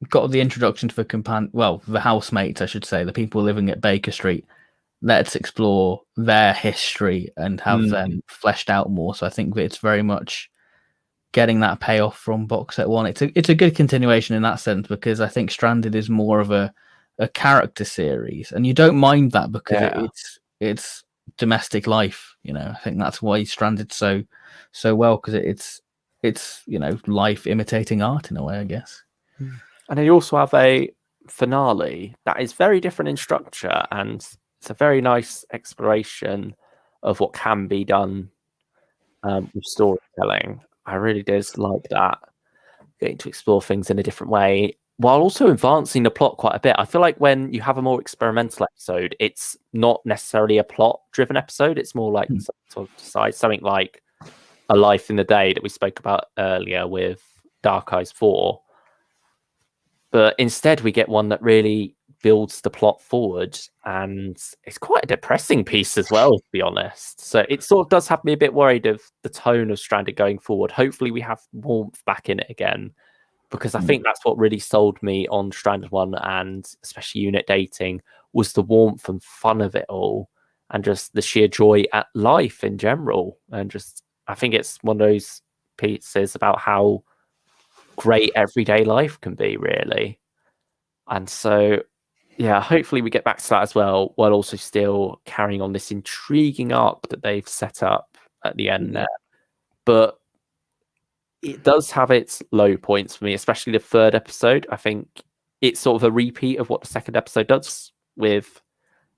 Speaker 1: got the introduction to the housemates, I should say, the people living at Baker Street. Let's explore their history and have them fleshed out more. So I think that it's very much getting that payoff from box set 1. It's a good continuation in that sense, because I think Stranded is more of a character series, and you don't mind that because it's domestic life. You know, I think that's why Stranded so well, because it's you know, life imitating art in a way, I guess.
Speaker 2: And then you also have a finale that is very different in structure, and it's a very nice exploration of what can be done with storytelling. I really did like that, getting to explore things in a different way while also advancing the plot quite a bit. I feel like when you have a more experimental episode, it's not necessarily a plot-driven episode. It's more like sort of decide something like A Life in the Day that we spoke about earlier with Dark Eyes 4. But instead, we get one that really builds the plot forward, and it's quite a depressing piece as well, to be honest. So it sort of does have me a bit worried of the tone of Stranded going forward. Hopefully we have warmth back in it again, because I think that's what really sold me on Stranded 1, and especially unit dating, was the warmth and fun of it all, and just the sheer joy at life in general. And just, I think it's one of those pieces about how great everyday life can be, really. And so, yeah, hopefully we get back to that as well, while also still carrying on this intriguing arc that they've set up at the end there. But it does have its low points for me, especially the third episode. I think it's sort of a repeat of what the second episode does with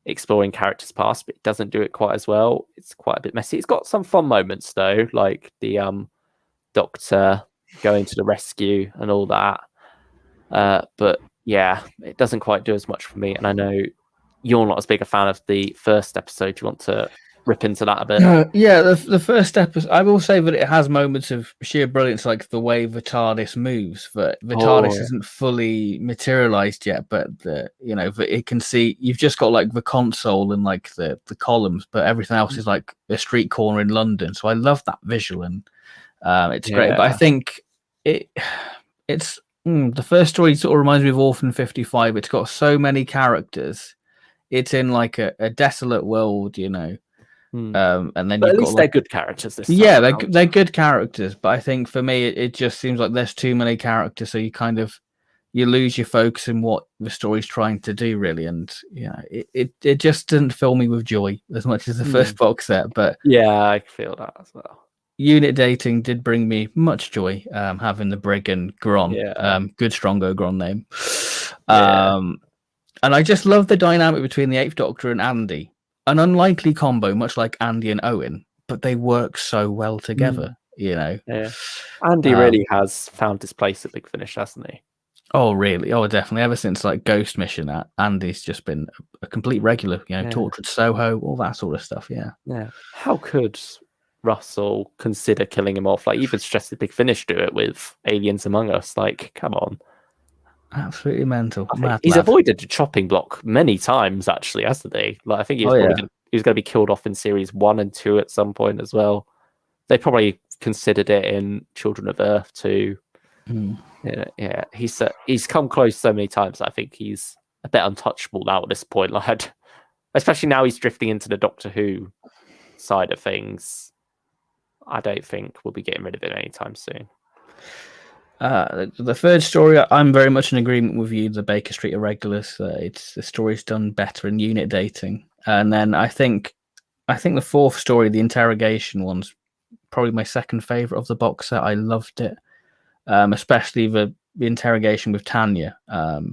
Speaker 2: exploring characters' past, but it doesn't do it quite as well. It's quite a bit messy. It's got some fun moments though, like the Doctor going to the rescue and all that. But yeah, it doesn't quite do as much for me. And I know you're not as big a fan of the first episode. Do you want to rip into that a bit?
Speaker 1: Yeah, the first episode, I will say that it has moments of sheer brilliance, like the way the TARDIS moves. But the TARDIS isn't fully materialized yet, but it can see, you've just got like the console and like the columns, but everything else is like a street corner in London. So I love that visual, and it's great. But I think it's the first story sort of reminds me of Orphan 55. It's got so many characters. It's in like a desolate world, you know. And then
Speaker 2: but
Speaker 1: you've
Speaker 2: at least
Speaker 1: got,
Speaker 2: they're good characters this time.
Speaker 1: Yeah, they're good characters, but I think for me it just seems like there's too many characters, so you lose your focus in what the story's trying to do, really. And it just didn't fill me with joy as much as the first box set. But
Speaker 2: yeah, I feel that as well.
Speaker 1: Unit dating did bring me much joy, having the Brig and Gron. Good Strongo Gron name. And I just love the dynamic between the Eighth Doctor and Andy. An unlikely combo, much like Andy and Owen, but they work so well together, you know.
Speaker 2: Yeah. Andy really has found his place at Big Finish, hasn't he?
Speaker 1: Oh, really? Oh, definitely. Ever since like Ghost Mission, Andy's just been a complete regular. You know,
Speaker 2: Yeah.
Speaker 1: Tortured Soho, all that sort of stuff. Yeah.
Speaker 2: Yeah. How could Russell consider killing him off? Like, even Stressed Big Finish do it with Aliens Among Us. Like, come on.
Speaker 1: Absolutely mental.
Speaker 2: I think
Speaker 1: Mad
Speaker 2: he's
Speaker 1: lad.
Speaker 2: avoided the chopping block many times, actually, hasn't he? Like, I think he was
Speaker 1: Oh,
Speaker 2: probably
Speaker 1: yeah.
Speaker 2: he was going to be killed off in series 1 and 2 at some point as well. They probably considered it in Children of Earth too.
Speaker 1: Mm.
Speaker 2: Yeah. He's come close so many times. I think he's a bit untouchable now at this point. Like, especially now he's drifting into the Doctor Who side of things. I don't think we'll be getting rid of it anytime soon.
Speaker 1: The third story, I'm very much in agreement with you. The Baker Street Irregulars. It's the story's done better in unit dating, and then I think the fourth story, the interrogation one's probably my second favorite of the box set. I loved it, especially the interrogation with Tanya.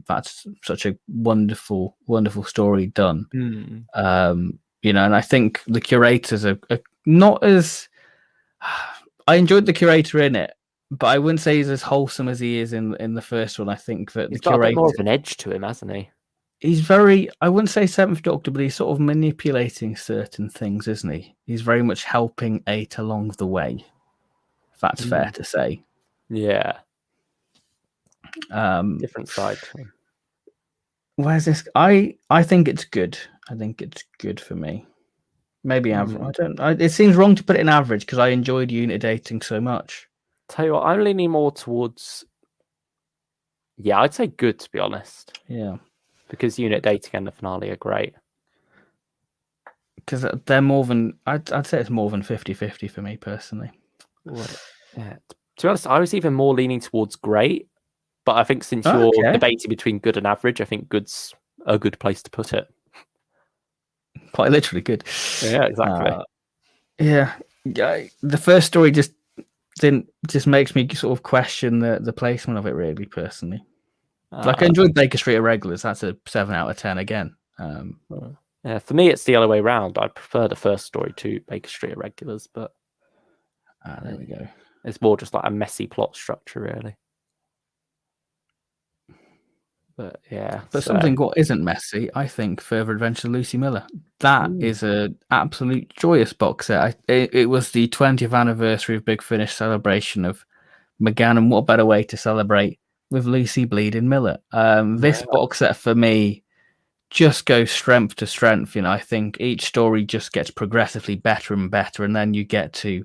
Speaker 1: That's such a wonderful story done. You know, and I think the curators are not as. I enjoyed the curator in it, but I wouldn't say he's as wholesome as he is in the first one. I think that
Speaker 2: He's
Speaker 1: the
Speaker 2: got a bit
Speaker 1: curator,
Speaker 2: more of an edge to him, hasn't he?
Speaker 1: he's very, I wouldn't say Seventh Doctor, but he's sort of manipulating certain things, isn't he? He's very much helping Eight along the way. If that's fair to say.
Speaker 2: Yeah. Different side to him.
Speaker 1: Where's this? I think it's good. I think it's good for me. Maybe average. I don't. It seems wrong to put it in average because I enjoyed unit dating so much.
Speaker 2: Tell you what, I'm leaning more towards. Yeah, I'd say good, to be honest.
Speaker 1: Yeah,
Speaker 2: because unit dating and the finale are great.
Speaker 1: Because they're more than I'd say it's more than 50-50 for me personally.
Speaker 2: Yeah. To be honest, I was even more leaning towards great, but I think since you're debating between good and average, I think good's a good place to put it.
Speaker 1: Quite literally good.
Speaker 2: Yeah, exactly.
Speaker 1: Yeah. The first story just makes me sort of question the placement of it really personally. Like I enjoyed Baker Street Irregulars. That's a 7 out of 10 again.
Speaker 2: Yeah, for me, it's the other way around. I prefer the first story to Baker Street Irregulars, but
Speaker 1: there we go.
Speaker 2: It's more just like a messy plot structure, really. But yeah,
Speaker 1: but something what isn't messy, I think, Further Adventure of Lucy Miller. That is an absolute joyous box set. It was the 20th anniversary of Big Finish celebration of McGann, and what better way to celebrate with Lucy Bleeding Miller? This box set for me just goes strength to strength. You know, I think each story just gets progressively better and better, and then you get to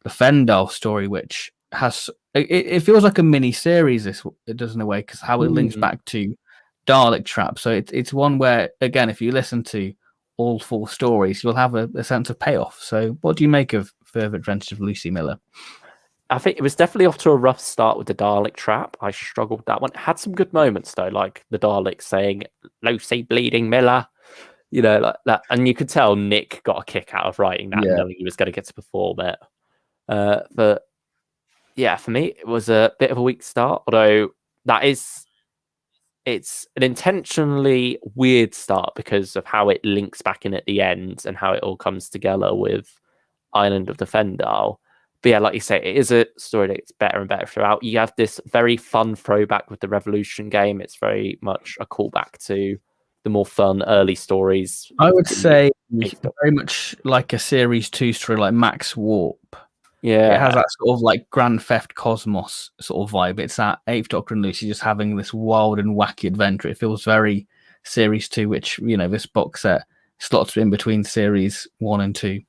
Speaker 1: the Fendal story, which has it feels like a mini series. It does in a way because how it links back to Dalek Trap. So it's one where again, if you listen to all 4 stories, you'll have a sense of payoff. So, what do you make of Further Adventures of Lucy Miller?
Speaker 2: I think it was definitely off to a rough start with the Dalek Trap. I struggled with that one. It had some good moments though, like the Dalek saying "Lucy Bleeding Miller," you know, like that, and you could tell Nick got a kick out of writing that, knowing he was going to get to perform it. But yeah, for me, it was a bit of a weak start. Although it's an intentionally weird start because of how it links back in at the end and how it all comes together with Island of the Fendal. But yeah, like you say, it is a story that gets better and better throughout. You have this very fun throwback with the Revolution game. It's very much a callback to the more fun early stories.
Speaker 1: I would say very much like a Series 2 story, like Max Warp.
Speaker 2: Yeah.
Speaker 1: It has that sort of like Grand Theft Cosmos sort of vibe. It's that 8th Doctor and Lucy just having this wild and wacky adventure. It feels very Series 2, which, you know, this box set slots in between Series 1 and 2.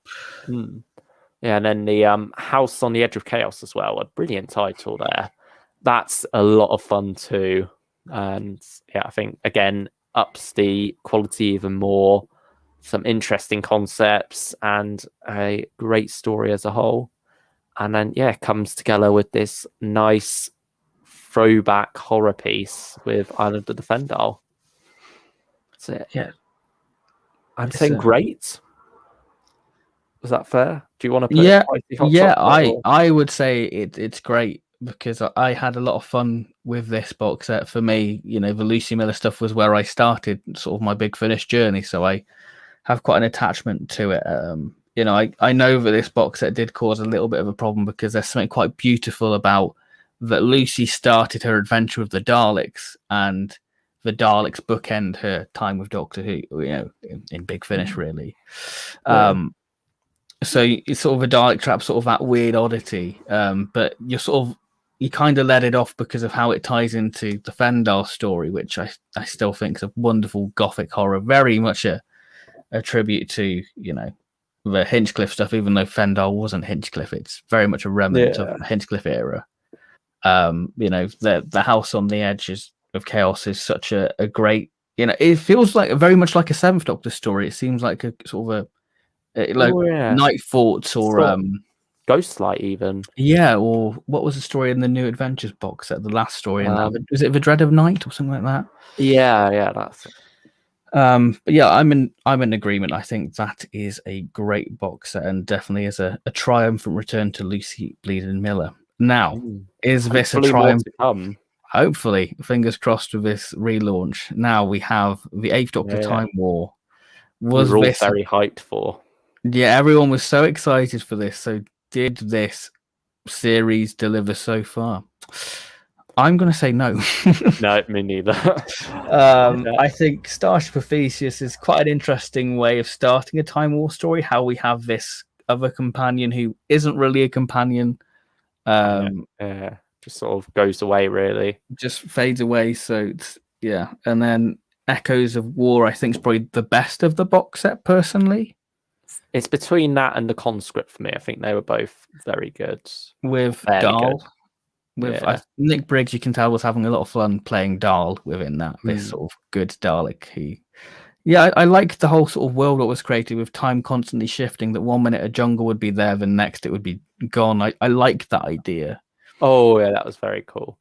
Speaker 2: Yeah, and then the House on the Edge of Chaos as well. A brilliant title there. That's a lot of fun too. And yeah, I think, again, ups the quality even more. Some interesting concepts and a great story as a whole. And then, yeah, comes together with this nice throwback horror piece with Island of the Fendal. That's it.
Speaker 1: Yeah.
Speaker 2: I'm saying great. Was that fair? Do you want to put
Speaker 1: I would say it's great because I had a lot of fun with this box set. For me, you know, the Lucy Miller stuff was where I started sort of my Big Finish journey, so I have quite an attachment to it. You know, I know that this box set did cause a little bit of a problem because there's something quite beautiful about that Lucy started her adventure with the Daleks, and the Daleks bookend her time with Doctor Who, in Big Finish, really.
Speaker 2: Yeah.
Speaker 1: So it's sort of a Dalek trap, sort of that weird oddity, but you kind of let it off because of how it ties into the Fendar story, which I still think is a wonderful gothic horror, very much a tribute to, the Hinchcliffe stuff, even though Fendar wasn't Hinchcliffe. It's very much a remnant of the Hinchcliffe era. The House on the Edge of Chaos is such a great, it feels like very much like a Seventh Doctor story. It seems like a sort of Night Thoughts or
Speaker 2: Ghostlight even.
Speaker 1: Yeah, or what was the story in the New Adventures box set? The last story in that, was it The Dread of Night or something like that?
Speaker 2: Yeah, that's it.
Speaker 1: But yeah, I'm in agreement. I think that is a great box set and definitely is a triumphant return to Lucy Bleeding Miller. Now, is this a triumph? Hopefully, fingers crossed with this relaunch. Now we have the Eighth Doctor Time War.
Speaker 2: We're all very hyped for.
Speaker 1: Yeah, everyone was so excited for this. So did this series deliver so far? I'm going to say no.
Speaker 2: No, me neither.
Speaker 1: I think Starship of Theseus is quite an interesting way of starting a Time War story, how we have this other companion who isn't really a companion.
Speaker 2: Just sort of goes away, really.
Speaker 1: Just fades away. So, and then Echoes of War, I think, is probably the best of the box set, personally.
Speaker 2: It's between that and the Conscript for me. I think they were both very good.
Speaker 1: With Dahl. Nick Briggs, you can tell, was having a lot of fun playing Dahl within that. This sort of good Dalek. I like the whole sort of world that was created with time constantly shifting, that 1 minute a jungle would be there, the next it would be gone. I like that idea.
Speaker 2: Oh, yeah, that was very cool.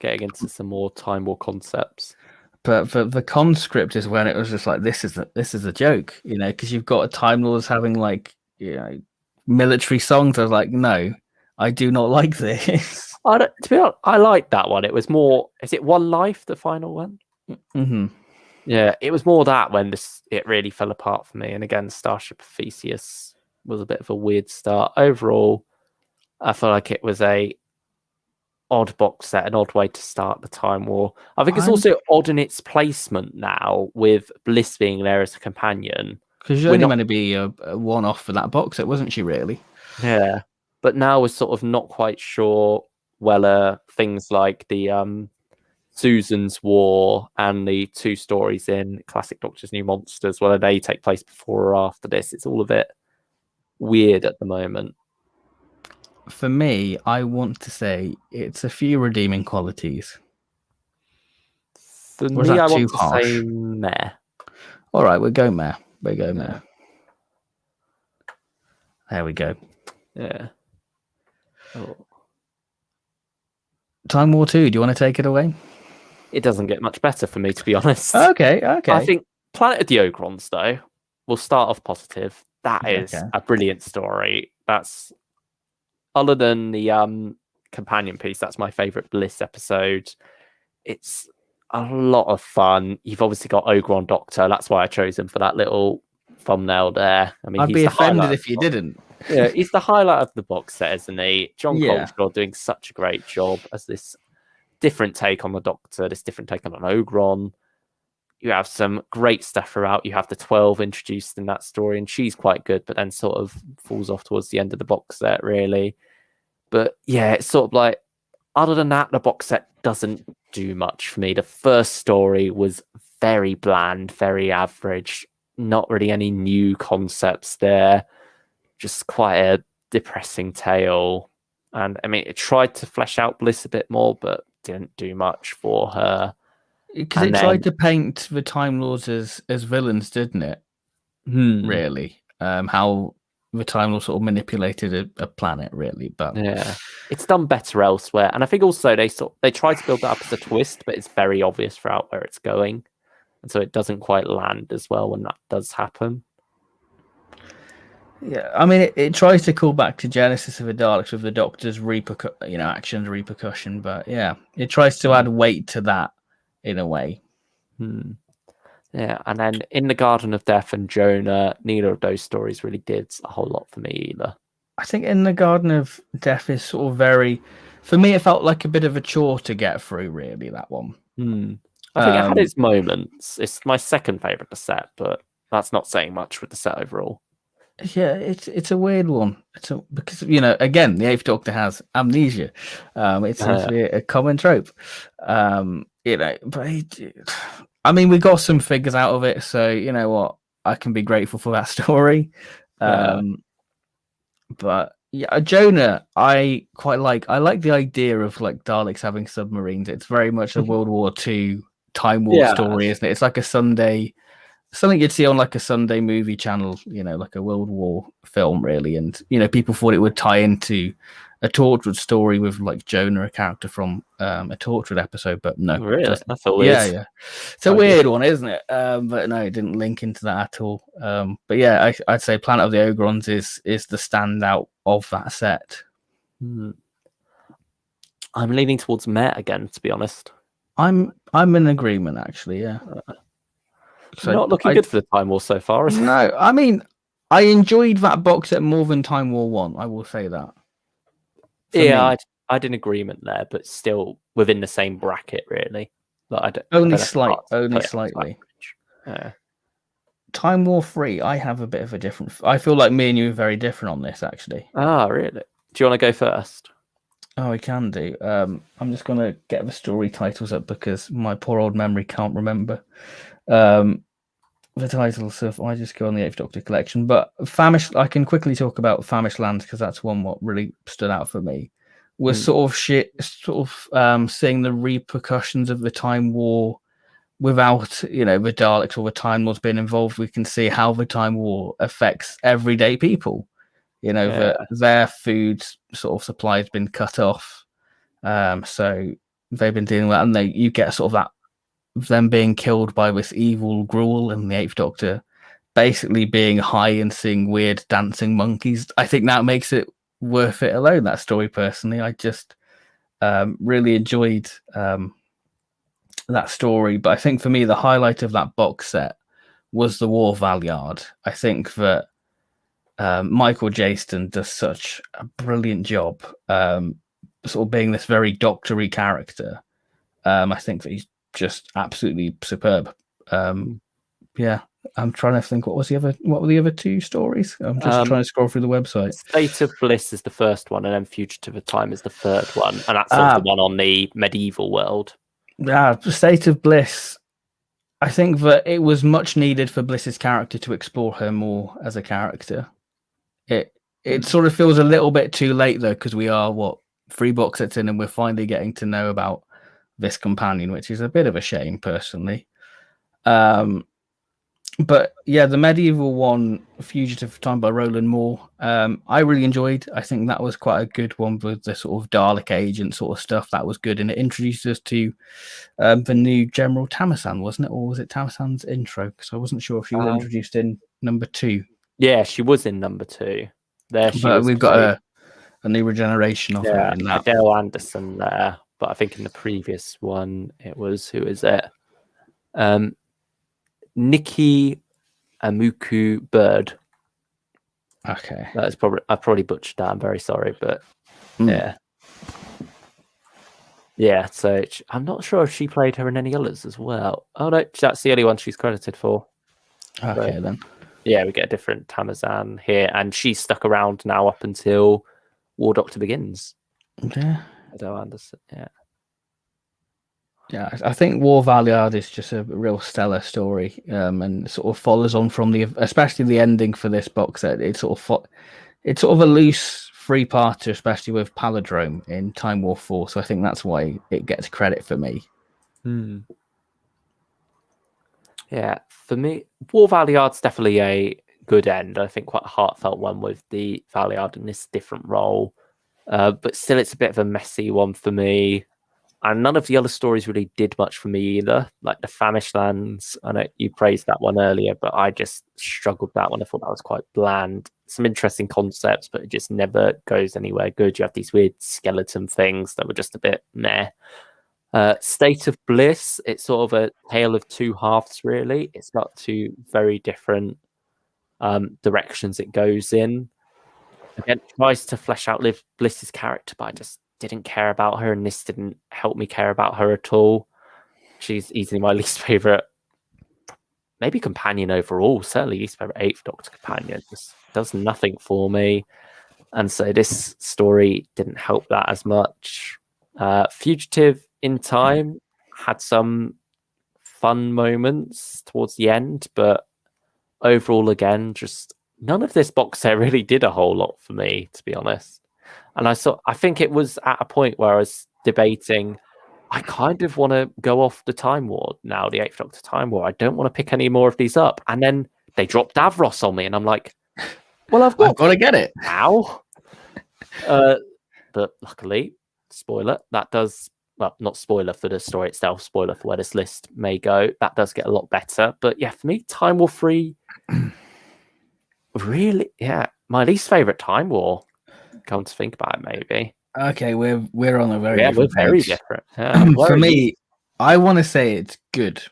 Speaker 2: Getting into some more Time War concepts.
Speaker 1: But for the Conscript is when it was just like, this is a joke, because you've got a Time Lords having military songs. I was like, no, I do not like this.
Speaker 2: To be honest, I like that one. It was more. Is it One Life, the final one?
Speaker 1: Mm-hmm.
Speaker 2: Yeah, it was more that when it really fell apart for me. And again, Starship of Theseus was a bit of a weird start. Overall, I feel like it was a odd box set, an odd way to start the Time War. I think it's also odd in its placement now, with Bliss being there as a companion.
Speaker 1: Because she's only meant to be a one-off for that box set, wasn't she, really?
Speaker 2: Yeah. But now we're sort of not quite sure whether things like the Susan's War and the two stories in Classic Doctor's New Monsters, whether they take place before or after this. It's all a bit weird at the moment.
Speaker 1: For me, I want to say it's a few redeeming qualities.
Speaker 2: For me, I want to say meh.
Speaker 1: All right, we'll go meh. Meh. There we go.
Speaker 2: Yeah. Oh.
Speaker 1: Time War 2, do you want to take it away?
Speaker 2: It doesn't get much better for me, to be honest.
Speaker 1: Okay.
Speaker 2: I think Planet of the Ogrons, though, will start off positive. That is a brilliant story. That's, other than the companion piece, that's my favourite Bliss episode. It's a lot of fun. You've obviously got Ogron Doctor. That's why I chose him for that little thumbnail there. I mean,
Speaker 1: I'd be offended if you didn't.
Speaker 2: Yeah, he's the highlight of the box set, isn't he? John Coleshaw doing such a great job as this different take on the Doctor, this different take on an Ogron. You have some great stuff throughout. You have the 12 introduced in that story, and she's quite good, but then sort of falls off towards the end of the box set, really. But yeah, it's sort of like, other than that, the box set doesn't do much for me. The first story was very bland, very average, not really any new concepts there. Just quite a depressing tale. And I mean, it tried to flesh out Bliss a bit more, but didn't do much for her.
Speaker 1: Because it tried to paint the Time Lords as villains, didn't it? Really. How the Time Lords sort of manipulated a planet, really. But
Speaker 2: yeah, it's done better elsewhere. And I think also they tried to build that up as a twist, but it's very obvious throughout where it's going. And so it doesn't quite land as well when that does happen.
Speaker 1: Yeah, I mean, it tries to call back to Genesis of the Daleks with the Doctor's actions repercussion, but yeah, it tries to add weight to that in a way.
Speaker 2: Yeah, and then in the Garden of Death and Jonah, neither of those stories really did a whole lot for me either.
Speaker 1: I think in the Garden of Death is sort of very for me, it felt like a bit of a chore to get through. Really, that one.
Speaker 2: I think it had its moments. It's my second favorite of the set, but that's not saying much with the set overall.
Speaker 1: Yeah, it's a weird one. Because again, the Eighth Doctor has amnesia. It seems to be a common trope. But I mean, we got some figures out of it, so you know what, I can be grateful for that story. But yeah, Jonah, I quite like. I like the idea of like Daleks having submarines. It's very much a World War II Time War story, isn't it? It's like a Sunday. Something you'd see on like a Sunday movie channel, like a World War film, really. And people thought it would tie into a Torchwood story with like Jonah, a character from a Torchwood episode, but no.
Speaker 2: Really, that's a weird.
Speaker 1: Yeah, it's a weird one, isn't it? But no, it didn't link into that at all. But yeah, I'd say Planet of the Ogrons is the standout of that set.
Speaker 2: I'm leaning towards Met again, to be honest.
Speaker 1: I'm in agreement, actually. Yeah.
Speaker 2: So not looking good for the Time War so far, is it?
Speaker 1: No, I mean, I enjoyed that box set more than Time War 1, I will say that.
Speaker 2: I'd in agreement there, but still within the same bracket, really. Like,
Speaker 1: only slightly.
Speaker 2: Yeah.
Speaker 1: Time War 3, I have a bit of a different... I feel like me and you are very different on this, actually.
Speaker 2: Ah, really? Do you want to go first?
Speaker 1: Oh, we can do. I'm just going to get the story titles up because my poor old memory can't remember. The titles of I just go on the Eighth Doctor collection, but Famish. I can quickly talk about Famish Lands because that's one what really stood out for me. Was sort of seeing the repercussions of the Time War without the Daleks or the Time Lords being involved. We can see how the Time War affects everyday people. Their food sort of supply has been cut off, so they've been dealing with that, and you get sort of that. Them being killed by this evil Gruel and the Eighth Doctor basically being high and seeing weird dancing monkeys. I think that makes it worth it alone, that story, personally. I just really enjoyed that story. But I think for me, the highlight of that box set was the War Valeyard. I think that Michael Jaston does such a brilliant job sort of being this very doctory character. I think that he's just absolutely superb. Yeah, I'm trying to think what were the other two stories. I'm just trying to scroll through the website.
Speaker 2: State of Bliss is the first one, and then Fugitive of Time is the third one, and that's the one on the medieval world.
Speaker 1: State of Bliss. I think that it was much needed for Bliss's character to explore her more as a character. It sort of feels a little bit too late though, because we are 3 box sets in, and we're finally getting to know about this companion, which is a bit of a shame, personally. But yeah, the medieval one, Fugitive of Time by Roland Moore, I really enjoyed. I think that was quite a good one with the sort of Dalek agent sort of stuff. That was good, and it introduced us to the new General Tamasan, wasn't it? Or was it Tamasan's intro? Because I wasn't sure if she was introduced in number 2.
Speaker 2: Yeah, she was in number 2.
Speaker 1: We've got a new regeneration of her in that.
Speaker 2: Adele Anderson there. But I think in the previous one, it was, who is it? Nikki Amuku Bird.
Speaker 1: Okay.
Speaker 2: I probably butchered that. I'm very sorry, but yeah. Yeah, so I'm not sure if she played her in any others as well. Oh, no, that's the only one she's credited for.
Speaker 1: Okay, then.
Speaker 2: Yeah, we get a different Tamazan here, and she's stuck around now up until War Doctor Begins.
Speaker 1: Yeah.
Speaker 2: Adele Anderson, yeah.
Speaker 1: Yeah, I think War Valeyard is just a real stellar story, and sort of follows on from especially the ending for this box set. It's sort of a loose 3-parter, especially with Palindrome in Time War 4. So I think that's why it gets credit for me.
Speaker 2: Yeah, for me, War Valeyard's definitely a good end. I think quite a heartfelt one with the Valeyard in this different role. But still, it's a bit of a messy one for me. And none of the other stories really did much for me either. Like the Famish Lands, I know you praised that one earlier, but I just struggled with that one. I thought that was quite bland. Some interesting concepts, but it just never goes anywhere good. You have these weird skeleton things that were just a bit meh. State of Bliss, it's sort of a tale of two halves, really. It's got 2 very different directions it goes in. Again, it tries to flesh out Bliss's character, but I just didn't care about her, and this didn't help me care about her at all. She's easily my least favorite, maybe companion overall. Certainly least favorite Eighth Doctor companion. Just does nothing for me, and so this story didn't help that as much. Fugitive in Time had some fun moments towards the end, but overall, again, just none of this box set really did a whole lot for me, to be honest. And I think it was at a point where I was debating, I kind of want to go off the Time War now, the Eighth Doctor Time War. I don't want to pick any more of these up. And then they dropped Davros on me, and I'm like, well, I've got
Speaker 1: to get it
Speaker 2: now. But luckily, spoiler, that does, well, not spoiler for the story itself, spoiler for where this list may go. That does get a lot better. But yeah, for me, Time War 3, really, yeah, my least favorite Time War. Come to think about it, maybe.
Speaker 1: Okay, we're on a very
Speaker 2: yeah,
Speaker 1: different
Speaker 2: we're very
Speaker 1: page.
Speaker 2: different. Yeah.
Speaker 1: For me, I want to say it's good.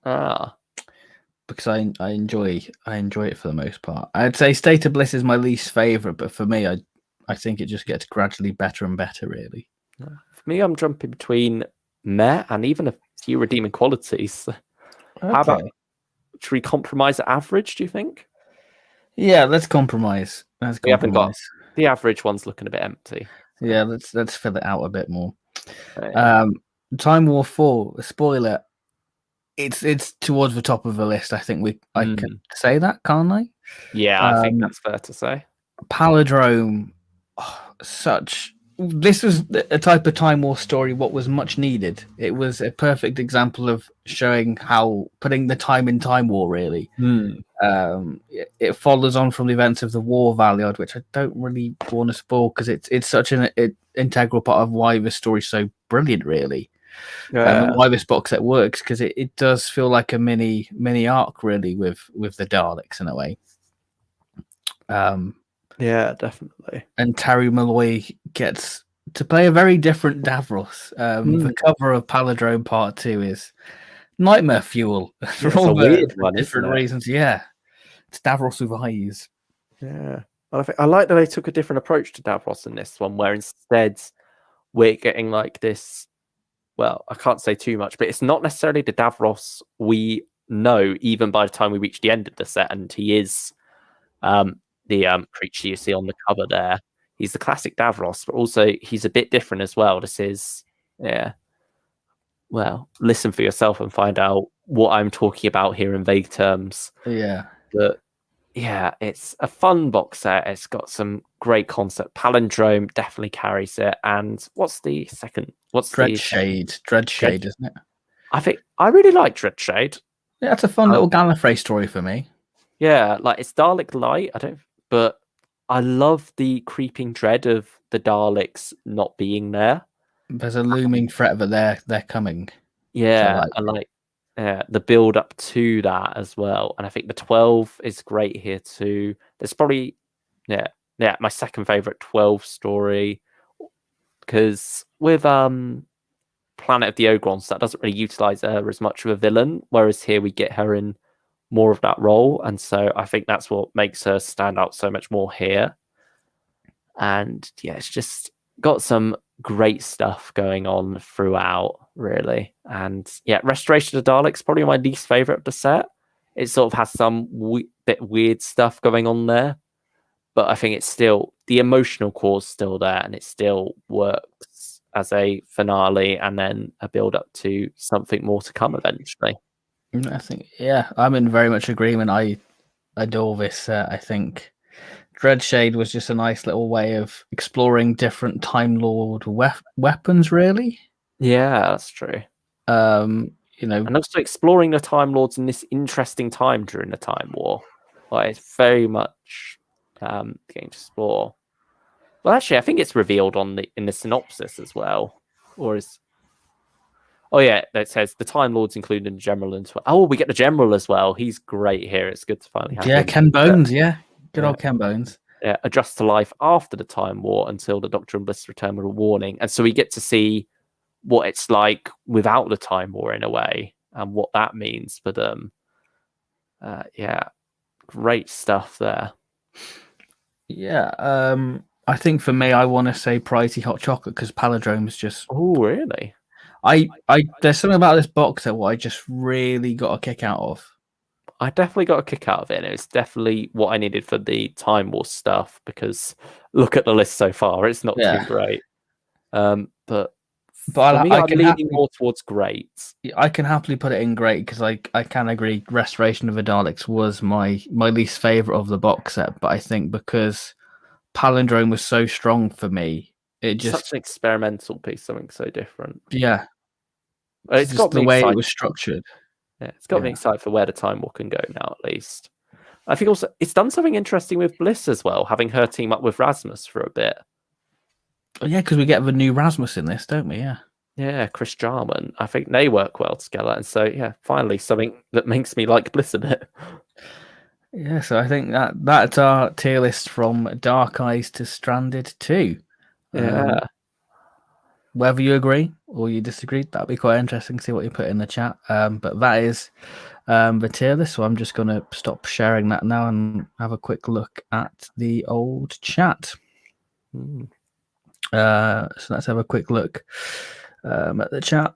Speaker 1: Because I enjoy it for the most part. I'd say State of Bliss is my least favorite, but for me, I think it just gets gradually better and better. Really,
Speaker 2: for me, I'm jumping between meh and even a few redeeming qualities.
Speaker 1: okay.
Speaker 2: How about, should we compromise at average? Do you think?
Speaker 1: Yeah, let's compromise.
Speaker 2: We haven't got the average one's looking a bit empty.
Speaker 1: So. Yeah, let's fill it out a bit more.
Speaker 2: Yeah.
Speaker 1: Time War 4, spoiler. It's towards the top of the list. I think I can say that, can't I?
Speaker 2: Yeah, I think that's fair to say.
Speaker 1: Palindrome, this was a type of Time War story what was much needed. It was a perfect example of showing how putting the time in Time War, really. It follows on from the events of the War Valiant, which I don't really want to spoil because it's such an integral part of why the story's so brilliant, really. And why this box set works, because it does feel like a mini arc, really, with the Daleks in a way.
Speaker 2: Yeah, definitely.
Speaker 1: And Terry Malloy gets to play a very different Davros. The cover of Palindrome Part 2 is nightmare fuel for all the different reasons. Yeah, it's Davros with eyes.
Speaker 2: Yeah, I like that they took a different approach to Davros in this one, where instead we're getting like this. Well, I can't say too much, but it's not necessarily the Davros we know, even by the time we reach the end of the set, and he is the creature you see on the cover there. He's the classic Davros, but also he's a bit different as well. This is, yeah. Well, listen for yourself and find out what I'm talking about here in vague terms.
Speaker 1: Yeah.
Speaker 2: But yeah, it's a fun box set. It's got some great concept. Palindrome definitely carries it. And what's the second? What's
Speaker 1: Dreadshade? Dreadshade, isn't it?
Speaker 2: I really like Dreadshade.
Speaker 1: Yeah, it's a fun little Gallifrey story for me.
Speaker 2: Yeah, like it's Dalek light. But I love the creeping dread of the Daleks not being there.
Speaker 1: There's a looming threat that they're coming.
Speaker 2: Yeah, I like the build up to that as well. And I think the 12 is great here too. There's probably my second favorite 12 story, because with Planet of the Ogrons, that doesn't really utilize her as much of a villain, whereas here we get her in more of that role, and so I think that's what makes her stand out so much more here. And yeah, it's just got some great stuff going on throughout, really. And yeah, Restoration of the Daleks probably my least favorite of the set. It sort of has some bit weird stuff going on there, but I think it's still, the emotional core's still there, and it still works as a finale and then a build up to something more to come eventually.
Speaker 1: I think, yeah, I'm in very much agreement. I adore this set. I think Dreadshade was just a nice little way of exploring different Time Lord weapons, really.
Speaker 2: Yeah, that's true. And also exploring the Time Lords in this interesting time during the Time War. Like, it's very much getting to explore. Well, actually, I think it's revealed in the synopsis as well, or is. Oh yeah, it says the Time Lords included in the General and we get the General as well. He's great here. It's good to finally have him.
Speaker 1: Ken Bones, good old Ken Bones.
Speaker 2: Yeah, adjust to life after the Time War until the Doctor and Bliss return with a warning, and so we get to see what it's like without the Time War in a way, and what that means for them. Yeah, great stuff there.
Speaker 1: Yeah, I think for me, I want to say Pricey Hot Chocolate because Palindrome is just.
Speaker 2: Oh, really?
Speaker 1: There's something about this box set what I just really got a kick out of.
Speaker 2: I definitely got a kick out of it. And it was definitely what I needed for the Time War stuff because look at the list so far; it's not too great. But for me, I'm leaning more towards great.
Speaker 1: I can happily put it in great because I can agree. Restoration of the Daleks was my least favorite of the box set, but I think because Palindrome was so strong for me, it just
Speaker 2: such an experimental piece, something so different.
Speaker 1: Yeah,
Speaker 2: it's got
Speaker 1: the way it was structured.
Speaker 2: Yeah, it's got me excited for where the Time War can go now, at least. I think also it's done something interesting with Bliss as well, having her team up with Rasmus for a bit.
Speaker 1: Yeah, because we get the new Rasmus in this, don't we? Yeah.
Speaker 2: Yeah, Chris Jarman. I think they work well together. And so, yeah, finally something that makes me like Bliss a bit.
Speaker 1: Yeah, so I think that's our tier list from Dark Eyes to Stranded 2.
Speaker 2: Yeah.
Speaker 1: Whether you agree or you disagree, that'd be quite interesting to see what you put in the chat. But that is the tier list, so I'm just going to stop sharing that now and have a quick look at the old chat. So let's have a quick look at the chat.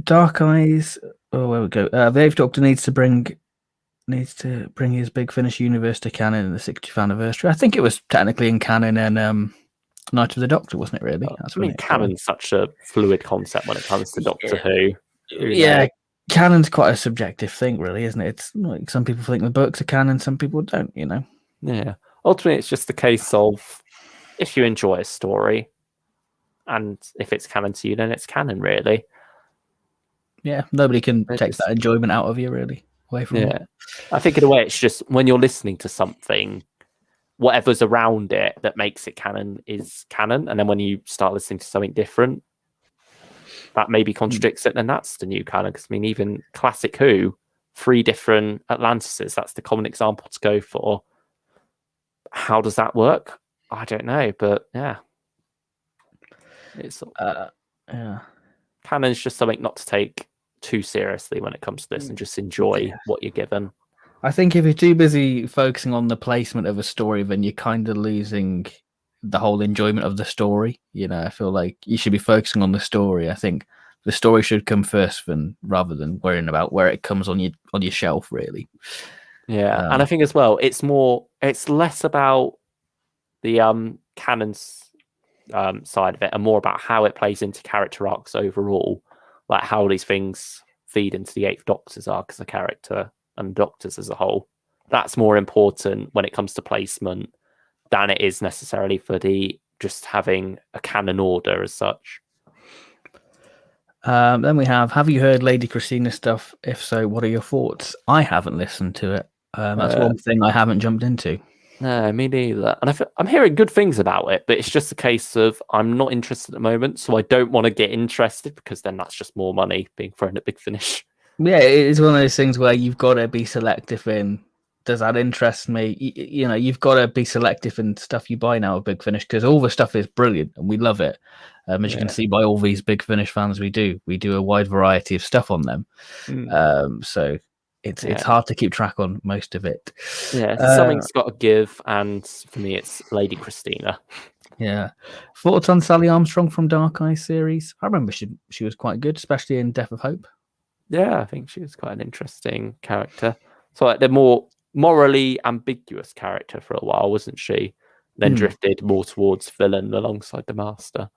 Speaker 1: Dark Eyes. Oh, where we go. The Eighth Doctor needs to bring his Big Finish universe to canon in the 60th anniversary. I think it was technically in canon in Night of the Doctor, wasn't it? Really?
Speaker 2: That's canon's such a fluid concept when it comes to Doctor Who.
Speaker 1: Yeah, canon's quite a subjective thing, really, isn't it? It's like some people think the books are canon, some people don't.
Speaker 2: Yeah. Ultimately, it's just a case of if you enjoy a story, and if it's canon to you, then it's canon, really.
Speaker 1: Yeah, nobody can take that enjoyment out of you, really, away from you.
Speaker 2: I think in a way, it's just when you're listening to something, whatever's around it that makes it canon is canon, and then when you start listening to something different, that maybe contradicts it, then that's the new canon. Because I mean, even classic Who, 3 different Atlantises, that's the common example to go for. How does that work? I don't know, but yeah. It's canon's just something not to take too seriously when it comes to this and just enjoy what you're given.
Speaker 1: I think if you're too busy focusing on the placement of a story, then you're kind of losing the whole enjoyment of the story. I feel like you should be focusing on the story. I think the story should come first rather than worrying about where it comes on your shelf, really.
Speaker 2: Yeah, and I think as well, it's less about the canon's side of it and more about how it plays into character arcs overall, like how these things feed into the Eighth Doctor's arc as a character and Doctors as a whole. That's more important when it comes to placement than it is necessarily for just having a canon order as such.
Speaker 1: Then we have you heard Lady Christina stuff? If so, what are your thoughts? I haven't listened to it. That's one thing I haven't jumped into.
Speaker 2: No, me neither. And I'm hearing good things about it, but it's just a case of I'm not interested at the moment, so I don't want to get interested because then that's just more money being thrown at Big Finish.
Speaker 1: Yeah, it's one of those things where you've got to be selective in, does that interest me? You've got to be selective in stuff you buy now at Big Finish because all the stuff is brilliant and we love it. As you can see by all these Big Finish fans we do a wide variety of stuff on them. So it's hard to keep track on most of it.
Speaker 2: Yeah, something's got to give, and for me, it's Lady Christina.
Speaker 1: Yeah. Thoughts on Sally Armstrong from Dark Eyes series? I remember she was quite good, especially in Death of Hope.
Speaker 2: Yeah, I think she was quite an interesting character. So like the more morally ambiguous character for a while, wasn't she? Then drifted more towards villain alongside the Master.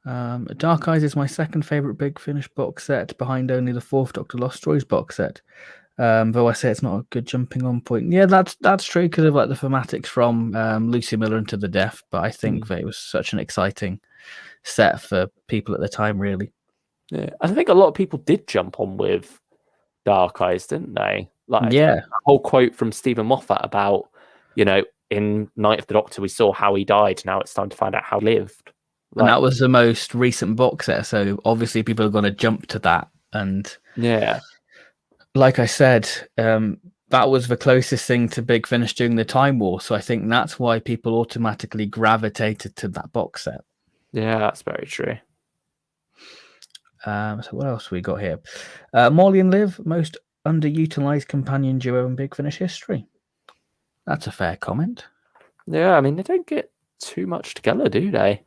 Speaker 1: Dark Eyes is my second favourite Big Finish box set, behind only the 4th Doctor Lost Stories box set. Though I say it's not a good jumping on point. Yeah, that's true because of like the thematics from Lucy Miller into the Death, but I think that it was such an exciting set for people at the time, really.
Speaker 2: Yeah, I think a lot of people did jump on with Dark Eyes, didn't they? Like,
Speaker 1: a
Speaker 2: whole quote from Stephen Moffat about, in Night of the Doctor, we saw how he died. Now it's time to find out how he lived.
Speaker 1: And that was the most recent box set, so obviously people are going to jump to that. And like I said, that was the closest thing to Big Finish during the Time War. So I think that's why people automatically gravitated to that box set.
Speaker 2: Yeah, that's very true.
Speaker 1: So what else we got here? Molly and Liv, most underutilized companion duo in Big Finish history. That's a fair comment.
Speaker 2: Yeah, I mean, they don't get too much together, do they?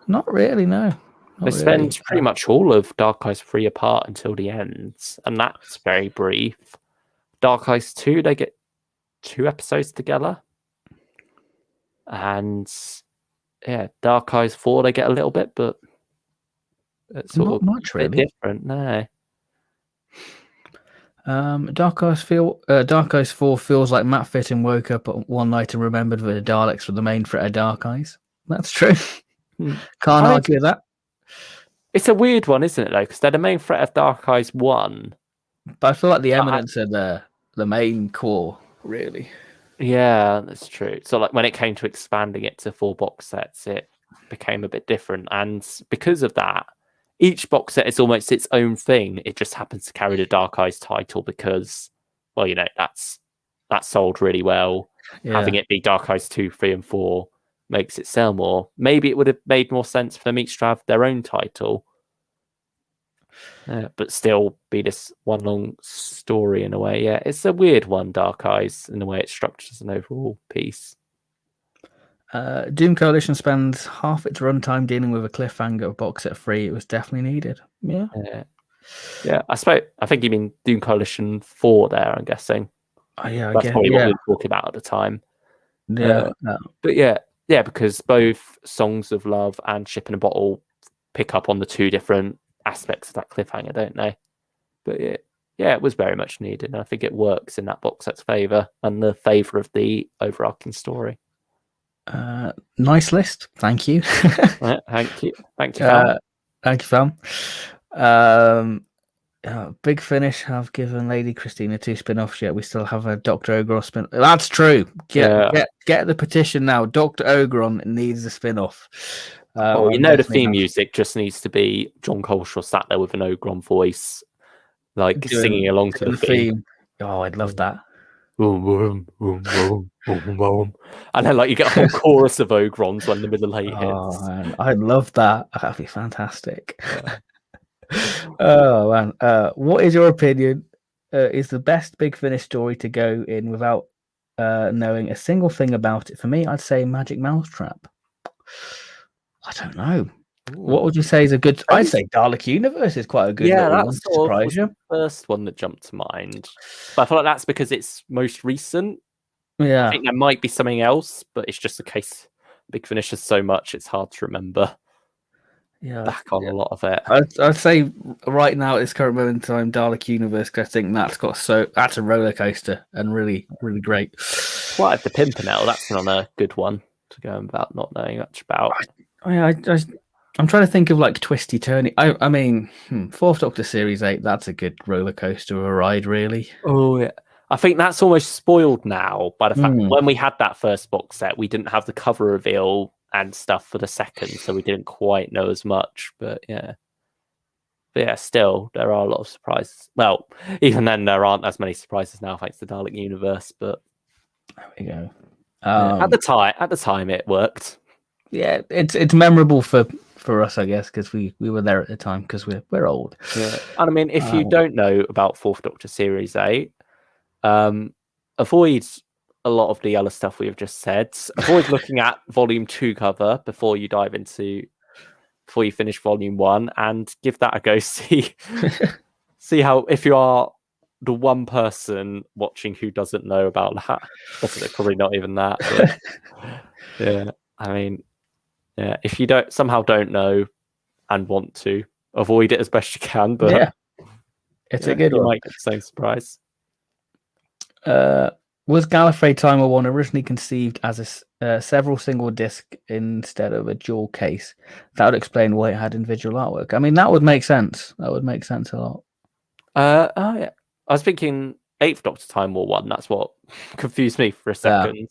Speaker 1: Not really, no.
Speaker 2: They
Speaker 1: Not really.
Speaker 2: spend pretty much all of Dark Eyes 3 apart until the ends, and that's very brief. Dark Eyes 2, they get 2 episodes together. And yeah, Dark Eyes 4, they get a little bit, but it's sort
Speaker 1: Not
Speaker 2: of
Speaker 1: much,
Speaker 2: a bit
Speaker 1: really.
Speaker 2: different. No.
Speaker 1: Dark Eyes 4 feels like Matt Fitton woke up one night and remembered that the Daleks were the main threat of Dark Eyes. That's true. Can't
Speaker 2: I mean,
Speaker 1: argue that.
Speaker 2: it's a weird one, isn't it, though? Because they're the main threat of Dark Eyes 1.
Speaker 1: But I feel like the Eminence are the main core, really.
Speaker 2: Yeah, that's true. So, like, when it came to expanding it to 4 box sets, it became a bit different. And because of that, each box set is almost its own thing. It just happens to carry the Dark Eyes title because, well, that's sold really well.
Speaker 1: Yeah.
Speaker 2: Having it be Dark Eyes 2, 3, and 4 makes it sell more. Maybe it would have made more sense for them each to have their own title, but still be this one long story in a way. Yeah, it's a weird one, Dark Eyes, in the way it's structured as an overall piece.
Speaker 1: Doom Coalition spends half its runtime dealing with a cliffhanger of box set 3. It was definitely needed. Yeah.
Speaker 2: Yeah, I think you mean Doom Coalition 4 there, I'm guessing.
Speaker 1: Oh, yeah,
Speaker 2: That's probably what we were talking about at the time.
Speaker 1: Yeah.
Speaker 2: But yeah, because both Songs of Love and Ship in a Bottle pick up on the 2 different aspects of that cliffhanger, don't they? But yeah, it was very much needed. And I think it works in that box set's favour and the favour of the overarching story.
Speaker 1: Nice list. Thank you.
Speaker 2: Thank you. Thank you, fam.
Speaker 1: Thank you, fam. Big Finish have given Lady Christina 2 spin-offs, yet we still have a Dr. Ogron spin. That's true. Get the petition now. Dr. Ogron needs a spin-off.
Speaker 2: The theme music just needs to be John Coleshaw sat there with an Ogron voice, like singing along to the theme.
Speaker 1: Oh, I'd love that.
Speaker 2: Boom, boom, boom, boom, boom. And then like you get a whole chorus of Ogrons when the middle 8 hits.
Speaker 1: Oh, man. I'd love that. That'd be fantastic. Oh, man. What is your opinion? Is the best Big Finish story to go in without knowing a single thing about it? For me, I'd say Magic Mousetrap. I don't know. Ooh. What would you say is a good? I'd say Dalek Universe is quite a good.
Speaker 2: Yeah, that's the first one that jumped to mind. But I feel like that's because it's most recent.
Speaker 1: Yeah,
Speaker 2: I think there might be something else, but it's just a case. Big Finish has so much; it's hard to remember.
Speaker 1: Yeah,
Speaker 2: back on a lot of it.
Speaker 1: I'd say right now at this current moment in time, Dalek Universe, because I think that's a roller coaster and really, really great.
Speaker 2: Flight of the Pimpernel, that's another good one to go about not knowing much about.
Speaker 1: I'm trying to think of like twisty turny. I mean, Fourth Doctor Series 8. That's a good roller coaster of a ride, really.
Speaker 2: Oh yeah, I think that's almost spoiled now by the fact that when we had that first box set, we didn't have the cover reveal and stuff for the second, so we didn't quite know as much. But yeah, still there are a lot of surprises. Well, even then there aren't as many surprises now thanks to Dalek Universe. But
Speaker 1: there we go.
Speaker 2: At the time, it worked.
Speaker 1: Yeah, it's memorable for us, I guess, because we were there at the time because we're old.
Speaker 2: Yeah, and I mean, if you don't know about Fourth Doctor Series 8, avoid a lot of the other stuff we have just said. Avoid looking at Volume 2 cover before you finish Volume 1, and give that a go. See how, if you are the one person watching who doesn't know about that, probably not even that. But, yeah, I mean, yeah, if you don't know and want to, avoid it as best you can. But
Speaker 1: yeah, it's a good one.
Speaker 2: You might get the same surprise.
Speaker 1: Was Gallifrey Timer 1 originally conceived as a several single disc instead of a dual case? That would explain why it had individual artwork. I mean, that would make sense. That would make sense a lot.
Speaker 2: Yeah. I was thinking 8th Doctor Time War 1. That's what confused me for a second.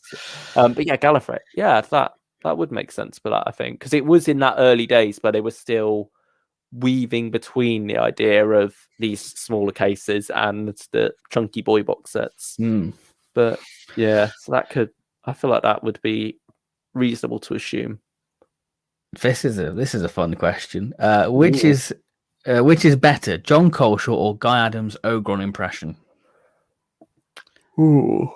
Speaker 2: Yeah. But yeah, Gallifrey. Yeah, that would make sense for that, I think. Because it was in that early days where they were still weaving between the idea of these smaller cases and the chunky boy box sets. But yeah, so I feel like that would be reasonable to assume.
Speaker 1: This is a fun question. Which is better, John Coleshaw or Guy Adams' Ogron impression?
Speaker 2: Ooh.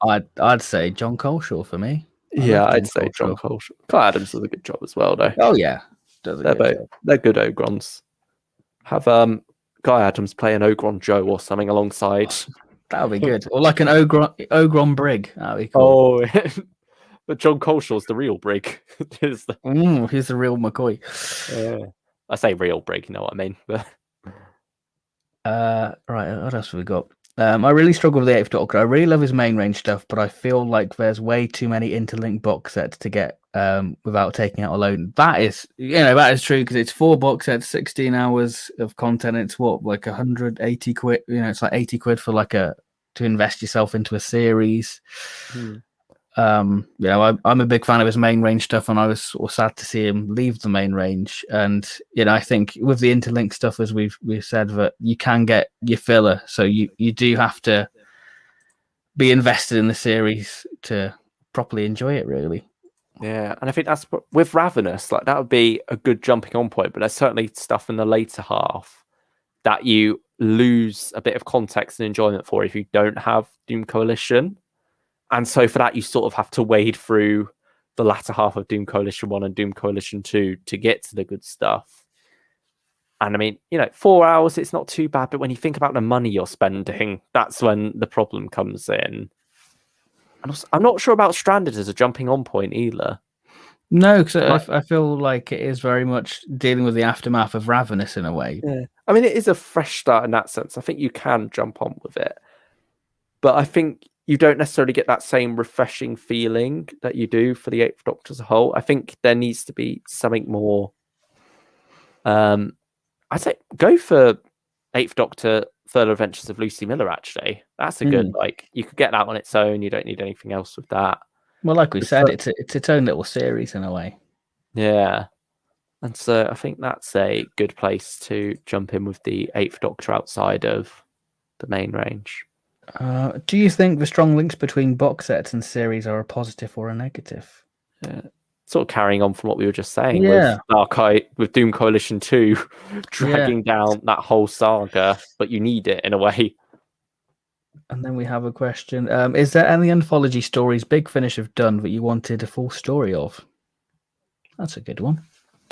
Speaker 1: I'd say John Coleshaw for me.
Speaker 2: Yeah, I'd say John Coleshaw. Kyle Adams does a good job as well, though.
Speaker 1: Oh yeah, does a good job.
Speaker 2: They're good Ogrons. Have Guy Adams play an Ogron Joe or something alongside.
Speaker 1: That would be good. Or like an Ogron Brig. That would be cool.
Speaker 2: Oh, but John Coleshaw's the real Brig.
Speaker 1: He's the real McCoy.
Speaker 2: I say real Brig, you know what I mean?
Speaker 1: Right, what else have we got? I really struggle with the Eighth Doctor. I really love his main range stuff, but I feel like there's way too many interlinked box sets to get without taking out a load. That is true because it's 4 box sets, 16 hours of content. It's what, like 180 quid? It's like 80 quid for to invest yourself into a series. I'm a big fan of his main range stuff, and I was sort of sad to see him leave the main range. And I think with the interlinked stuff, as we've said, that you can get your filler, so you do have to be invested in the series to properly enjoy it, really.
Speaker 2: Yeah, and I think that's with Ravenous, like that would be a good jumping on point. But there's certainly stuff in the later half that you lose a bit of context and enjoyment for if you don't have Doom Coalition. And so for that, you sort of have to wade through the latter half of Doom Coalition 1 and Doom Coalition 2 to get to the good stuff. And I mean, 4 hours, it's not too bad. But when you think about the money you're spending, that's when the problem comes in. And also, I'm not sure about Stranded as a jumping on point either.
Speaker 1: No, because I feel like it is very much dealing with the aftermath of Ravenous in a way.
Speaker 2: Yeah. I mean, it is a fresh start in that sense. I think you can jump on with it. But I think you don't necessarily get that same refreshing feeling that you do for the Eighth Doctor as a whole. I think there needs to be something more. I'd say go for Eighth Doctor, Further Adventures of Lucy Miller, actually. That's a good, you could get that on its own. You don't need anything else with that.
Speaker 1: Well, like we said, it's its own little series in a way.
Speaker 2: Yeah. And so I think that's a good place to jump in with the Eighth Doctor outside of the main range.
Speaker 1: Do you think the strong links between box sets and series are a positive or a negative?
Speaker 2: Yeah. Sort of carrying on from what we were just saying with Doom Coalition 2 dragging down that whole saga, but you need it in a way.
Speaker 1: And then we have a question. Is there any anthology stories Big Finish have done that you wanted a full story of? That's a good one.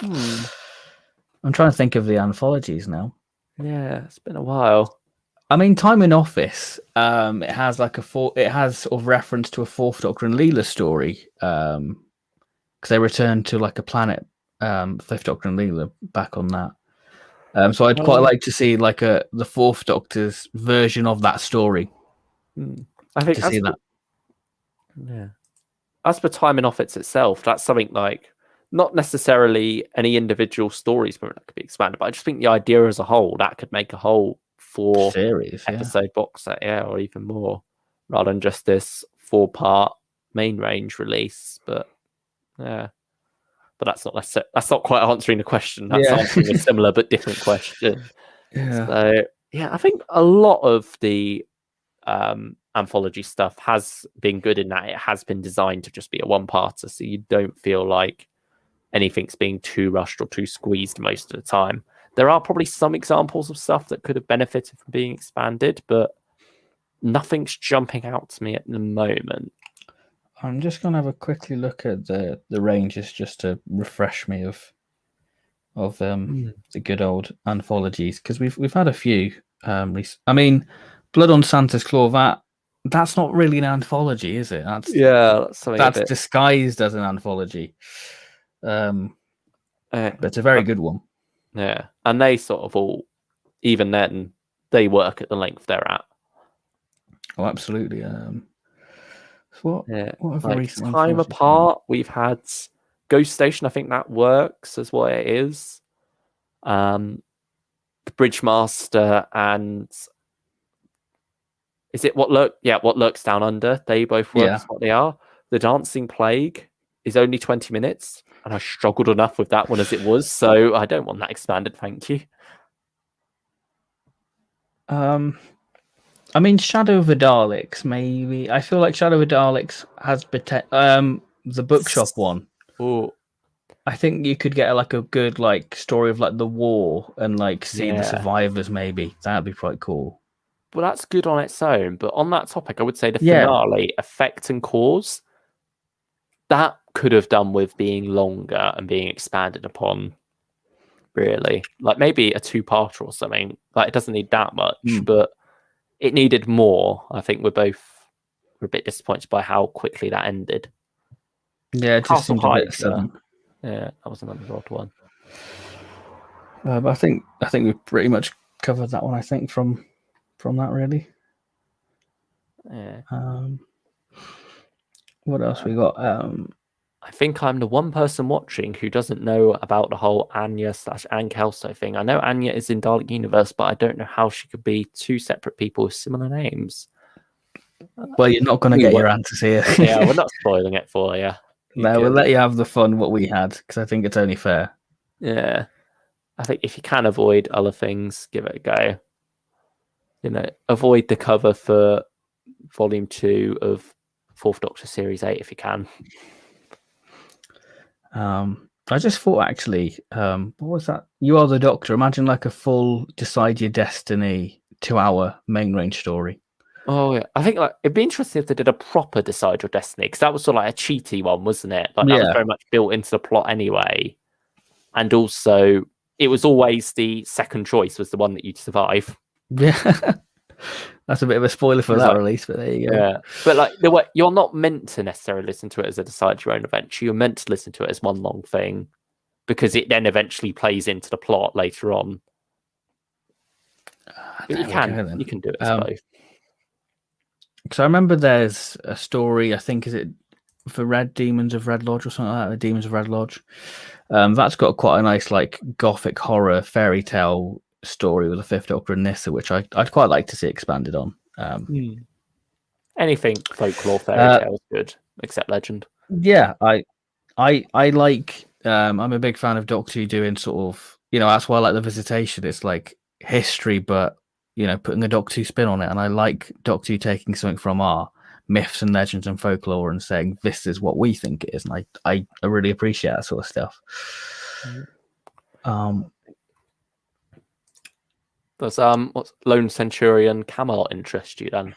Speaker 1: I'm trying to think of the anthologies now.
Speaker 2: Yeah, it's been a while.
Speaker 1: I mean, Time in Office. It has it has sort of reference to a Fourth Doctor and Leela story. Because they returned to a planet, Fifth Doctor and Leela back on that. So I'd quite like to see the Fourth Doctor's version of that story.
Speaker 2: I think
Speaker 1: to see that.
Speaker 2: Yeah. As for Time in Office itself, that's something not necessarily any individual stories that could be expanded, but I just think the idea as a whole that could make a whole 4
Speaker 1: series,
Speaker 2: episode box set, or even more, rather than just this 4-part main range release. But that's not quite answering the question. That's answering a similar but different question. So I think a lot of the anthology stuff has been good in that it has been designed to just be a one-parter, so you don't feel like anything's being too rushed or too squeezed most of the time. There are probably some examples of stuff that could have benefited from being expanded, but nothing's jumping out to me at the moment.
Speaker 1: I'm just going to have a quickly look at the ranges just to refresh me of the good old anthologies, because we've had a few. I mean, Blood on Santa's Claw, that's not really an anthology, is it? That's disguised as an anthology. But it's a very good one.
Speaker 2: Yeah, and they sort of all, even then, they work at the length they're at.
Speaker 1: Oh, absolutely. What have recent
Speaker 2: Time Apart, we've had Ghost Station. I think that works as what it is. Bridgemaster and is it What Lurks Down Under? They both work as what they are. The Dancing Plague is only 20 minutes, and I struggled enough with that one as it was, so I don't want that expanded, thank you.
Speaker 1: I mean, Shadow of the Daleks, maybe. I feel like Shadow of the Daleks has the bookshop one.
Speaker 2: Oh,
Speaker 1: I think you could get a good story of the war and see the survivors. Maybe that'd be quite cool.
Speaker 2: Well, that's good on its own. But on that topic, I would say the
Speaker 1: Yeah.
Speaker 2: finale, Effect and Cause, that could have done with being longer and being expanded upon. Really, like maybe a 2-parter or something. Like it doesn't need that much, but it needed more. I think we're a bit disappointed by how quickly that ended.
Speaker 1: Yeah, it just seemed a bit sudden.
Speaker 2: Yeah, that was another odd one.
Speaker 1: But I think we've pretty much covered that one. I think from that really.
Speaker 2: Yeah.
Speaker 1: What else we got?
Speaker 2: I think I'm the one person watching who doesn't know about the whole Anya/Ann Kelso thing. I know Anya is in Dalek Universe, but I don't know how she could be 2 separate people with similar names.
Speaker 1: Well, you're not going to get your answers here.
Speaker 2: Yeah, we're not spoiling it for you.
Speaker 1: No, we'll let you have the fun what we had, because I think it's only fair.
Speaker 2: Yeah. I think if you can avoid other things, give it a go. You know, avoid the cover for Volume 2 of 4th Doctor Series 8 if you can.
Speaker 1: I just thought, actually, what was that? You Are the Doctor. Imagine like a full Decide Your Destiny 2-hour main range story.
Speaker 2: Oh yeah, I think like it'd be interesting if they did a proper Decide Your Destiny, because that was sort of like a cheaty one, wasn't it? Like that was very much built into the plot anyway, and also it was always the second choice was the one that you'd survive.
Speaker 1: Yeah, that's a bit of a spoiler for that release, but there you go.
Speaker 2: Yeah, but like the way you're not meant to necessarily listen to it as a Decide Your Own adventure. You're meant to listen to it as one long thing, because it then eventually plays into the plot later on. But you can do it as both.
Speaker 1: Because I remember there's a story, I think, is it for Red Demons of Red Lodge or something like that, the Demons of Red Lodge. That's got quite a nice like gothic horror fairy tale story with the 5th Doctor and Nyssa, which I'd quite like to see expanded on.
Speaker 2: Anything folklore fairy tale is good, except legend.
Speaker 1: Yeah, I like. I'm a big fan of Doctor Who doing sort of, that's why I like the Visitation. It's like history, but putting a Doctor Who spin on it. And I like Doctor Who taking something from our myths and legends and folklore and saying this is what we think it is. And I really appreciate that sort of stuff.
Speaker 2: Does what's Lone Centurion Camelot interest you then?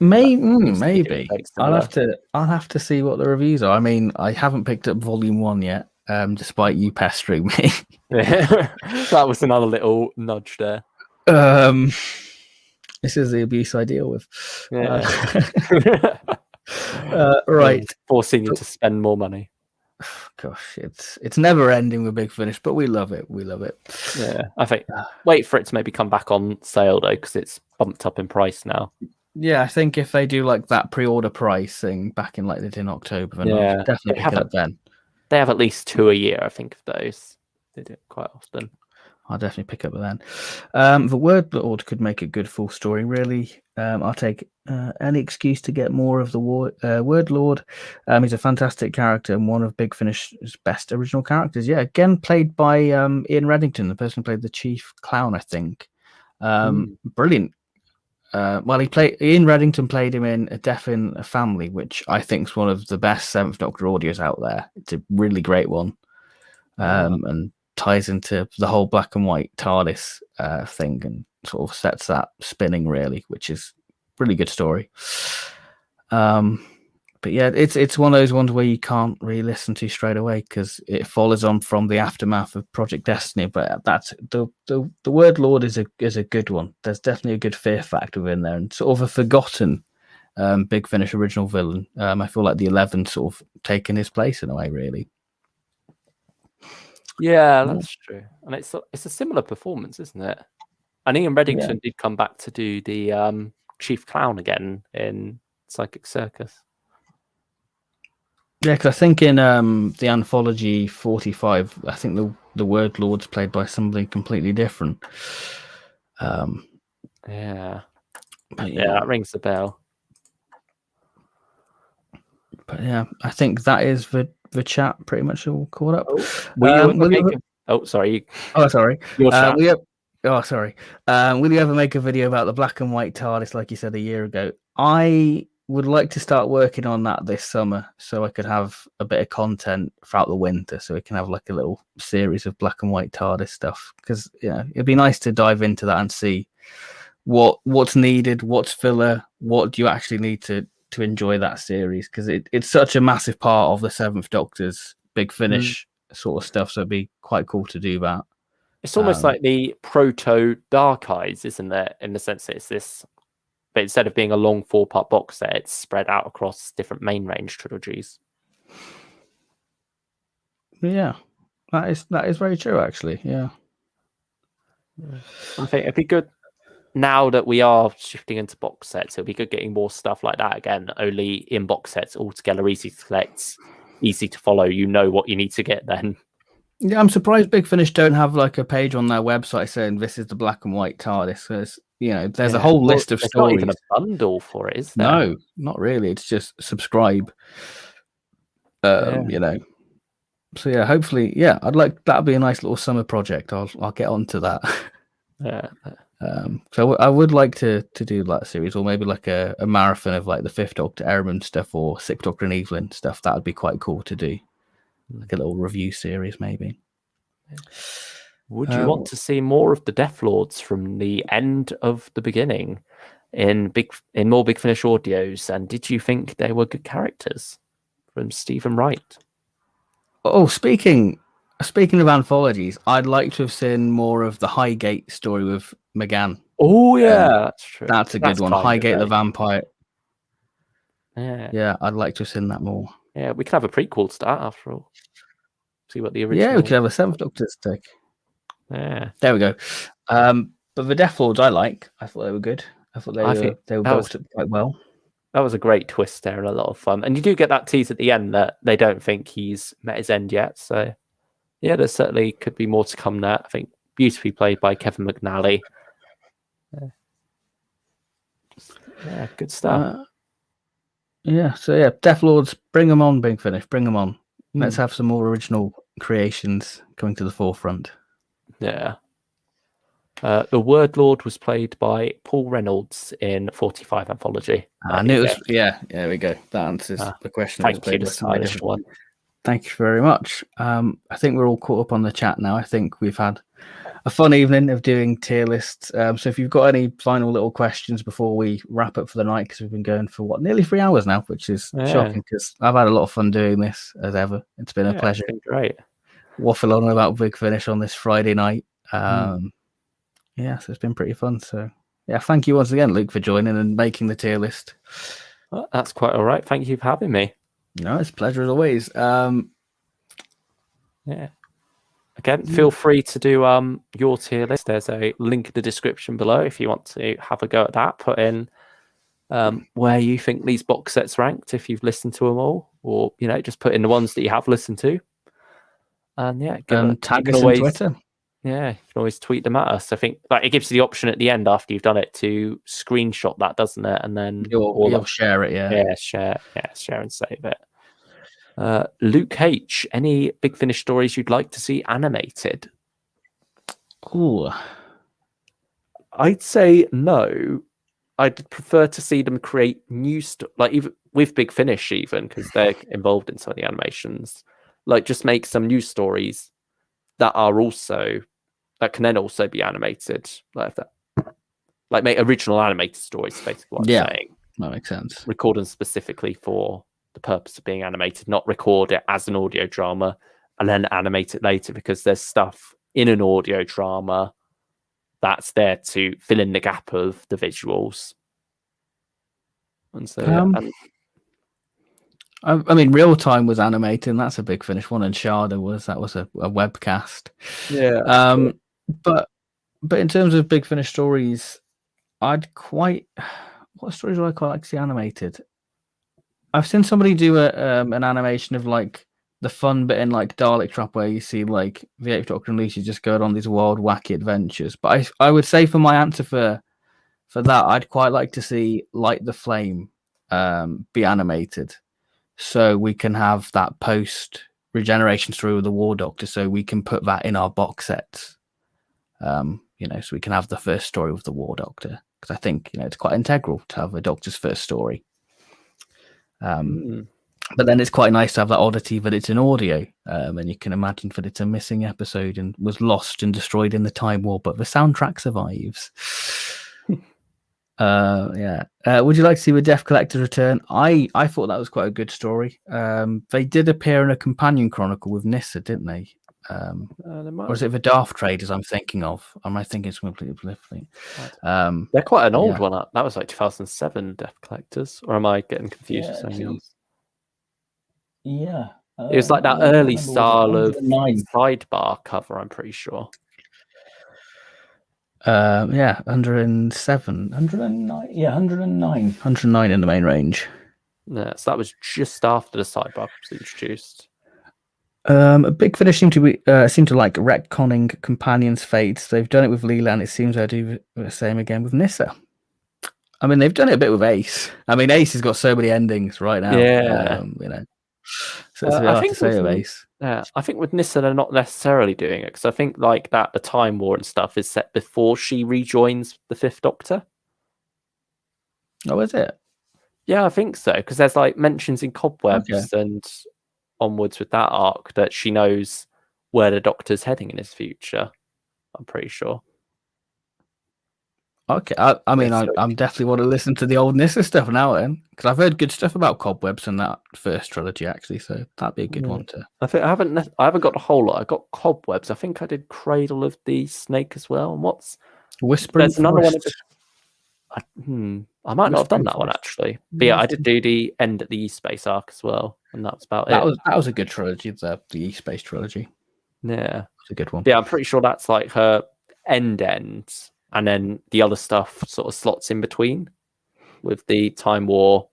Speaker 1: Maybe. I'll have to see what the reviews are. I mean, I haven't picked up Volume 1 yet, despite you pestering me.
Speaker 2: That was another little nudge there.
Speaker 1: This is the abuse I deal with.
Speaker 2: Yeah.
Speaker 1: Right.
Speaker 2: Forcing you to spend more money.
Speaker 1: Gosh, it's never ending with Big Finish, but we love it.
Speaker 2: Yeah, I think wait for it to maybe come back on sale though, because it's bumped up in price now.
Speaker 1: Yeah, I think if they do like that pre-order pricing back in like they did in October, then I'll definitely pick it up then. They
Speaker 2: have at least 2 a year, I think, of those. They do it quite often.
Speaker 1: I'll definitely pick up then. The Word Lord could make a good full story, really. I'll take any excuse to get more of the Word Lord. He's a fantastic character and one of Big Finish's best original characters. Yeah, again, played by Ian Reddington, the person who played the Chief Clown, I think. Brilliant. Ian Reddington played him in A Death in a Family, which I think is one of the best 7th Doctor audios out there. It's a really great one. And ties into the whole black and white TARDIS thing and sort of sets that spinning, really, which is a really good story. But yeah, it's one of those ones where you can't really listen to straight away because it follows on from the aftermath of Project Destiny. But that's the Word Lord is a good one. There's definitely a good fear factor within there and sort of a forgotten Big Finish original villain. I feel like the 11 sort of taken his place in a way, really.
Speaker 2: Yeah, that's true, and it's a similar performance, isn't it? And Ian Reddington did come back to do the Chief Clown again in Psychic Circus. Yeah,
Speaker 1: because I think in the Anthology 45, I think the Word Lord's played by somebody completely different.
Speaker 2: Yeah, that rings the bell.
Speaker 1: But yeah, I think that is the chat pretty much all caught up.
Speaker 2: Sorry.
Speaker 1: Oh, sorry.
Speaker 2: Your chat.
Speaker 1: Will you ever make a video about the black and white TARDIS like you said a year ago? I would like to start working on that this summer so I could have a bit of content throughout the winter so we can have like a little series of black and white TARDIS stuff because it'd be nice to dive into that and see what's needed, what's filler, what do you actually need to enjoy that series, because it's such a massive part of the Seventh Doctor's Big Finish sort of stuff. So it'd be quite cool to do that.
Speaker 2: It's almost like the proto Dark Eyes, isn't it? In the sense that it's this, but instead of being a long 4-part box set, it's spread out across different main range trilogies.
Speaker 1: Yeah, that is very true, actually. Yeah.
Speaker 2: I think it'd be good now that we are shifting into box sets. It'll be good getting more stuff like that again, only in box sets altogether, easy to collect, easy to follow. You know what you need to get then.
Speaker 1: Yeah, I'm surprised Big Finish don't have like a page on their website saying this is the black and white TARDIS. Because there's a whole list of stories.
Speaker 2: Not even a bundle for it, is there?
Speaker 1: No, not really. It's just subscribe. So yeah, hopefully, I'd like that'd be a nice little summer project. I'll get onto that.
Speaker 2: Yeah.
Speaker 1: So I would like to do that series, or maybe like a marathon of like the Fifth Doctor Ehrman stuff or Sixth Doctor and Evelyn stuff. That would be quite cool to do, like a little review series maybe.
Speaker 2: Would you want to see more of the Death Lords from the end of the beginning in more Big Finish audios? And did you think they were good characters from Stephen Wright?
Speaker 1: Oh, speaking of anthologies, I'd like to have seen more of the Highgate story with McGann.
Speaker 2: Oh yeah, that's true.
Speaker 1: That's a good one. Highgate the Vampire.
Speaker 2: Yeah,
Speaker 1: I'd like to have seen that more.
Speaker 2: Yeah, we could have a prequel to that after all. See what the original.
Speaker 1: Yeah, we could have a Seventh Doctor stick.
Speaker 2: Yeah,
Speaker 1: there we go. But the Death Lords, I thought they were good. I thought they were built up quite well.
Speaker 2: That was a great twist there and a lot of fun. And you do get that tease at the end that they don't think he's met his end yet. So, yeah, there certainly could be more to come there. I think beautifully played by Kevin McNally. Yeah, good stuff.
Speaker 1: Death Lords, bring them on, Big Finish, bring them on. Let's have some more original creations coming to the forefront.
Speaker 2: Yeah. The Word Lord was played by Paul Reynolds in 45 Anthology.
Speaker 1: I knew it was, there we go. That answers the question.
Speaker 2: Thank you, the stylish one.
Speaker 1: Thank you very much. I think we're all caught up on the chat now. I think we've had a fun evening of doing tier lists. So if you've got any final little questions before we wrap up for the night, because we've been going for nearly 3 hours now, which is shocking, because I've had a lot of fun doing this as ever. It's been a pleasure.
Speaker 2: It's been great.
Speaker 1: Waffle on about Big Finish on this Friday night. So it's been pretty fun. So thank you once again, Luke, for joining and making the tier list.
Speaker 2: Well, that's quite all right. Thank you for having me.
Speaker 1: No, it's a pleasure as always.
Speaker 2: Again, feel free to do your tier list. There's a link in the description below if you want to have a go at that. Put in where you think these box sets ranked, if you've listened to them all, or just put in the ones that you have listened to. And
Speaker 1: tag us on Twitter.
Speaker 2: Yeah, you can always tweet them at us. I think it gives you the option at the end after you've done it to screenshot that, doesn't it? And then
Speaker 1: you'll share it.
Speaker 2: Share and save it. Luke H, any Big Finish stories you'd like to see animated?
Speaker 1: Ooh,
Speaker 2: I'd say no. I'd prefer to see them create new stuff, even with Big Finish, even because they're involved in some of the animations. Just make some new stories that can then also be animated, make original animated stories. Basically, what I'm saying.
Speaker 1: That makes sense.
Speaker 2: Record them specifically for the purpose of being animated, not record it as an audio drama and then animate it later, because there's stuff in an audio drama that's there to fill in the gap of the visuals. And so,
Speaker 1: I mean, Real Time was animated, and that's a Big Finish one, and Sharda was a webcast.
Speaker 2: Yeah.
Speaker 1: But in terms of Big Finish stories, what stories would I quite like to see animated? I've seen somebody do an animation of the fun bit in Dalek Trap, where you see the Eighth Doctor and Lucy just going on these wild, wacky adventures. But I would say for my answer for that, I'd quite like to see Light the Flame be animated, so we can have that post regeneration story with the War Doctor, so we can put that in our box sets. So we can have the first story with the War Doctor, because I think it's quite integral to have a Doctor's first story. But then it's quite nice to have that oddity that it's an audio, and you can imagine that it's a missing episode and was lost and destroyed in the Time War, but the soundtrack survives. Yeah. Would you like to see the Death Collector's return? I thought that was quite a good story. They did appear in a companion chronicle with Nissa, didn't they? Or is it the Darth Traders I'm thinking of? Am I thinking it's completely different?
Speaker 2: They're quite an old one. That was like 2007 Death Collectors, or am I getting confused with something else?
Speaker 1: Yeah.
Speaker 2: It was like that early style of sidebar cover, I'm pretty sure.
Speaker 1: Yeah, 107, 109. Yeah, 109 in the main range.
Speaker 2: Yeah, so that was just after the sidebar was introduced.
Speaker 1: A Big Finish seem to like retconning companions' fates. They've done it with Leland. It seems they'll do the same again with Nissa. I mean, they've done it a bit with Ace. I mean, Ace has got so many endings right now.
Speaker 2: Yeah.
Speaker 1: So it's a bit hard to say with Ace.
Speaker 2: Yeah, I think with Nissa they're not necessarily doing it because I think like that the Time War and stuff is set before she rejoins the Fifth Doctor.
Speaker 1: Oh, is it?
Speaker 2: Yeah, I think so because there's like mentions in Cobwebs and onwards with that arc that she knows where the Doctor's heading in his future. I'm pretty sure.
Speaker 1: Okay, I mean, I'm definitely want to listen to the old Nissa stuff now, then, because I've heard good stuff about Cobwebs and that first trilogy actually. So that'd be a good one to.
Speaker 2: I think I haven't got a whole lot. I got Cobwebs. I think I did Cradle of the Snake as well. And what's
Speaker 1: Whispering
Speaker 2: There's another
Speaker 1: Forest?
Speaker 2: I might not have done that one actually. But yeah, I did do the End at the East Space arc as well, and that's about it.
Speaker 1: That was a good trilogy. The East Space trilogy.
Speaker 2: Yeah,
Speaker 1: it's a good one.
Speaker 2: Yeah, I'm pretty sure that's like her end, and then the other stuff sort of slots in between with the Time War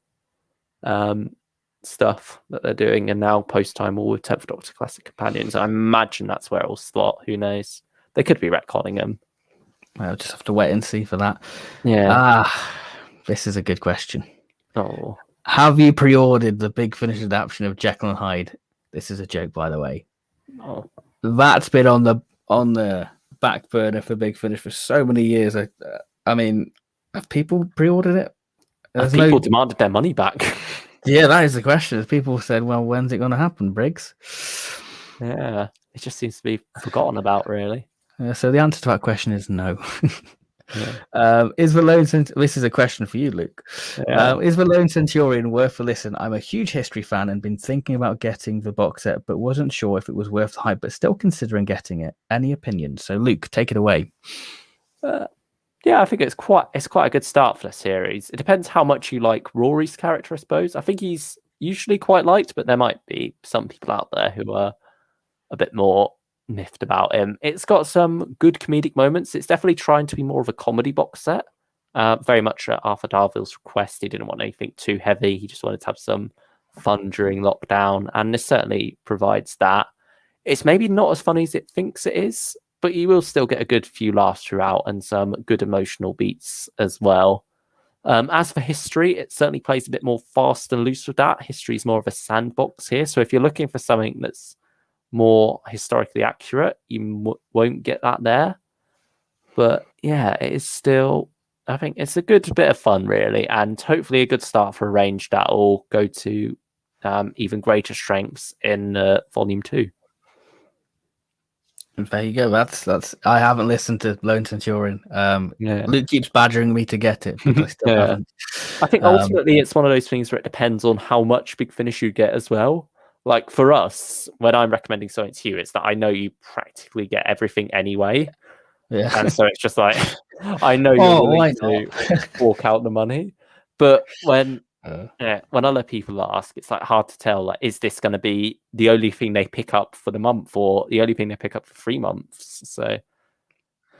Speaker 2: stuff that they're doing, and now post Time War with 10th Doctor Classic Companions. I imagine that's where it will slot. Who knows? They could be retconning them.
Speaker 1: I'll just have to wait and see for that.
Speaker 2: Yeah.
Speaker 1: This is a good question.
Speaker 2: Oh.
Speaker 1: Have you pre-ordered the Big Finish adaptation of Jekyll and Hyde? This is a joke, by the way.
Speaker 2: Oh.
Speaker 1: That's been on the back burner for Big Finish for so many years. I mean, have people pre-ordered it?
Speaker 2: People demanded their money back.
Speaker 1: Yeah, that is the question. People said, well, when's it going to happen, Briggs?
Speaker 2: Yeah, it just seems to be forgotten about, really.
Speaker 1: So the answer to that question is no. Is the Lone Centurion... This is a question for you, Luke. Is the Lone Centurion worth a listen? I'm a huge history fan and been thinking about getting the box set, but wasn't sure if it was worth the hype, but still considering getting it. Any opinions? So, Luke, take it away.
Speaker 2: Yeah, I think it's quite a good start for the series. It depends how much you like Rory's character, I suppose. I think he's usually quite liked, but there might be some people out there who are a bit more miffed about him. It's got some good comedic moments. It's definitely trying to be more of a comedy box set. Very much at Arthur Darville's request. He didn't want anything too heavy. He just wanted to have some fun during lockdown, and this certainly provides that. It's maybe not as funny as it thinks it is, but you will still get a good few laughs throughout and some good emotional beats as well. As for history, it certainly plays a bit more fast and loose with that. History is more of a sandbox here. So if you're looking for something that's more historically accurate, you won't get that there. But yeah, it is still, I think it's a good bit of fun, really, and hopefully a good start for a range that will go to even greater strengths in Volume 2.
Speaker 1: There you go. That's. I haven't listened to Lone Centurion. Luke keeps badgering me to get it, but I still haven't.
Speaker 2: I think ultimately it's one of those things where it depends on how much Big Finish you get as well. Like for us, when I'm recommending something to you, it's that I know you practically get everything anyway.
Speaker 1: Yeah.
Speaker 2: And so it's just like, I know you're willing to fork out the money. But when other people ask, it's like hard to tell, like, is this going to be the only thing they pick up for the month or the only thing they pick up for 3 months? So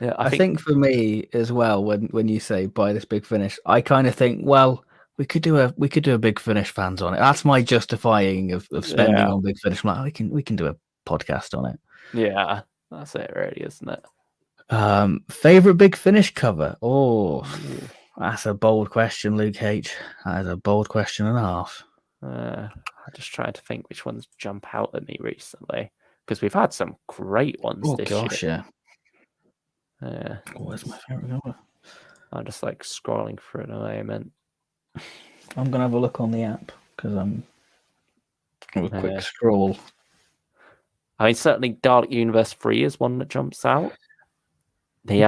Speaker 2: yeah, I think
Speaker 1: for me as well, when you say buy this Big Finish, I kind of think, well, we could do a Big Finish fans on it. That's my justifying of spending on Big Finish. I'm like, we can do a podcast on it.
Speaker 2: Yeah, that's it, really, isn't it?
Speaker 1: Favorite Big Finish cover? Oh, that's a bold question, Luke H. That is a bold question and a half.
Speaker 2: I'm just trying to think which ones jump out at me recently, because we've had some great ones this year.
Speaker 1: Where's my favorite cover?
Speaker 2: I'm just like scrolling through at the moment.
Speaker 1: I'm gonna have a look on the app because I'm a quick scroll.
Speaker 2: I mean, certainly Dalek Universe 3 is one that jumps out. The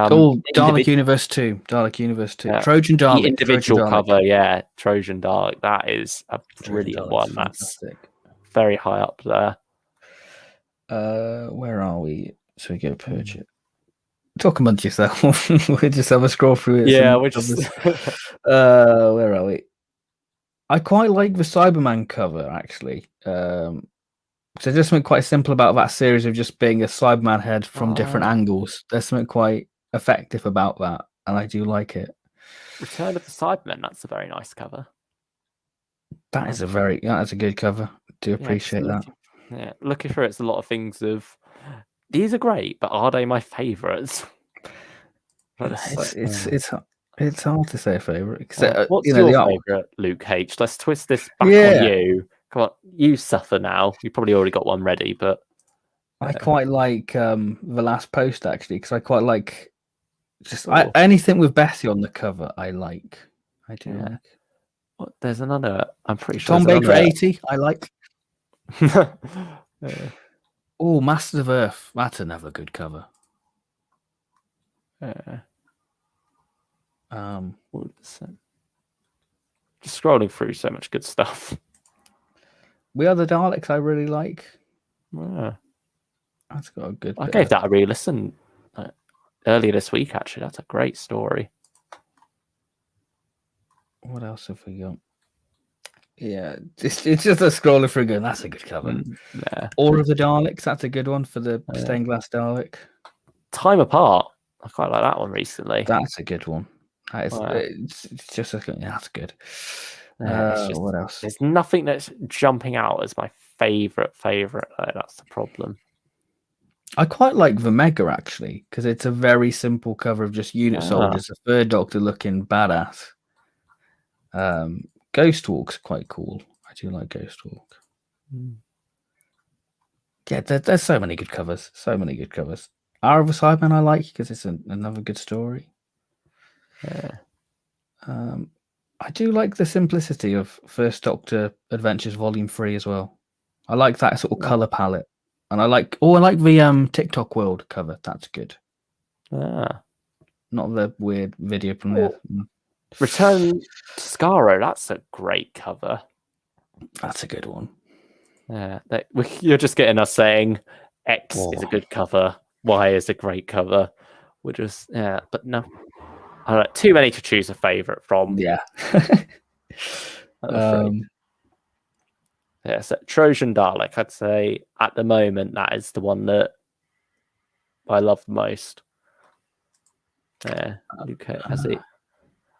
Speaker 1: Dalek Universe 2. Dalek Universe 2. Trojan Dalek.
Speaker 2: The individual
Speaker 1: Trojan
Speaker 2: cover,
Speaker 1: Dalek.
Speaker 2: Trojan Dalek. That is a brilliant one.
Speaker 1: Fantastic.
Speaker 2: That's very high up there.
Speaker 1: Where are we? So we go purge it. Talk amongst yourself. We just have a scroll through it.
Speaker 2: Yeah, we're just.
Speaker 1: Where are we? I quite like the Cyberman cover actually. So there's something quite simple about that series of just being a Cyberman head from different angles. There's something quite effective about that, and I do like it.
Speaker 2: Return of the Cybermen. That's a very nice cover.
Speaker 1: That is a good cover. Do appreciate that.
Speaker 2: Yeah, looking through it's a lot of things of these are great, but are they my favourites?
Speaker 1: It's hard to say a favourite.
Speaker 2: What's your favourite, Luke H? Let's twist this back on you. Come on, you suffer now. You probably already got one ready, but
Speaker 1: I quite like the last post actually because I quite like just anything with Bessie on the cover. I like. I do like.
Speaker 2: There's another. I'm pretty sure.
Speaker 1: Tom Baker 80. I like. Oh, Masters of Earth. That's another good cover.
Speaker 2: Just scrolling through so much good stuff.
Speaker 1: We Are the Daleks. I really like.
Speaker 2: That's got a good. I gave that a re-listen earlier this week. Actually, that's a great story.
Speaker 1: What else have we got? Yeah, it's just a scroller through going, that's a good cover. All of the Daleks, that's a good one for the stained glass Dalek.
Speaker 2: Time Apart. I quite like that one recently.
Speaker 1: That's a good one. It's just that's good. What else?
Speaker 2: There's nothing that's jumping out as my favourite. That's the problem. I
Speaker 1: quite like the Mega actually, because it's a very simple cover of just unit soldiers, a third Doctor looking badass. Ghost Walk's quite cool. I do like Ghost Walk. Yeah, there's so many good covers. Hour of a Cyberman I like because it's another good story. I do like the simplicity of First Doctor Adventures Volume 3 as well. I like that sort of colour palette. And I like the TikTok World cover. That's good. Not the weird video from there.
Speaker 2: Return to Skaro. That's a great cover.
Speaker 1: That's a good one.
Speaker 2: Yeah, you're just getting us saying X is a good cover, Y is a great cover. We're just but no, too many to choose a favourite from.
Speaker 1: Yeah.
Speaker 2: So Trojan Dalek, I'd say at the moment that is the one that I love the most. Okay, has it?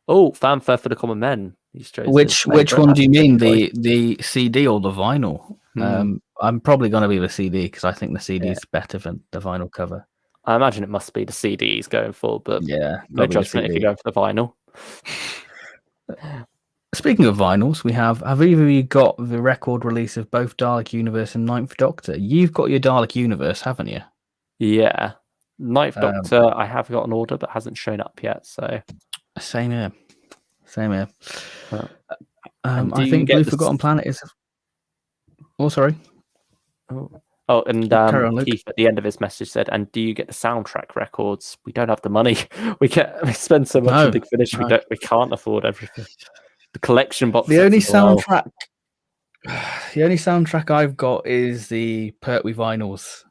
Speaker 2: Oh, Fanfare for the Common Men.
Speaker 1: Which one do you mean? The CD or the vinyl? I'm probably going to be the CD because I think the CD is better than the vinyl cover.
Speaker 2: I imagine it must be the CDs going for, but no judgment if you're going for the vinyl.
Speaker 1: Speaking of vinyls, have either of you got the record release of both Dalek Universe and Ninth Doctor? You've got your Dalek Universe, haven't you?
Speaker 2: Yeah. Ninth Doctor, I have got an order, but hasn't shown up yet. So
Speaker 1: same here. I think Blue Forgotten Planet is. Oh, sorry.
Speaker 2: Oh, and Keith at the end of his message said, "And do you get the soundtrack records? We don't have the money. We spend so much on Big Finish. We can't afford everything. The collection box.
Speaker 1: The only soundtrack I've got is the Pertwee vinyls.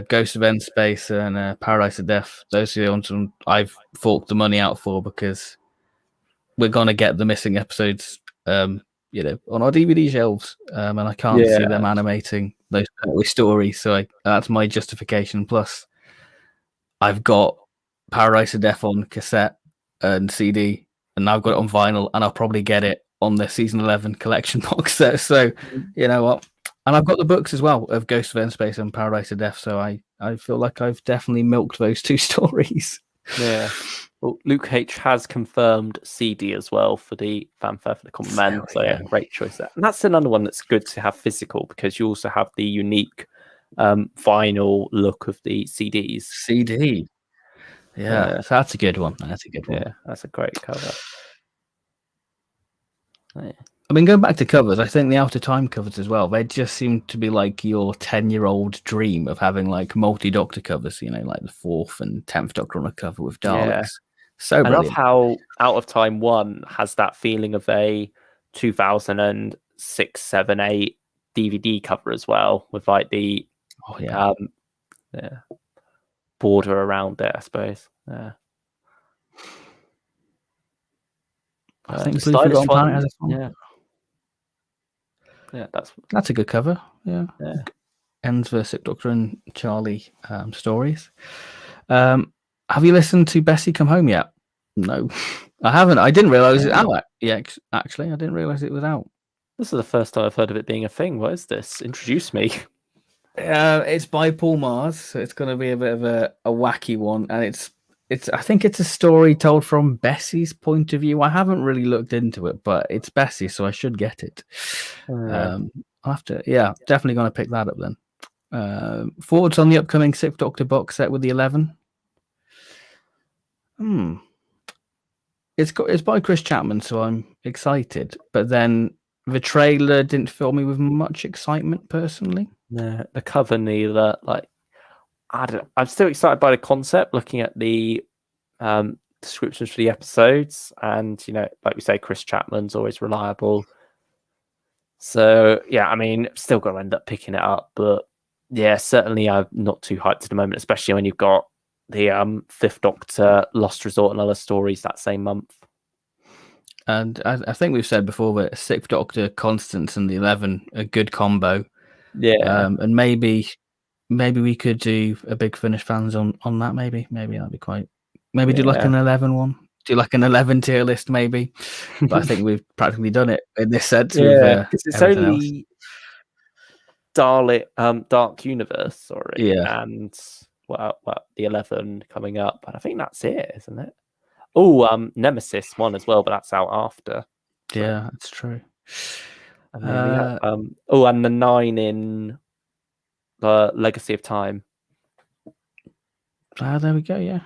Speaker 1: Ghost of End Space and Paradise of Death. Those are the ones I've forked the money out for because we're gonna get the missing episodes, on our DVD shelves, and I can't see them animating those Pertwee stories. So that's my justification. Plus, I've got Paradise of Death on cassette and CD. And I've got it on vinyl, and I'll probably get it on the season 11 collection box set. So, you know what? And I've got the books as well of Ghost of End Space and Paradise of Death. So I feel like I've definitely milked those two stories.
Speaker 2: Yeah. Well, Luke H has confirmed CD as well for the Fanfare for the Common Men. So great choice there. And that's another one that's good to have physical because you also have the unique vinyl look of the CDs.
Speaker 1: CD. Yeah, so that's a good one.
Speaker 2: Yeah, that's a great cover.
Speaker 1: I mean, going back to covers, I think the Out of Time covers as well, they just seem to be like your 10-year-old dream of having like multi-Doctor covers, like the 4th and 10th Doctor on a cover with Daleks.
Speaker 2: Yeah.
Speaker 1: So
Speaker 2: I love
Speaker 1: brilliant.
Speaker 2: how Out of Time 1 has that feeling of a 2006, 7, 8 DVD cover as well, with like the border around it, I suppose. Yeah.
Speaker 1: I think
Speaker 2: the
Speaker 1: Blue
Speaker 2: stylish
Speaker 1: Forgotten Planet
Speaker 2: one,
Speaker 1: has a font.
Speaker 2: yeah,
Speaker 1: That's a good cover. Yeah. Ends the 6th Doctor and Charlie stories. Have you listened to Bessie Come Home yet? No, I haven't. I didn't realize it was out yet. Actually, I didn't realize it was out.
Speaker 2: This is the first time I've heard of it being a thing. What is this? Introduce me.
Speaker 1: It's by Paul Mars, so it's going to be a bit of a wacky one, and it's. I think it's a story told from Bessie's point of view. I haven't really looked into it, but it's Bessie, so I should get it. I'll have to. Yeah, definitely going to pick that up then. Thoughts on the upcoming 6th Doctor box set with the 11? It's by Chris Chapman, so I'm excited. But then the trailer didn't fill me with much excitement personally.
Speaker 2: No, the cover neither. Like, I'm still excited by the concept. Looking at the descriptions for the episodes, and like we say, Chris Chapman's always reliable. So yeah, I mean, still got to end up picking it up, but yeah, certainly I'm not too hyped at the moment, especially when you've got the 5th Doctor, Lost Resort, and other stories that same month.
Speaker 1: And I think we've said before that 6th Doctor, Constance, and the 11 a good combo.
Speaker 2: Yeah,
Speaker 1: and maybe we could do a Big Finish fans on that. Maybe that'd be quite. Maybe do like an 11 one. Do like an 11 tier list, maybe. But I think we've practically done it in this sense.
Speaker 2: Yeah, because it's
Speaker 1: only
Speaker 2: Dark Universe, sorry.
Speaker 1: Yeah.
Speaker 2: And well, the 11 coming up, and I think that's it, isn't it? Oh, Nemesis one as well, but that's out after.
Speaker 1: So. Yeah, that's true.
Speaker 2: And then we have and the 9 in the Legacy of Time.
Speaker 1: There we go. Yeah.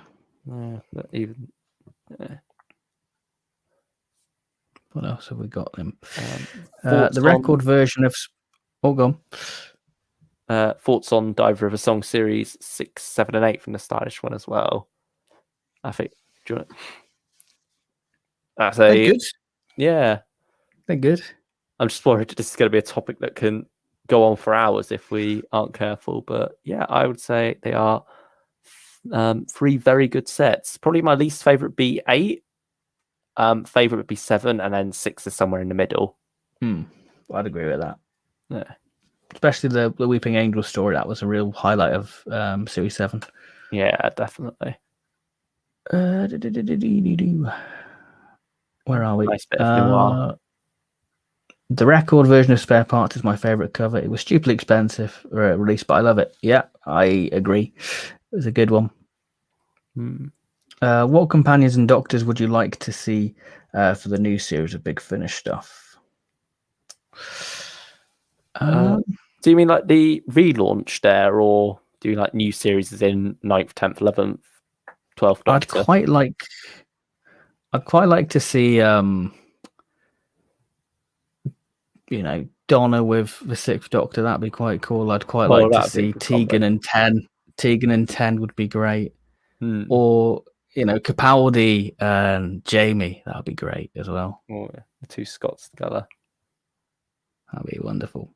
Speaker 1: What else have we got then? The record version of. Oh, go
Speaker 2: on. Thoughts on Dive River Song Series 6, 7, and 8 from the stylish one as well. I think. Do you want?
Speaker 1: They're good.
Speaker 2: Yeah,
Speaker 1: they're good.
Speaker 2: I'm just worried this is going to be a topic that can go on for hours if we aren't careful. But yeah, I would say they are 3 very good sets. Probably my least favorite be 8. Favorite would be 7, and then 6 is somewhere in the middle.
Speaker 1: I'd agree with that.
Speaker 2: Yeah,
Speaker 1: especially the Weeping Angel story. That was a real highlight of Series 7.
Speaker 2: Yeah, definitely.
Speaker 1: Where are we?
Speaker 2: Nice bit of noir.
Speaker 1: The record version of Spare Parts is my favorite cover. It was stupidly expensive release, but I love it. Yeah, I agree. It was a good one. What companions and doctors would you like to see for the new series of Big Finish stuff?
Speaker 2: Do you mean like the relaunch there, or do you like new series in 9th, 10th, 11th, 12th Doctor?
Speaker 1: I'd quite like to see Donna with the 6th Doctor. That'd be quite cool. I'd quite like to see Tegan and 10. Tegan and 10 would be great. Or Capaldi and Jamie. That'd be great as well.
Speaker 2: Oh, yeah. The 2 Scots together.
Speaker 1: That'd be wonderful.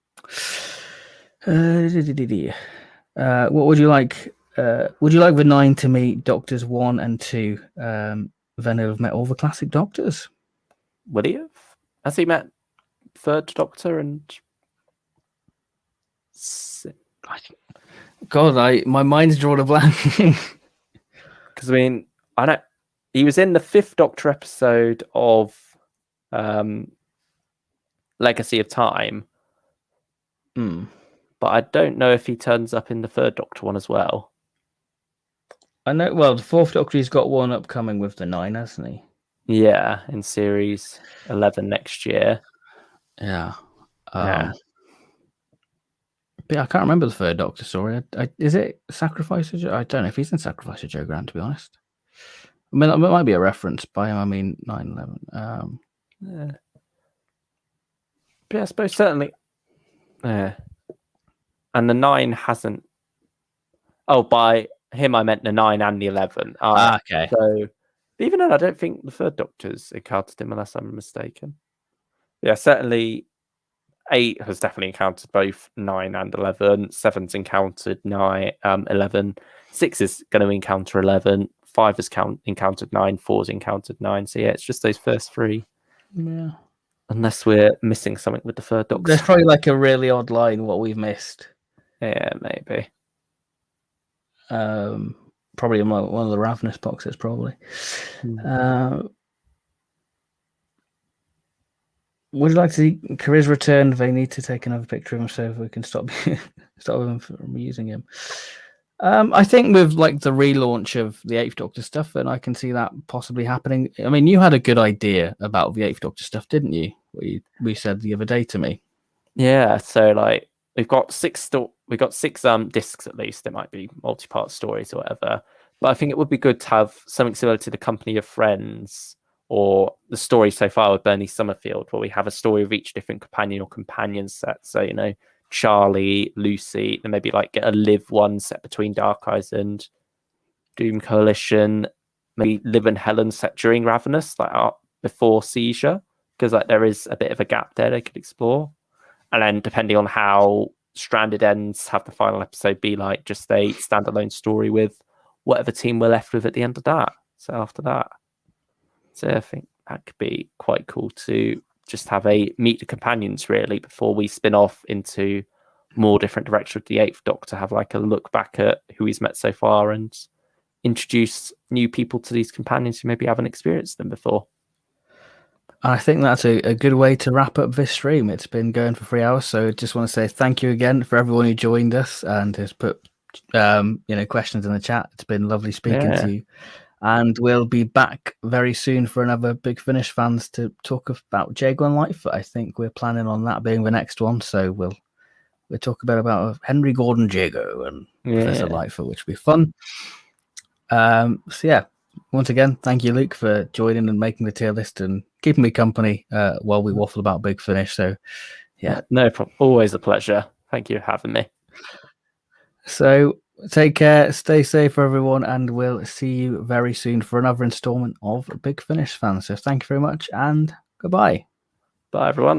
Speaker 1: What would you like? Would you like the 9 to meet Doctors 1 and 2? Then he'll have met all the classic Doctors.
Speaker 2: Would he have? Has he met 3rd Doctor and?
Speaker 1: God, my mind's drawn a blank.
Speaker 2: Because I mean, I know he was in the 5th Doctor episode of Legacy of Time. But I don't know if he turns up in the 3rd Doctor one as well.
Speaker 1: I know. Well, the 4th Doctor, he's got one upcoming with the 9, hasn't he?
Speaker 2: Yeah, in Series 11 next year.
Speaker 1: Yeah. But I can't remember the 3rd Doctor story. Is it Sacrifice of Joe? I don't know if he's in Sacrifice of Joe Grant, to be honest. I mean, it might be a reference by him. I mean, 9/11.
Speaker 2: But yeah, I suppose certainly. And the 9 hasn't. Oh, by him I meant the 9 and the 11.
Speaker 1: Okay.
Speaker 2: So even then, I don't think the third Doctor's encountered him, unless I'm mistaken. Yeah, certainly 8 has definitely encountered both 9 and 11. 7's encountered 11. 6 is going to encounter 11. 5 has encountered 9. 4's encountered 9. So yeah, it's just those first 3.
Speaker 1: Yeah.
Speaker 2: Unless we're missing something with the third Doctor.
Speaker 1: There's probably like a really odd line what we've missed.
Speaker 2: Yeah, maybe.
Speaker 1: Probably in one of the Ravenous boxes, probably. Would you like to see Career's return? They need to take another picture of him so we can stop him from using him. I think with like the relaunch of the Eighth Doctor stuff, and I can see that possibly happening. I mean, you had a good idea about the Eighth Doctor stuff, didn't you? We said the other day to me.
Speaker 2: Yeah, so like we've got 6 discs at least. There might be multi-part stories or whatever, but I think it would be good to have something similar to the Company of Friends or the story so far with Bernie Summerfield, where we have a story of each different companion or companion set. So Charlie, Lucy, then maybe like get a Liv one set between Dark Eyes and Doom Coalition, maybe Liv and Helen set during Ravenous, like before Seizure, because like there is a bit of a gap there they could explore. And then depending on how Stranded ends, have the final episode be like just a standalone story with whatever team we're left with at the end of that. So after that. So I think that could be quite cool to just have a meet the companions really before we spin off into more different direction with the Eighth Doctor, have like a look back at who he's met so far and introduce new people to these companions who maybe haven't experienced them before.
Speaker 1: I think that's a good way to wrap up this stream. It's been going for 3 hours, so just want to say thank you again for everyone who joined us and has put questions in the chat. It's been lovely speaking to you. And we'll be back very soon for another Big Finish fans to talk about Jago and Lightfoot. I think we're planning on that being the next one. So we'll talk about Henry Gordon Jago and Professor Lightfoot, which will be fun. So yeah, once again, thank you, Luke, for joining and making the tier list and keeping me company while we waffle about Big Finish. So yeah,
Speaker 2: no problem. Always a pleasure. Thank you for having me.
Speaker 1: So take care, stay safe, everyone, and we'll see you very soon for another installment of Big Finish fans. So thank you very much and goodbye.
Speaker 2: Bye, everyone.